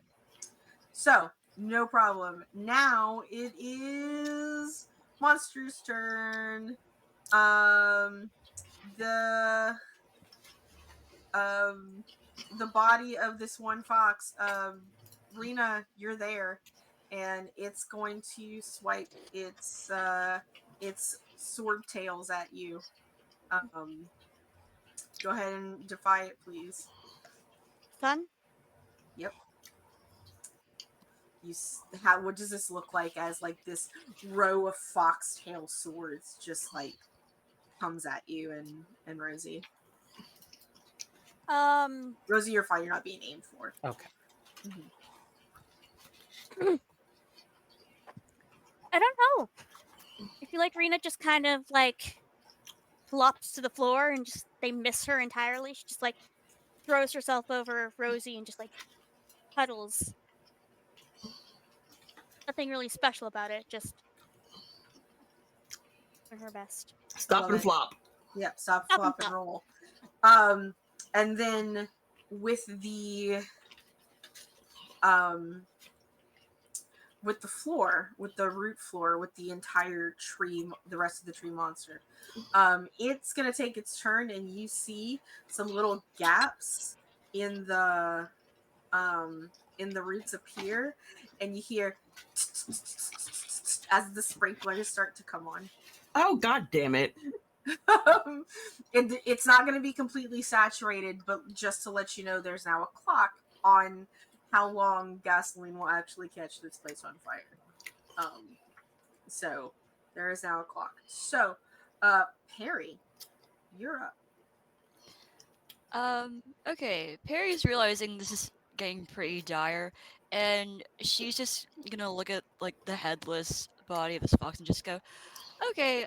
So, no problem. Now it is Monster's turn. The body of this one fox, Rena, you're there, and it's going to swipe its sword tails at you. Go ahead and defy it, please. Fun? Yep. What does this look like as like this row of foxtail swords just like comes at you and Rosie? Rosie, you're fine. You're not being aimed for. Okay. I don't know. I feel like Rena just kind of like flops to the floor and just they miss her entirely. She just like throws herself over Rosie and just like huddles. Nothing really special about it, just doing her best. Stop and flop. Yep, stop, flop, and roll. And then with the floor, with the root floor, with the entire tree, the rest of the tree monster, it's gonna take its turn, and you see some little gaps in the roots appear, and you hear as the sprinklers start to come on. Oh, god damn it. It's not going to be completely saturated, but just to let you know, there's now a clock on how long gasoline will actually catch this place on fire. So there is now a clock. So, Perry, you're up. Okay, Perry's realizing this is getting pretty dire, and she's just gonna look at like the headless body of this fox and just go, okay,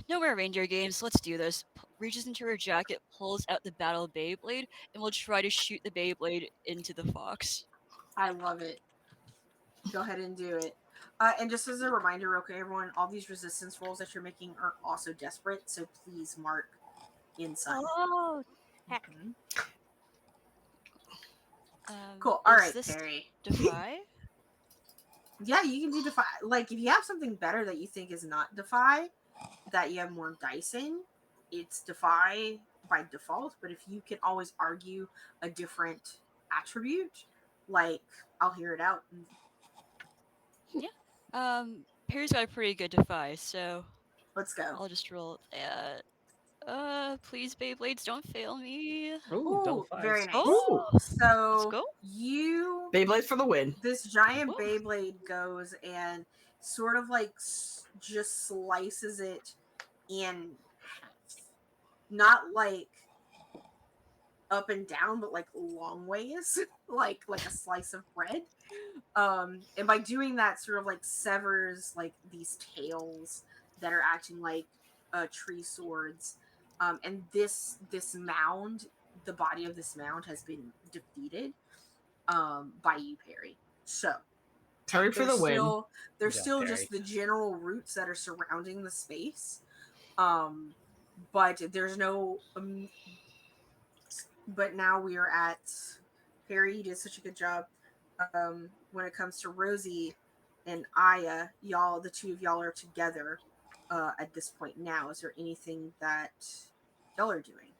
no more reindeer games, let's do this. Reaches into her jacket, pulls out the battle Beyblade, and will try to shoot the Beyblade into the fox. I love it. Go ahead and do it. And just as a reminder, okay, everyone, all these resistance rolls that you're making are also desperate, so please mark inside. Oh, heck. Cool. All right, this Perry. Defy? Yeah, you can do defy. Like, if you have something better that you think is not defy, that you have more dice in, it's defy by default. But if you can always argue a different attribute, like, I'll hear it out. Yeah. Perry's got a pretty good defy, so let's go. I'll just roll. Please, Beyblades, don't fail me. Ooh, very nice. Oh, so let's go. You Beyblades for the win. This giant Beyblade goes and sort of like just slices it in half. Not like up and down, but like long ways, like a slice of bread. And by doing that, sort of like severs like these tails that are acting like tree swords. And this mound, the body of this mound has been defeated by you, Perry. So Terry for the win. There's Yeah, still Perry. just the general roots that are surrounding the space. But there's no but now we are at Perry. You did such a good job. When it comes to Rosie and Aya, y'all, the two of y'all are together at this point now. Is there anything that y'all are doing?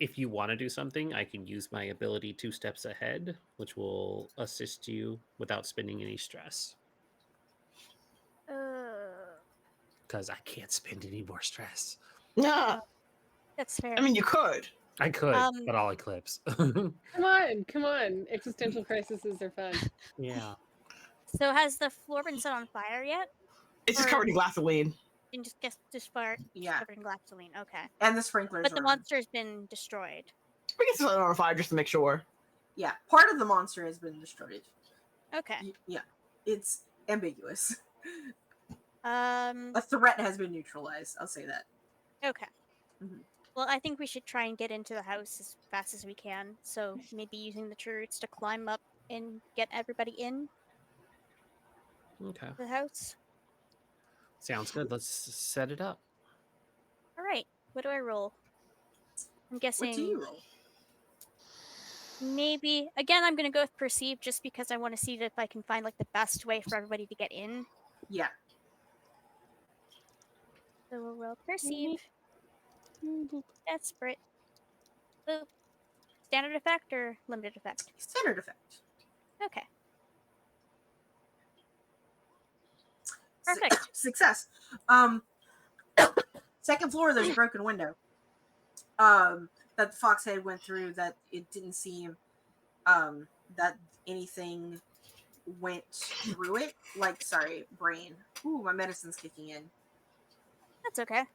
If you want to do something, I can use my ability 2 steps ahead, which will assist you without spending any stress. Because I can't spend any more stress. Yeah. That's fair. I mean, you could. I could, but I'll eclipse. Come on. Existential crises are fun. Yeah. So has the floor been set on fire yet? It's just Or- covered in gasoline. And just fire Yeah. covered in gasoline. Okay. And the sprinklers But the are on. monster's been destroyed. We can set it on fire just to make sure. Yeah, part of the monster has been destroyed. Okay. Yeah, it's ambiguous. A A threat has been neutralized. I'll say that. Okay. Mhm. Well, I think we should try and get into the house as fast as we can. So maybe using the tree roots to climb up and get everybody in Okay. the house. Sounds good. Let's set it up. All right. What do I roll? I'm guessing. What do you roll? Maybe again. I'm gonna go with perceive just because I want to see if I can find like the best way for everybody to get in. Yeah. So we'll roll perceive. Desperate. Boop. Standard effect or limited effect? Standard effect. Okay. Perfect. Success. Second floor, there's a broken window. That the foxhead went through. That it didn't seem that anything went through it. Like, sorry, brain. Ooh, my medicine's kicking in. That's okay.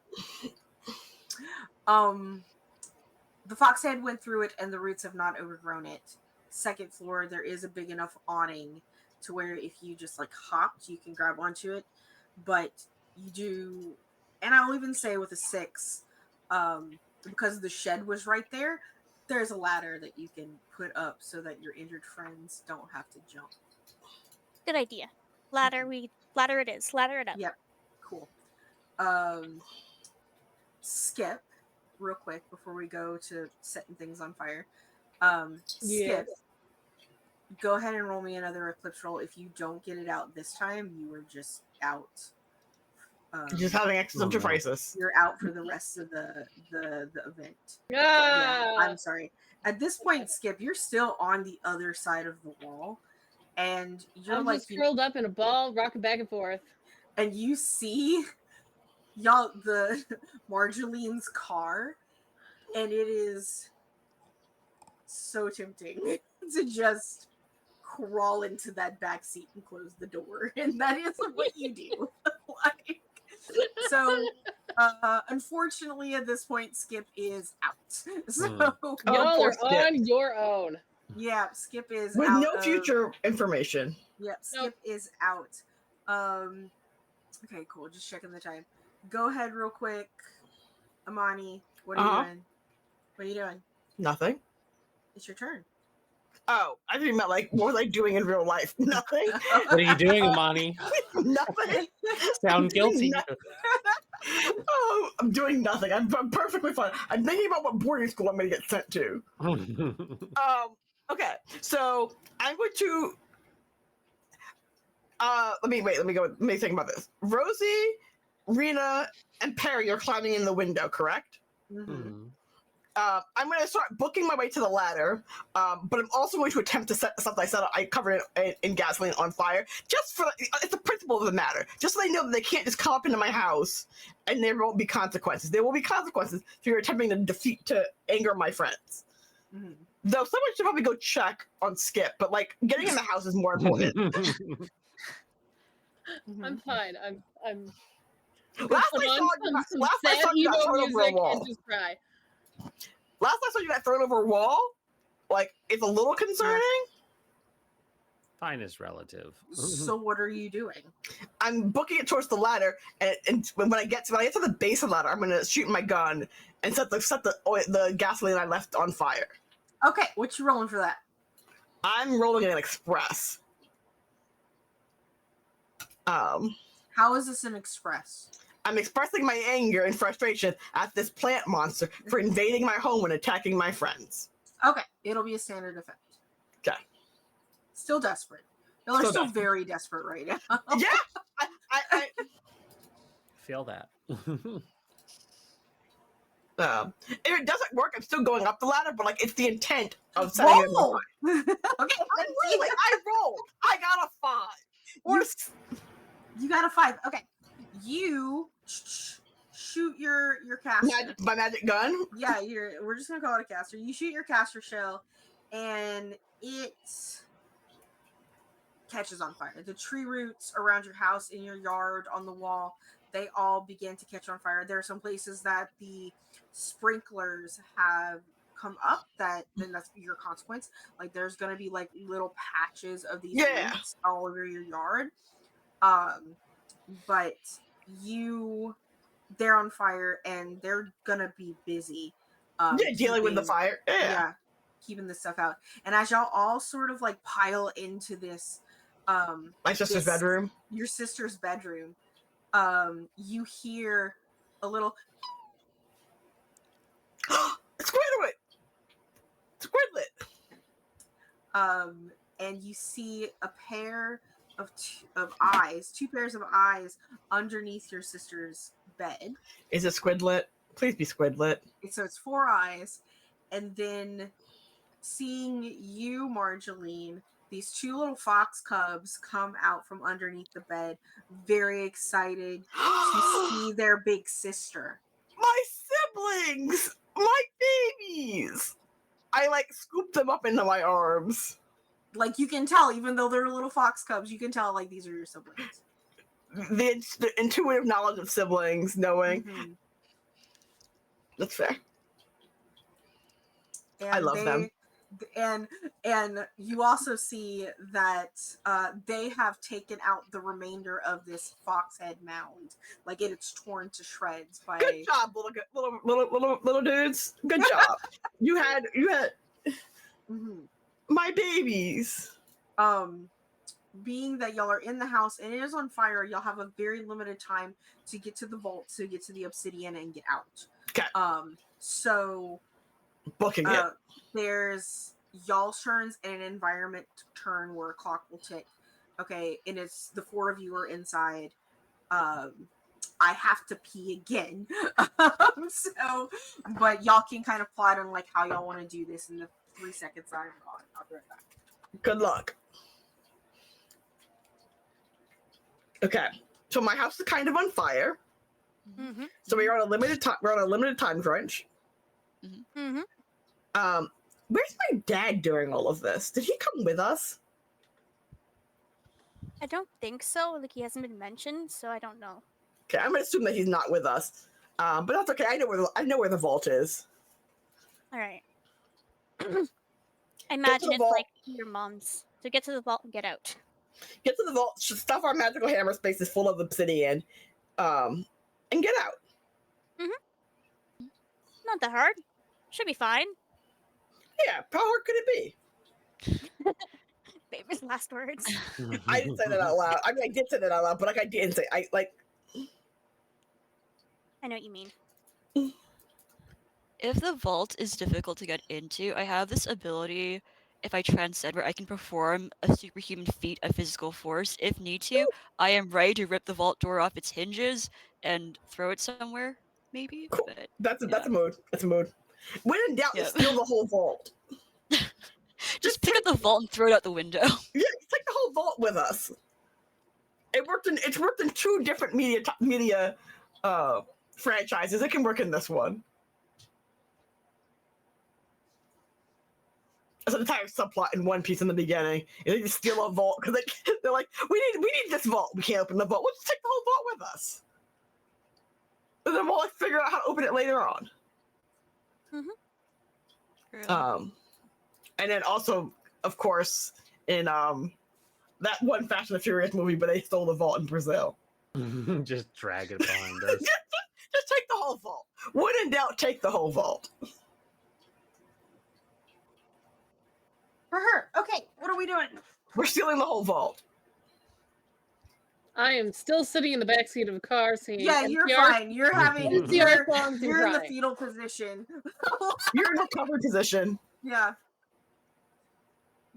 The foxhead went through it, and the roots have not overgrown it. Second floor, there is a big enough awning to where if you just like hopped, you can grab onto it. But you do, and I'll even say with a 6, because the shed was right there. There's a ladder that you can put up so that your injured friends don't have to jump. Good idea. Ladder it is. Ladder it up. Yep. Cool. Skip, real quick before we go to setting things on fire. Skip, go ahead and roll me another eclipse roll. If you don't get it out this time, you are just out. Just having existential crisis. You're out for the rest of the event. Ah! Yeah, I'm sorry. At this point, Skip, you're still on the other side of the wall, and you're I'm like just curled up in a ball, rocking back and forth. and you see y'all the Marjolaine's car, and it is so tempting to just crawl into that back seat and close the door, and that is what you do. Like, so unfortunately at this point Skip is out. So Y'all poor are Skip. on your own. yeah, Skip is With out no future information. Yeah, Skip is out. Okay, cool. Just checking the time. Go ahead real quick. Amani, what are you doing? What are you doing? Nothing. It's your turn. Oh, I didn't mean like, what was I doing in real life? Nothing. What are you doing, Amani? Nothing. Sound guilty. Oh, I'm doing nothing. I'm perfectly fine. I'm thinking about what boarding school I'm going to get sent to. Okay, so I'm going to. Let me think about this. Rosie, Rena, and Perry are climbing in the window, correct? Mm-hmm. I'm going to start booking my way to the ladder, but I'm also going to attempt to set the stuff I covered in gasoline on fire, just for, it's the principle of the matter, just so they know that they can't just come up into my house and there won't be consequences. There will be consequences if you're attempting to anger my friends. Mm-hmm. Though someone should probably go check on Skip, but like getting in the house is more important. I'm fine. I'm Last I saw, you got thrown over a wall. and just cry. Last I saw you got thrown over a wall. Like, it's a little concerning. Fine is relative. So what are you doing? I'm booking it towards the ladder, and when I get to the base of the ladder, I'm gonna shoot my gun and set the gasoline I left on fire. Okay, what you rolling for that? I'm rolling an express. How is this an express? I'm expressing my anger and frustration at this plant monster for invading my home and attacking my friends. Okay, it'll be a standard effect. Okay. Still desperate. Y'all are Still still desperate. very desperate right now. Yeah, I Feel that. if it doesn't work, I'm still going up the ladder, but like it's the intent of setting it on Roll! fire. Okay, I'm rolling. I rolled. I got a 5. Or you got a 5. Okay, you shoot your caster. my magic gun. Yeah, we're just gonna call it a caster. You shoot your caster shell, and it catches on fire. The tree roots around your house, in your yard, on the wall, they all begin to catch on fire. There are some places that the sprinklers have come up, then that's your consequence. Like there's gonna be like little patches of these roots all over your yard. But they're on fire and they're gonna be busy. Dealing with the fire. Yeah. Keeping this stuff out. And as y'all all sort of like pile into this, my sister's bedroom. Your sister's bedroom. You hear a little Squidward! Squidlet! And you see a pair of eyes, 2 pairs of eyes underneath your sister's bed. Is it Squidlet? Please be Squidlet. So it's 4 eyes, and then seeing you, Marjoline, these 2 little fox cubs come out from underneath the bed, very excited to see their big sister. My siblings! My babies! I like scoop them up into my arms. Like you can tell, even though they're little fox cubs, you can tell like these are your siblings. The intuitive knowledge of siblings, knowing. Mm-hmm. That's fair. And I love them. And you also see that they have taken out the remainder of this fox head mound. Like it's torn to shreds by. Good job, little dudes. Good job. You had mm-hmm. My babies. Being that y'all are in the house and it is on fire, y'all have a very limited time to get to the vault, to get to the obsidian and get out. Okay. So booking it. There's y'all's turns and an environment turn where a clock will tick. Okay, and it's the 4 of you are inside. I have to pee again. But y'all can kind of plot on like how y'all want to do this in the 3 seconds I'm gone. I'll be right back. Good luck. Okay, so my house is kind of on fire. Mm-hmm. So we're on a limited time. We're on a limited time crunch. Mm-hmm. Where's my dad during all of this? Did he come with us? I don't think so. Like he hasn't been mentioned, so I don't know. Okay, I'm gonna assume that he's not with us. But that's okay. I know where the vault is. All right. I imagine it's like your mom's. So get to the vault and get out. Get to the vault, stuff our magical hammer spaces full of obsidian, and get out. Mm-hmm. Not that hard. Should be fine. Yeah, how hard could it be? Baby's last words. I didn't say that out loud. I mean, I did say that out loud, but like I didn't say. I know what you mean. If the vault is difficult to get into, I have this ability, if I transcend, where I can perform a superhuman feat of physical force. If need to, I am ready to rip the vault door off its hinges and throw it somewhere, maybe. Cool. But, that's a mood. That's a mood. When in doubt, steal the whole vault. Just pick up the vault and throw it out the window. Yeah, take the whole vault with us. It's worked in 2 different media franchises. It can work in this one. It's an entire subplot in One Piece in the beginning. And they just steal a vault because they're like, we need this vault. We can't open the vault. Let's take the whole vault with us. And then we'll like figure out how to open it later on. Mm-hmm. Really? And then also, of course, in that one Fast and the Furious movie, but they stole the vault in Brazil. Just drag it behind us. Just take the whole vault. When in doubt, take the whole vault. For her. Okay, what are we doing? We're stealing the whole vault. I am still sitting in the backseat of a car saying, Yeah, you're NPR fine. You're having NPR songs and you're in the crying. fetal position. You're in the cover position. Yeah.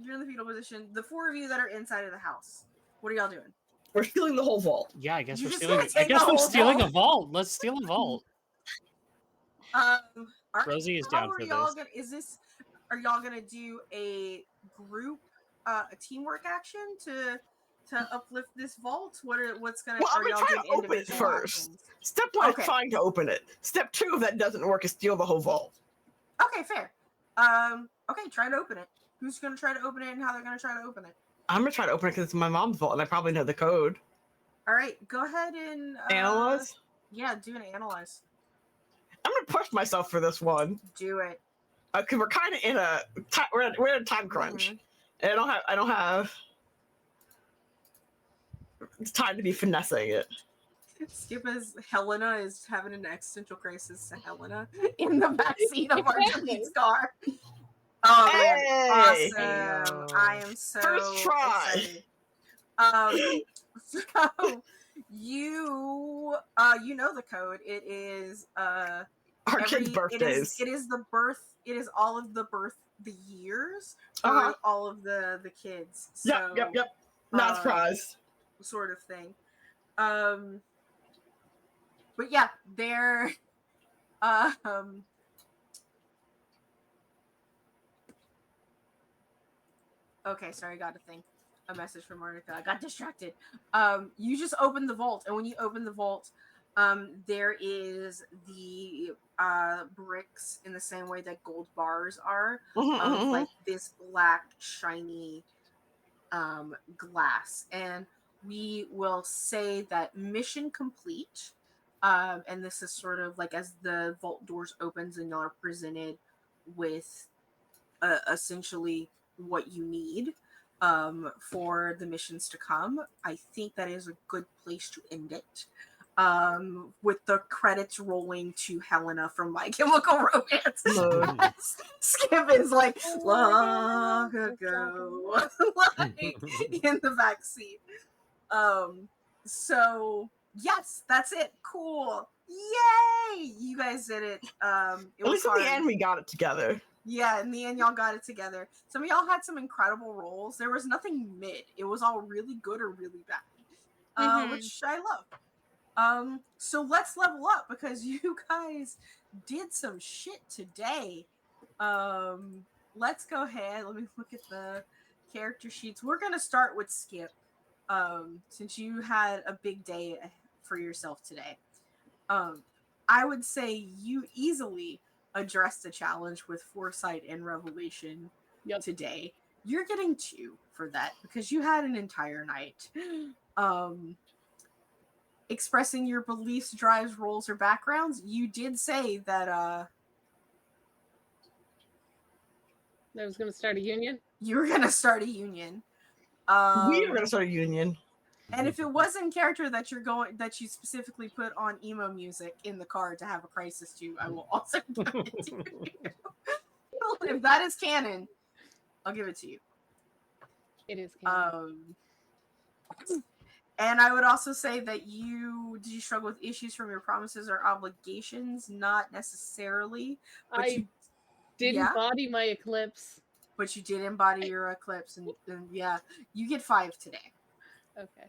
You're in the fetal position. The four of you that are inside of the house. What are y'all doing? We're stealing the whole vault. Yeah, I guess You we're just stealing. gonna I take guess the we're whole stealing vault? a vault. Let's steal a vault. All right. Rosie is How down are for y'all this. gonna are y'all gonna do a group a teamwork action to uplift this vault? What's gonna Well, I'm are gonna y'all try doing to open it individual first. actions? Step one Okay. is trying to open it. Step two, if that doesn't work, is steal the whole vault. Okay, fair. Okay, try to open it. Who's gonna try to open it and how they're gonna try to open it? I'm gonna try to open it because it's my mom's vault and I probably know the code. All right, go ahead and Analyze? Yeah, do an analyze. I'm gonna push myself for this one. Do it. Because we're kind of in a we're in a time crunch, and I don't have time to be finessing it. Skip as Helena is having an existential crisis to Helena in the backseat of Arjeline's car. Oh man, Hey! awesome! Heyo. I am so First try. excited. So you know the code. It is Our kids' birthdays. It is the birth. It is all of the years for Uh-huh. all of the kids. So, Yep. Not surprised. sort of thing. But yeah, they're okay, sorry, I got a message from Monica. I got distracted. You just open the vault, and when you open the vault, there is the bricks in the same way that gold bars are, of like this black shiny glass, and we will say that mission complete. And this is sort of like as the vault doors opens and y'all are presented with essentially what you need for the missions to come. I think that is a good place to end it. With the credits rolling to Helena from My Chemical Romance. Skip is like, long ago, like, in the backseat. So yes, that's it. Cool. Yay! You guys did it. It At was least in hard. the end, we got it together. Yeah, in the end, y'all got it together. Some of y'all had some incredible rolls. There was nothing mid. It was all really good or really bad, which I love. So let's level up because you guys did some shit today. Let's go ahead. Let me look at the character sheets. We're gonna start with Skip, since you had a big day for yourself today. I would say you easily addressed the challenge with foresight and revelation today. You're getting 2 for that because you had an entire night. Expressing your beliefs, drives, roles, or backgrounds. You did say that I was going to start a union. You were going to start a union. We are going to start a union. And if it wasn't character that you specifically put on emo music in the card to have a crisis to, I will also give it to you. If that is canon, I'll give it to you. It is canon. And I would also say that did you struggle with issues from your promises or obligations? Not necessarily. But I did embody my eclipse. But you did embody your eclipse, and yeah, you get 5 today. Okay.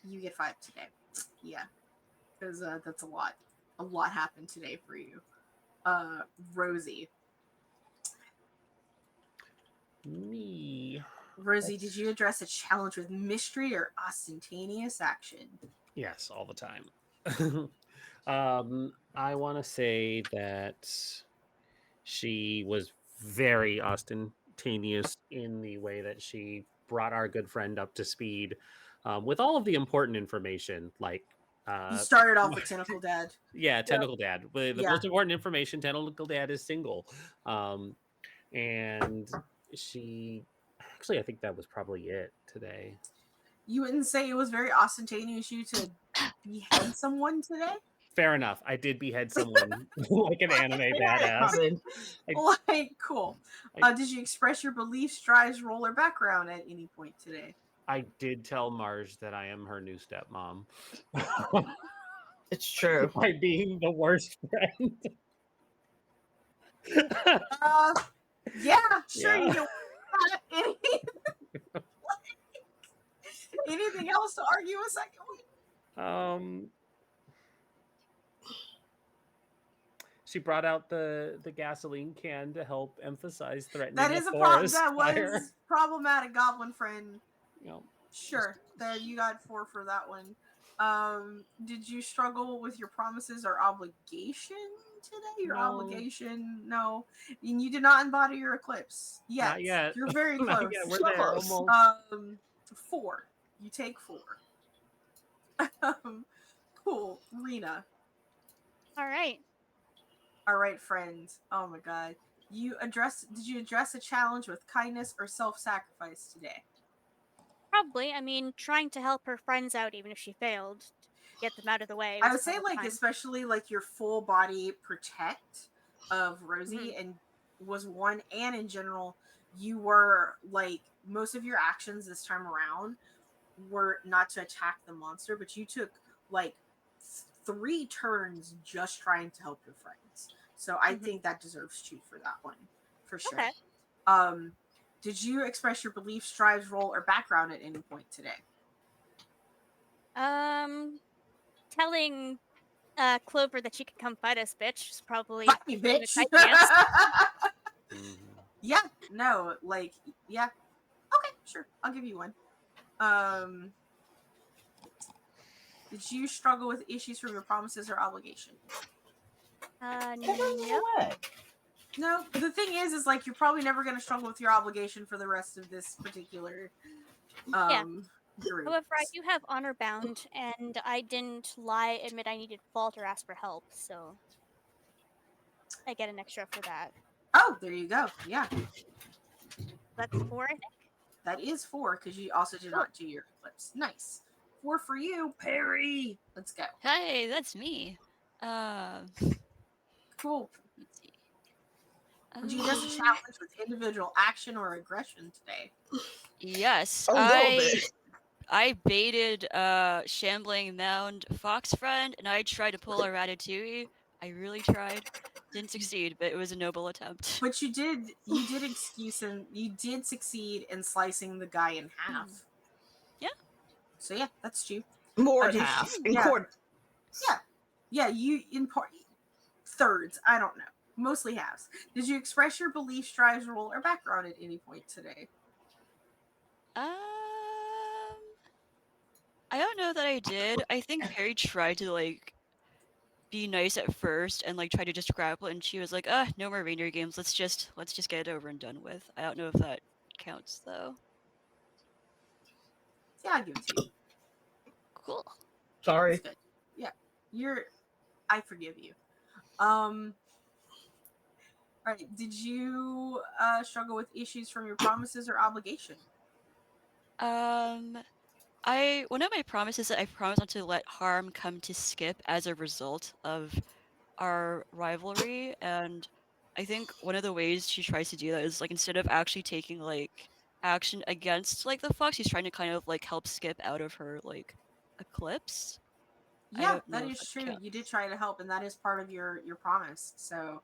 You get 5 today. Yeah. Because that's a lot. A lot happened today for you. Rosie. Me. Rosie, did you address a challenge with mystery or ostentatious action? Yes, all the time. I want to say that she was very ostentatious in the way that she brought our good friend up to speed with all of the important information. Like you started off with Tentacle Dad. Yeah, Tentacle Dad. The most important information: Tentacle Dad is single. and she actually, I think that was probably it today. You wouldn't say it was very ostentatious you to behead someone today? Fair enough. I did behead someone like an anime badass. Robin. Like, cool. Did you express your beliefs, drives, role, or background at any point today? I did tell Marge that I am her new stepmom. It's true. By being the worst friend. Yeah, sure. Yeah. You can. Anything else to argue a second with? She brought out the gasoline can to help emphasize threatening That the is a forest problem. That fire. was problematic, goblin friend. Yep. Sure, that you got 4 for that one. Did you struggle with your promises or obligation today? Your No. obligation, no. And you did not embody your eclipse. Yet. Not yet. You're very Not close. yet. We're So there close. almost. 4. You take 4. Cool, Rena. All right. All right, friends. Oh my god. Did you address a challenge with kindness or self-sacrifice today? Probably. I mean, trying to help her friends out, even if she failed, to get them out of the way. I was would say, part of like, fun. especially like your full body protect of Rosie and was one, and in general, you were like most of your actions this time around were not to attack the monster, but you took like 3 turns just trying to help your friends. So I think that deserves 2 for that one, for sure. Okay. Did you express your beliefs, drives, role, or background at any point today? Telling Clover that she could come fight us, bitch, is probably Fight me, doing a bitch. kite dance. Yeah, no, like, yeah. Okay, sure. I'll give you one. Did you struggle with issues from your promises or obligation? No. No, the thing is like you're probably never going to struggle with your obligation for the rest of this particular group. However, I do have honor bound, and I didn't lie, admit I needed fault, or ask for help, so I get an extra for that. Oh, there you go. Yeah. That's 4, I think. That is 4 because you also did not do your eclipse. Nice. 4 for you, Perry. Let's go. Hi, that's me. Cool. Let's see. Would you address a challenge with individual action or aggression today? Yes, A little bit. I baited shambling mound fox friend, and I tried to pull a ratatouille. I really tried. Didn't succeed, but it was a noble attempt. But you did excuse him. You did succeed in slicing the guy in half. Yeah. So yeah, that's true. More than half. In quarter. Yeah, you in part thirds. I don't know. Mostly halves. Did you express your beliefs, drives, role, or background at any point today? I don't know that I did. I think Perry tried to like be nice at first and like try to just grapple, and she was like, no more reindeer games. Let's just get it over and done with. I don't know if that counts though. Yeah, I'll give it to you. Cool. Sorry. That's good. Yeah. I forgive you. All right. Did you struggle with issues from your promises or obligation? One of my promises that I promised not to let harm come to Skip as a result of our rivalry, and I think one of the ways she tries to do that is like instead of actually taking like action against like the fox, she's trying to kind of like help Skip out of her like eclipse. Yeah, that is true. Counts. You did try to help, and that is part of your promise. So,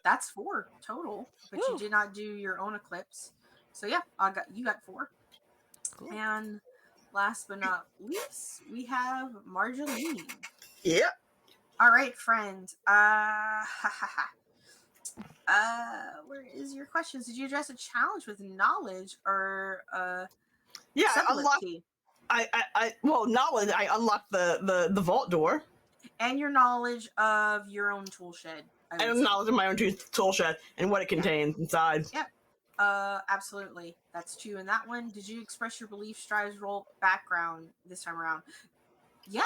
that's 4 total, but you did not do your own eclipse. So yeah, you got 4. Cool. And last but not least, we have Marjorie. Yep. All right, friend. Where is your questions? Did you address a challenge with knowledge or yeah, I unlocked. Knowledge. I unlocked the vault door. And your knowledge of your own tool shed. And knowledge of my own tool shed and what it contains inside. Yep. Absolutely. That's 2 in that one. Did you express your beliefs, drives, role, background this time around? Yes.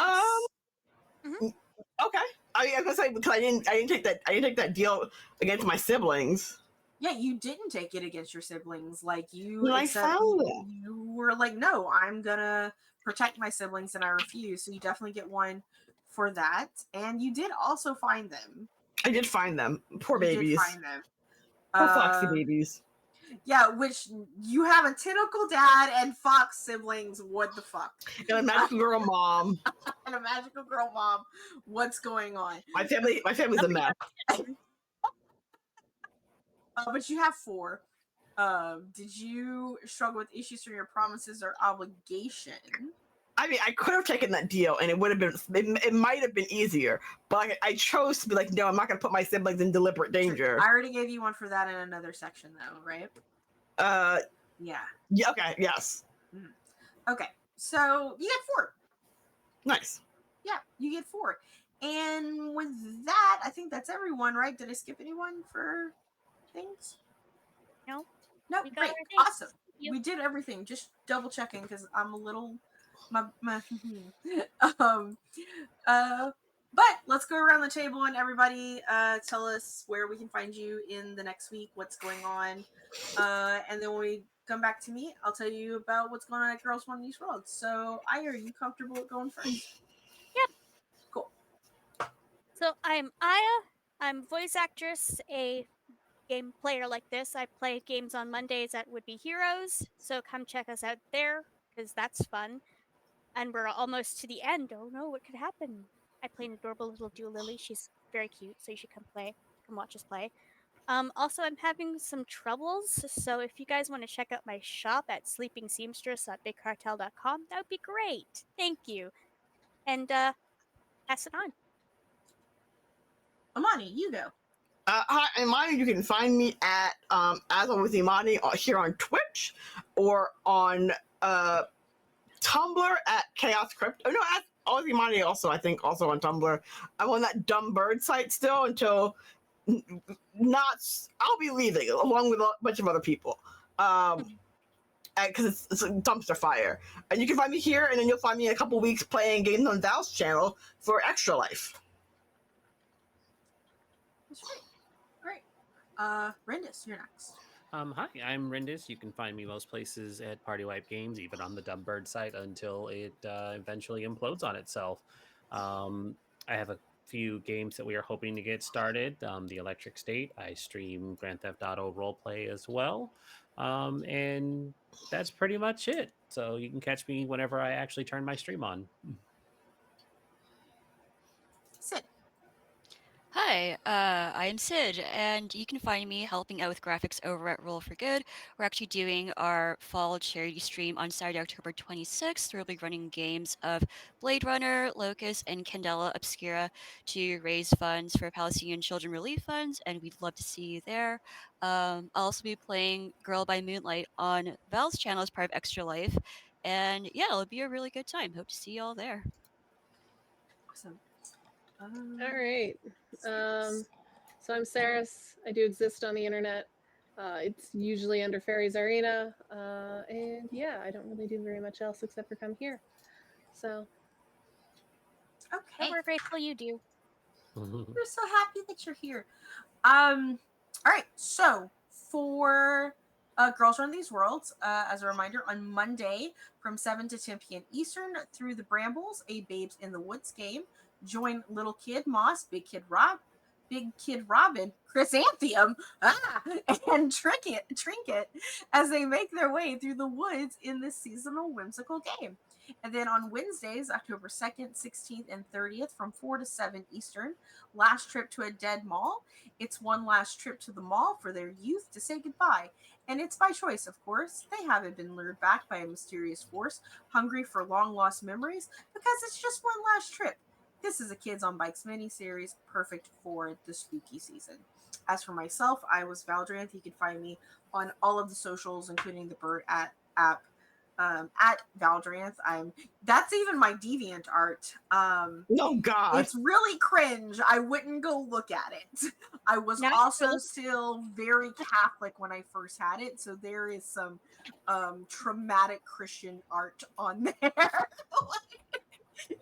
Okay. I was gonna say because I didn't take that deal against my siblings. Yeah, you didn't take it against your siblings. Like you When I accept, found it. you were like, no, I'm gonna protect my siblings, and I refuse. So you definitely get one for that. And you did also find them. I did find them. Poor You did babies. find them. Poor foxy babies. Yeah, which you have a tentacle dad and fox siblings. What the fuck? And a magical girl mom. And a magical girl mom. What's going on? My family's a mess. But you have 4. Did you struggle with issues from your promises or obligation? I mean, I could have taken that deal, and it would have been. It might have been easier, but I chose to be like, no, I'm not going to put my siblings in deliberate danger. I already gave you one for that in another section, though, right? Yeah. Yeah. Okay. Yes. Okay. So you get 4. Nice. Yeah, you get 4. And with that, I think that's everyone, right? Did I skip anyone for things? No. No, We got great, everything. awesome. You. We did everything. Just double checking because I'm a little, my but let's go around the table and everybody tell us where we can find you in the next week, what's going on, and then when we come back to me, I'll tell you about what's going on at Girls One These Worlds. So, Aya, are you comfortable with going first? Yep. Cool. So I'm Aya. I'm voice actress, a game player like this. I play games on Mondays at Would Be Heroes, so come check us out there because that's fun. And we're almost to the end. Oh no, what could happen? I play an adorable little Lily. She's very cute, so you should come play. Come watch us play. Also, I'm having some troubles, so if you guys want to check out my shop at sleepingseamstress.bigcartel.com, that would be great. Thank you. And pass it on. Amani, you go. Hi, Imani. You can find me at as always Imani here on Twitch or on Tumblr at Chaos Crypt. Oh no, at always Imani also I think also on Tumblr. I'm on that dumb bird site still until not. I'll be leaving along with a bunch of other people. Because it's a dumpster fire. And you can find me here, and then you'll find me in a couple weeks playing games on Val's channel for Extra Life. That's great. Rendis, you're next. Hi, I'm Rendis. You can find me most places at Party Wipe Games, even on the Dumbbird site until it eventually implodes on itself. I have a few games that we are hoping to get started. The Electric State. I stream Grand Theft Auto roleplay as well. And that's pretty much it. So you can catch me whenever I actually turn my stream on. Sid. Hi, I am Sid, and you can find me helping out with graphics over at Roll for Good. We're actually doing our fall charity stream on Saturday, October 26th. We'll be running games of Blade Runner, Locust, and Candela Obscura to raise funds for Palestinian Children Relief Funds, and we'd love to see you there. I'll also be playing Girl by Moonlight on Val's channel as part of Extra Life, and yeah, it'll be a really good time. Hope to see you all there. Awesome. All right. So I'm Saris. I do exist on the internet. It's usually under Fairies Arena. And yeah, I don't really do very much else except for come here. So. Okay. We're grateful you do. We're so happy that you're here. All right. So for Girls Run These Worlds, as a reminder, on Monday from 7 to 10 p.m. Eastern through the Brambles, a Babes in the Woods game. Join Little Kid Moss, Big Kid Robin, Chrysanthemum, and Trinket as they make their way through the woods in this seasonal whimsical game. And then on Wednesdays, October 2nd, 16th, and 30th from 4 to 7 Eastern, Last Trip to a Dead Mall. It's one last trip to the mall for their youth to say goodbye. And it's by choice, of course. They haven't been lured back by a mysterious force, hungry for long-lost memories, because it's just one last trip. This is a Kids on Bikes miniseries, perfect for the spooky season. As for myself, I was Valdranth. You can find me on all of the socials, including the Bird app at Valdranth. That's even my deviant art. Oh God, it's really cringe. I wouldn't go look at it. I was also still very Catholic when I first had it, so there is some traumatic Christian art on there.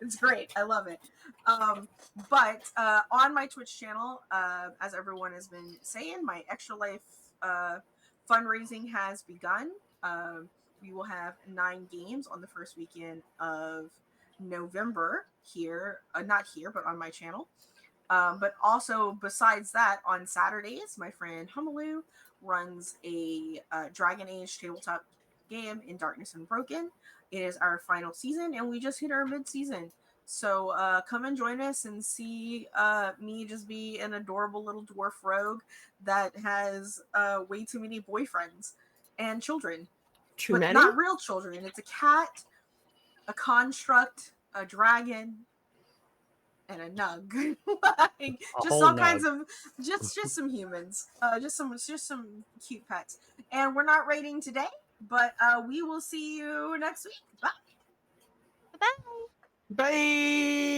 It's great. I love it. But on my Twitch channel, as everyone has been saying, my Extra Life fundraising has begun. We will have 9 games on the first weekend of November here, not here, but on my channel. But also, besides that, on Saturdays, my friend Humaloo runs a Dragon Age tabletop game in Darkness Unbroken. It is our final season, and we just hit our mid-season. So come and join us and see me just be an adorable little dwarf rogue that has way too many boyfriends and children. Too But many? not real children. It's a cat, a construct, a dragon, and a nug. Like, A just whole all kinds nug. of just some humans. Just some cute pets. And we're not rating today, but we will see you next week. Bye. Bye. Bye.